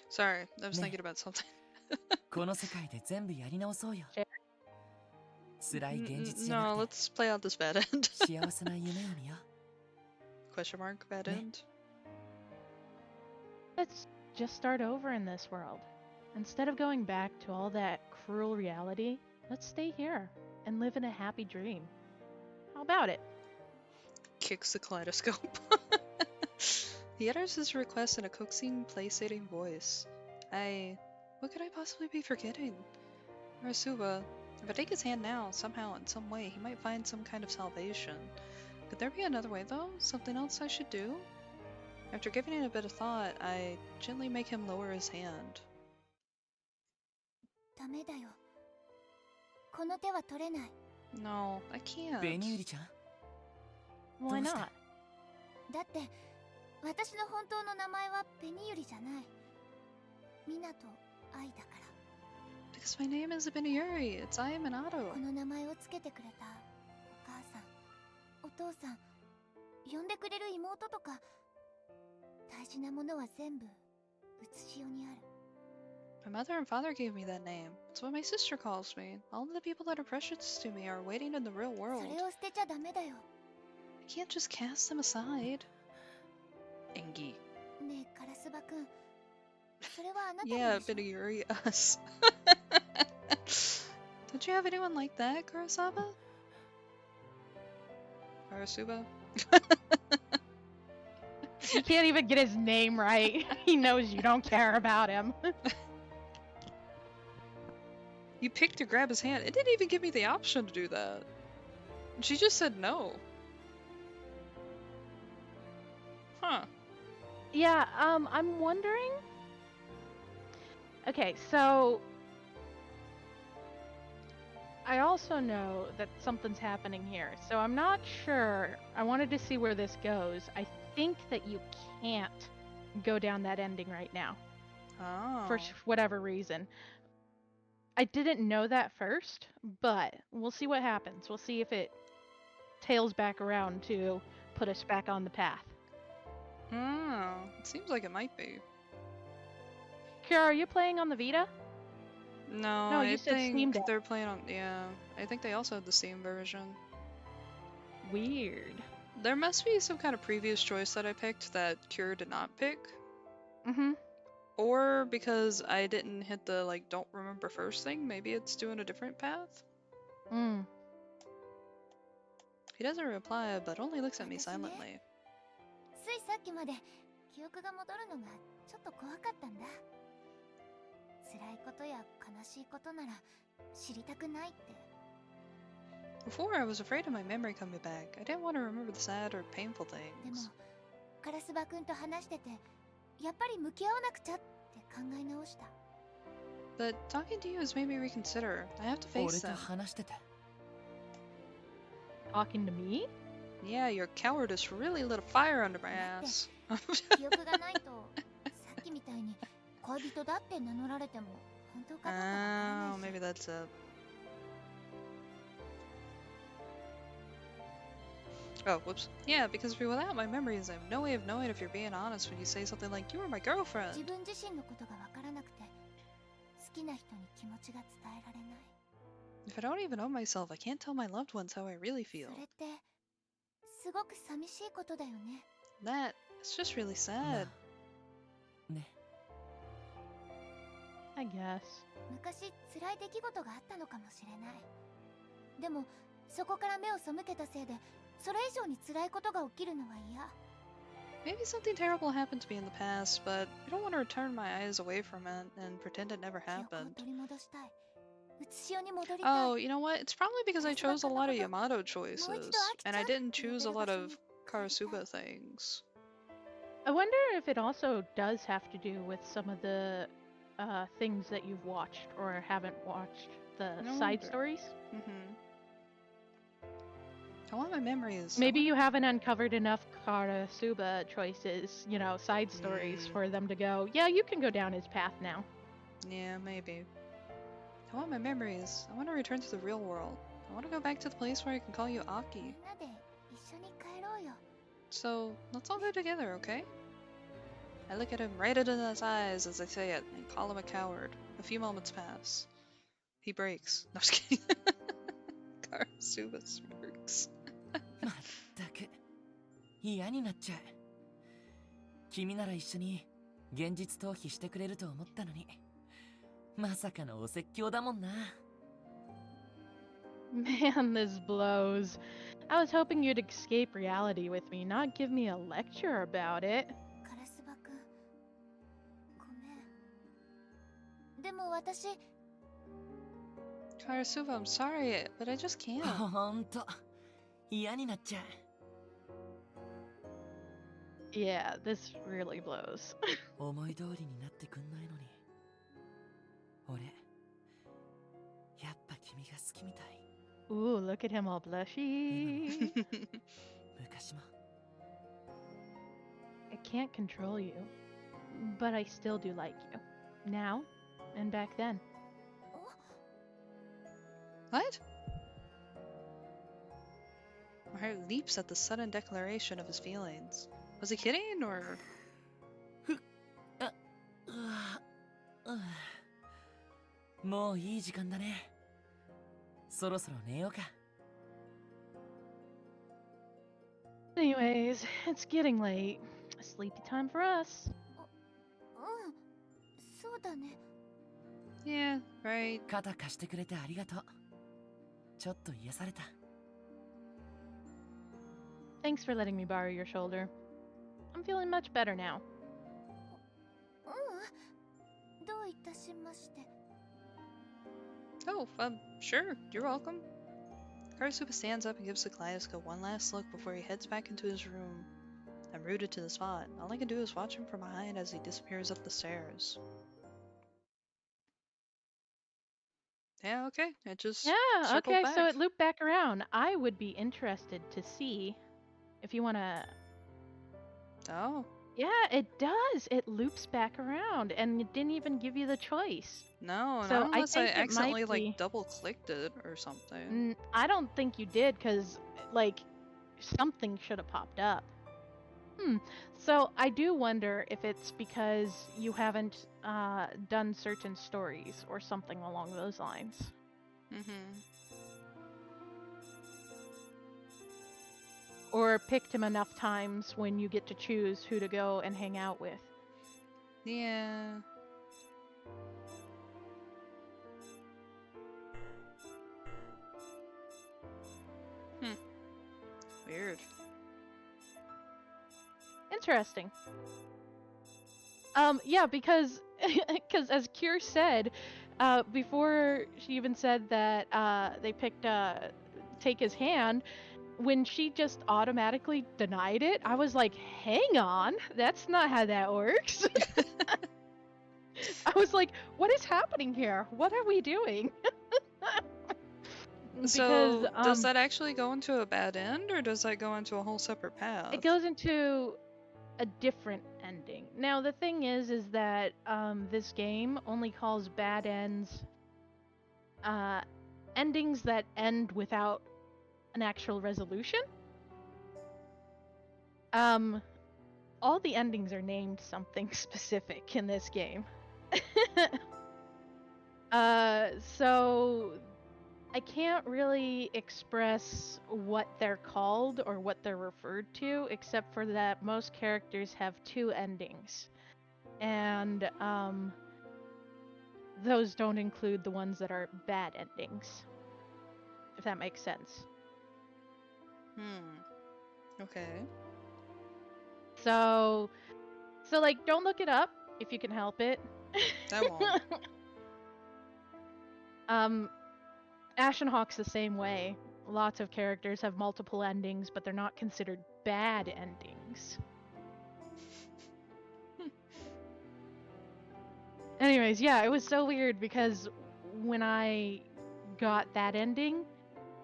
Sorry, I was Ne. thinking about something. この世界で全部やり直そうよ。辛い現実じゃ No, なくて let's play out this bad end. 幸せな夢を見よ Question mark, bad Ne. end. Let's just start over in this world. Instead of going back to all that cruel reality, let's stay here and live in a happy dream. How about it? Kicks the kaleidoscope. He utters his request in a coaxing, place-setting voice. What could I possibly be forgetting? Arasuba, if I take his hand now, somehow, in some way, he might find some kind of salvation. Could there be another way, though? Something else I should do? After giving it a bit of thought, I gently make him lower his hand. ダメだよこの手は取れない No, I う。 can't. ベニユリちゃん、 Why どうして not? だって私の本当の名前はベニユリじゃないミナとアイだから Because my name is Beniuri. It's I am Minato. この名前をつけてくれたお母さんお父さん呼んでくれる妹とか大事なものは全部写しよにある My mother and father gave me that name. It's what my sister calls me. All of the people that are precious to me are waiting in the real そ world. れを捨てちゃダメだよ I can't just cast them aside. Engi. ねえカラスバくんそれはあなた Yeah, のでしょ Beniuri, us. Don't you have anyone like that, Kurosaba? Karasuba? He can't even get his name right. He knows you don't care about him. You picked to grab his hand. It didn't even give me the option to do that. She just said no. Huh. Yeah, I'm wondering. Okay, so I also know that something's happening here, so I'm not sure. I wanted to see where this goes. I think that you can't go down that ending right now. Oh. For whatever reason. I didn't know that first, but we'll see what happens. We'll see if it tails back around to put us back on the path. Oh, it seems like it might be. Kira, are you playing on the Vita? No, No, I you said Steam think Deck. they're playing on. Yeah, I think they also have the Steam version. Weird. There must be some kind of previous choice that I picked that Cure did not pick. Mm-hmm. Or because I didn't hit the, like, don't remember first thing. Maybe it's doing a different path. Mm. He doesn't reply, but only looks at me silently. ついさっきまで記憶が戻るのがちょっと怖かったんだ。辛いことや悲しいことなら知りたくないって。 Before, I was afraid of my memory coming back. I didn't want to remember the sad or painful でも things. カラスバくんと話しててやっぱり向き合わなくちゃって考え直した。 But talking to you has made me reconsider. I have to 俺 face と them. 話してて。 Talking to me? Yeah, your cowardice really lit a fire under my ass. 記憶がないとさっきみたいに恋人だって名乗られても本当かどうかわから Oh, ないし。 maybe that's it. Oh, whoops. Yeah, because without my memories, I have no way of knowing if you're being honest when you say something like, you were my girlfriend. 自分自身のことがわからなくて好きな人に気持ちが伝えられない。 If I don't even know myself, I can't tell my loved ones how I really そ feel. れってすごく寂しいことだよね。 That, it's just really な sad. あね。 I guess. 昔辛い出来事があったのかもしれない。でもそこから目を背けたせいでそれ以上に辛いことが起きるのは嫌。 Maybe something terrible happened to me in the past, but I don't want to turn my eyes away from it and pretend it never 記憶を happened. 取り戻したい。うつしおに戻りたい。 Oh, you know what? It's probably because I chose a lot of Yamato choices, and I didn't choose a lot of Karasuba things. I wonder if it also does have to do with some of the things that you've watched or haven't watched, the No side wonder. stories. I want my memories. Maybe you haven't uncovered enough Karasuba choices, you know, side stories for them to go, yeah, you can go down his path now. Yeah, maybe. I want my memories. I want to return to the real world. I want to go back to the place where I can call you み Aki. んなで一緒に帰ろうよ。 So, let's all go together, okay? I look at him right into his eyes as I say it and call him a coward. A few moments pass. He breaks. No, I'm just kidding. Karasuba smirks. まったく嫌になっちゃう。君なら一緒に現実逃避してくれると思ったのに、まさかのお説教だもんな。 Man, this blows. I was hoping you'd escape reality with me, not give me a lecture about it. カラスバくん、ごめん。でも私、 Karasuba, I'm sorry, but I just can't. ほんと嫌になっちゃう。 Yeah, this really blows. 思い通りになってくんないのに。俺、やっぱ君が好きみたい。 Ooh, look at him all blushy. 昔も。 I can't control you, but I still do like you. Now and back then. What? My heart leaps at the sudden declaration of his feelings. Was he kidding, or...? もういい時間だね。そろそろ寝ようか。 Anyways, it's getting late. Sleepy time for us. うん、そうだね。 Yeah, right. 肩貸してくれてありがとう。ちょっと癒された。 Thanks for letting me borrow your shoulder. I'm feeling much better now. どういたしまして。 Oh, sure. You're welcome. Karasuba stands up and gives the kaleidoscope one last look before he heads back into his room. I'm rooted to the spot. All I can do is watch him from behind as he disappears up the stairs. Yeah, okay. It just circled okay, back. so it looped back around. I would be interested to see if you want to... Oh. Yeah, it does. It loops back around, and it didn't even give you the choice. No, so not unless I think accidentally, it might be... like, double-clicked it or something. I don't think you did, because, like, something should have popped up. So I do wonder if it's because you haven't done certain stories or something along those lines. Or picked him enough times when you get to choose who to go and hang out with. Yeah. Weird. Interesting. Yeah, because as Cure said, before she even said that they picked take his hand, when she just automatically denied it, I was like, hang on, that's not how that works. I was like, what is happening here? What are we doing? So, does that actually go into a bad end, or does that go into a whole separate path? It goes into a different ending. Now, the thing is that this game only calls bad ends endings that end without an actual resolution. All the endings are named something specific in this game. So I can't really express what they're called or what they're referred to, except for that most characters have 2 endings. And those don't include the ones that are bad endings, if that makes sense. Okay. So like, don't look it up if you can help it. I won't. Ashen Hawk's the same way. Lots of characters have multiple endings, but they're not considered bad endings. Anyways, yeah, it was so weird because when I got that ending,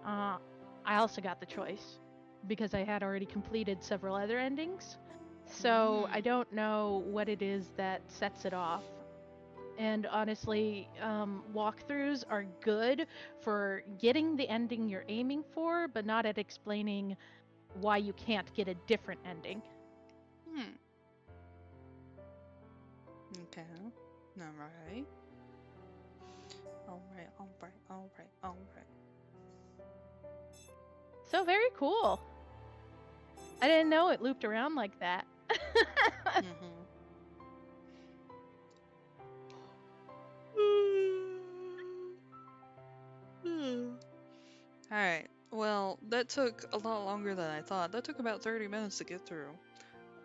I also got the choice because I had already completed several other endings. So I don't know what it is that sets it off. And honestly, walkthroughs are good for getting the ending you're aiming for, but not at explaining why you can't get a different ending. Okay. Alright. Alright. So very cool. I didn't know it looped around like that. Alright, well, that took a lot longer than I thought. That took about 30 minutes to get through.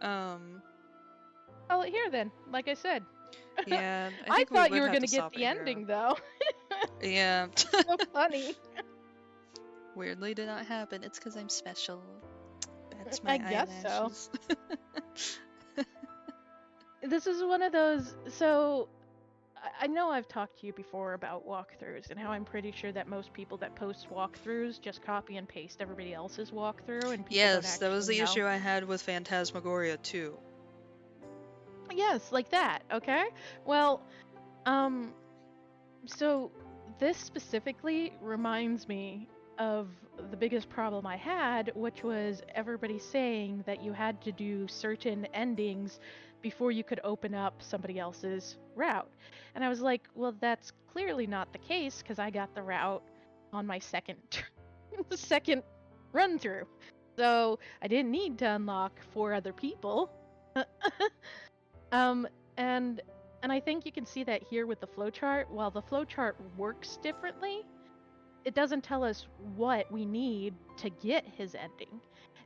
Oh, here then, like I said. Yeah, I thought you were gonna get the ending, though. Yeah. So funny. Weirdly did not happen. It's because I'm special. That's I guess eyelashes. so. This is one of those... So, I know I've talked to you before about walkthroughs and how I'm pretty sure that most people that post walkthroughs just copy and paste everybody else's walkthrough and people Yes, that was the know. issue I had with Phantasmagoria too. Yes, like that, okay? Well, so this specifically reminds me of the biggest problem I had, which was everybody saying that you had to do certain endings before you could open up somebody else's route. And I was like, well, that's clearly not the case because I got the route on my second run through. So I didn't need to unlock 4 other people. And I think you can see that here with the flowchart. While the flowchart works differently, it doesn't tell us what we need to get his ending.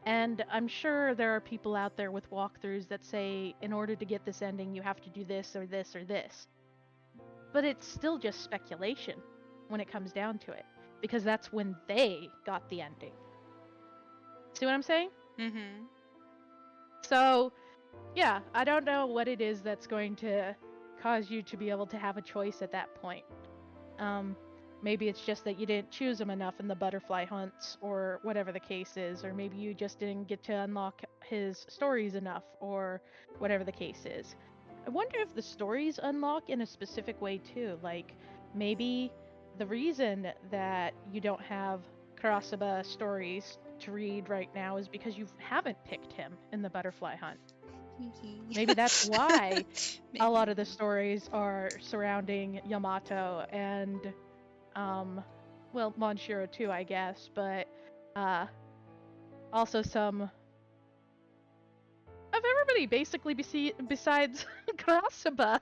And I'm sure there are people out there with walkthroughs that say, in order to get this ending, you have to do this or this or this. But it's still just speculation when it comes down to it, because that's when they got the ending. See what I'm saying? Mm-hmm. So, yeah, I don't know what it is that's going to cause you to be able to have a choice at that point. Maybe it's just that you didn't choose him enough in the butterfly hunts, or whatever the case is, or maybe you just didn't get to unlock his stories enough, or whatever the case is. I wonder if the stories unlock in a specific way too. Like, maybe the reason that you don't have Karasuba stories to read right now is because you haven't picked him in the butterfly hunt. Maybe that's why a lot of the stories are surrounding Yamato and, well, Monshiro too, I guess, but also some of everybody, basically, besides Karasuba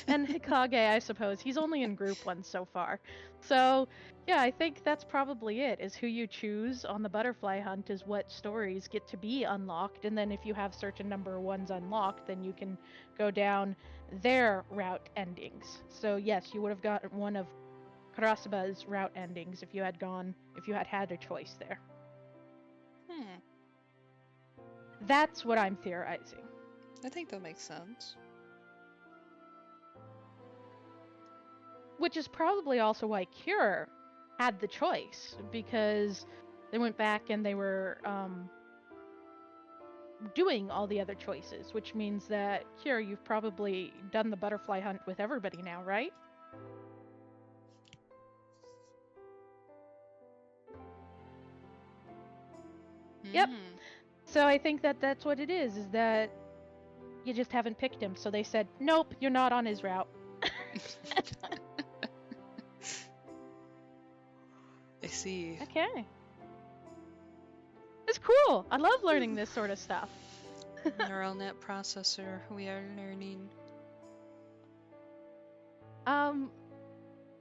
and Hikage, I suppose. He's only in group 1 so far. So, yeah, I think that's probably it, is who you choose on the butterfly hunt is what stories get to be unlocked, and then if you have certain number of ones unlocked, then you can go down their route endings. So yes, you would have gotten one of Karasuba's route endings if you had had a choice there. That's what I'm theorizing. I think that makes sense. Which is probably also why Cure had the choice, because they went back and they were doing all the other choices, which means that, Cure, you've probably done the butterfly hunt with everybody now, right? Yep. So I think that that's what it is that you just haven't picked him. So they said, nope, you're not on his route. I see. Okay. It's cool. I love learning this sort of stuff. Neural net processor, we are learning.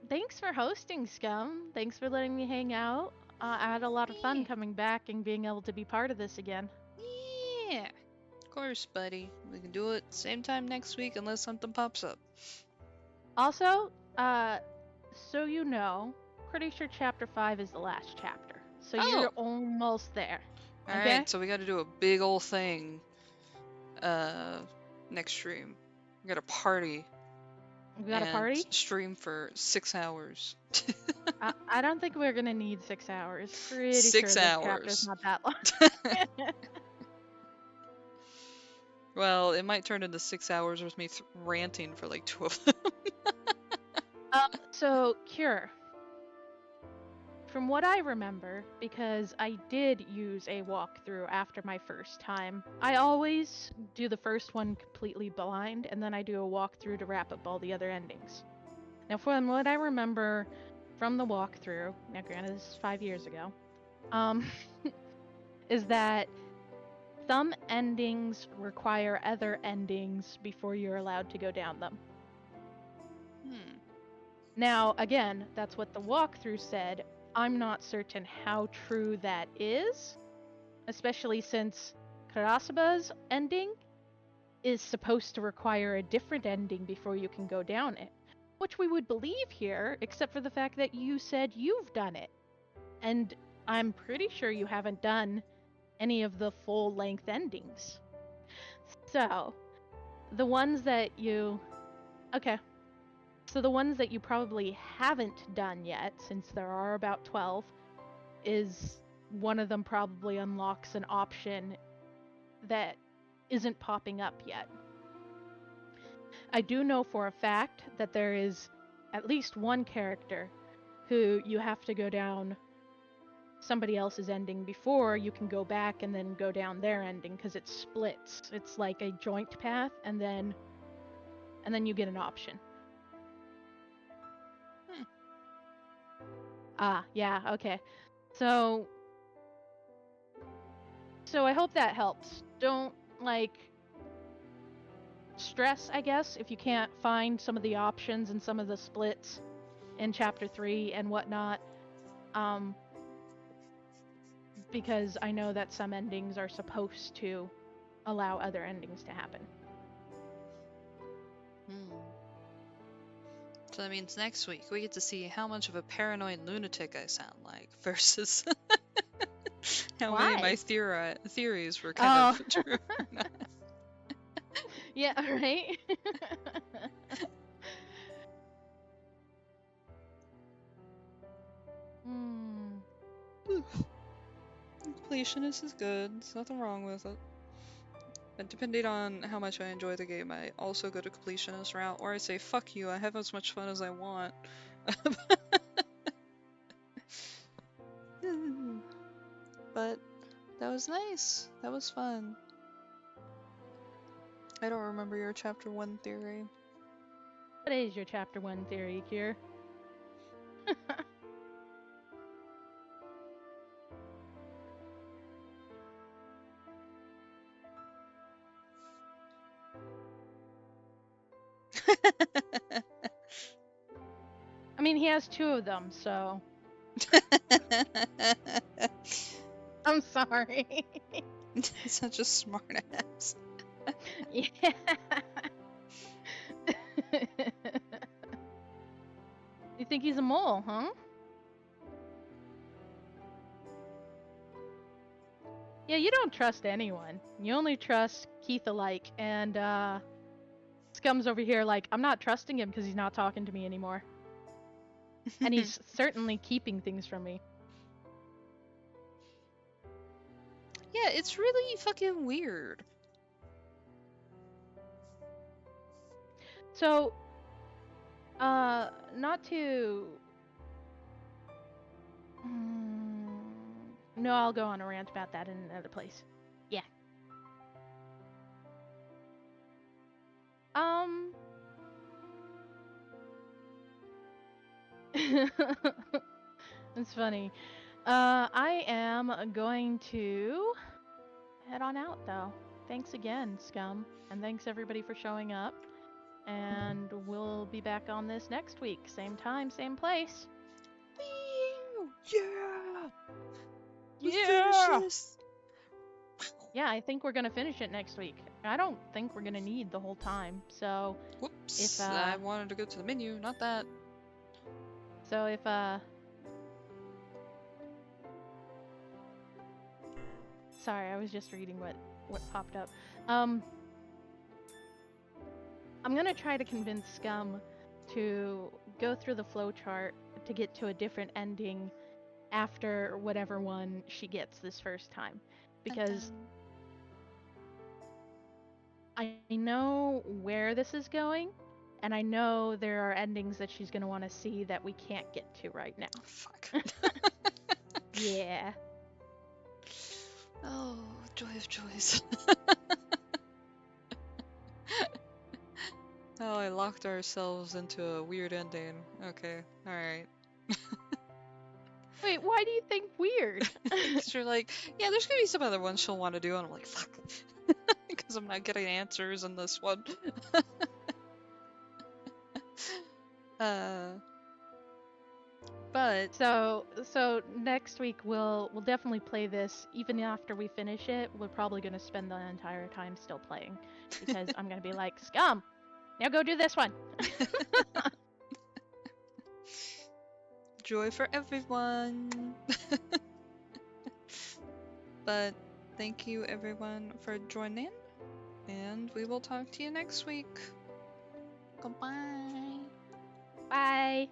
Thanks for hosting, Scum. Thanks for letting me hang out. I had a lot of fun coming back and being able to be part of this again. Yeah. Of course, buddy. We can do it same time next week unless something pops up. Also, so you know, pretty sure chapter 5 is the last chapter. So you're almost there. Alright, so we gotta do a big ol' thing next stream. We got a party. We got a party? Stream for 6 hours. I don't think we're gonna need 6 hours. Pretty 6 sure hours. This chapter's not that long. Well, it might turn into 6 hours with me ranting for like 2 of them. So, Cure. From what I remember, because I did use a walkthrough after my first time, I always do the first one completely blind, and then I do a walkthrough to wrap up all the other endings. Now, from what I remember from the walkthrough, now granted this is 5 years ago, is that some endings require other endings before you're allowed to go down them. Now, again, that's what the walkthrough said. I'm not certain how true that is, especially since Karasuba's ending is supposed to require a different ending before you can go down it, which we would believe here, except for the fact that you said you've done it. And I'm pretty sure you haven't done any of the full-length endings. So, the ones that you... Okay. So the ones that you probably haven't done yet, since there are about 12, is one of them probably unlocks an option that isn't popping up yet. I do know for a fact that there is at least one character who you have to go down somebody else's ending before you can go back and then go down their ending, because it splits. It's like a joint path, and then you get an option. Yeah, okay. So I hope that helps. Don't, stress, I guess, if you can't find some of the options and some of the splits in Chapter 3 and whatnot. Because I know that some endings are supposed to allow other endings to happen. So that means next week we get to see how much of a paranoid lunatic I sound like versus how many of my theories were kind of true. Yeah, right? Completionist is good. There's nothing wrong with it. But depending on how much I enjoy the game, I also go to completionist route, or I say, fuck you, I have as much fun as I want. But that was nice. That was fun. I don't remember your chapter 1 theory. What is your chapter 1 theory, Kier? I mean, he has 2 of them, so... I'm sorry. Such a smart ass. Yeah. You think he's a mole, huh? Yeah, you don't trust anyone. You only trust Keith alike, and Scum's over here like, I'm not trusting him because he's not talking to me anymore. And he's certainly keeping things from me. Yeah, it's really fucking weird. So, not to... No, I'll go on a rant about that in another place. Yeah. It's funny. I am going to head on out, though. Thanks again, Scum. And thanks everybody for showing up. And we'll be back on this next week. Same time, same place. Yeah! Yeah! Finish this! Yeah, I think we're gonna finish it next week. I don't think we're gonna need the whole time, so... Whoops, I wanted to go to the menu, not that. So if, Sorry, I was just reading what popped up. I'm gonna try to convince Scum to go through the flowchart to get to a different ending after whatever one she gets this first time. Because I know where this is going, and I know there are endings that she's gonna want to see that we can't get to right now. Fuck. Yeah. Oh, joy of joys. Oh, I locked ourselves into a weird ending. Okay, alright. Wait, why do you think weird? Because you're like, yeah, there's gonna be some other ones she'll want to do, and I'm like, fuck. Because I'm not getting answers in this one. But so next week we'll definitely play this. Even after we finish it, we're probably gonna spend the entire time still playing, because I'm gonna be like, Scum, now go do this one. joy for everyone. But thank you everyone for joining, and we will talk to you next week. Goodbye. Bye.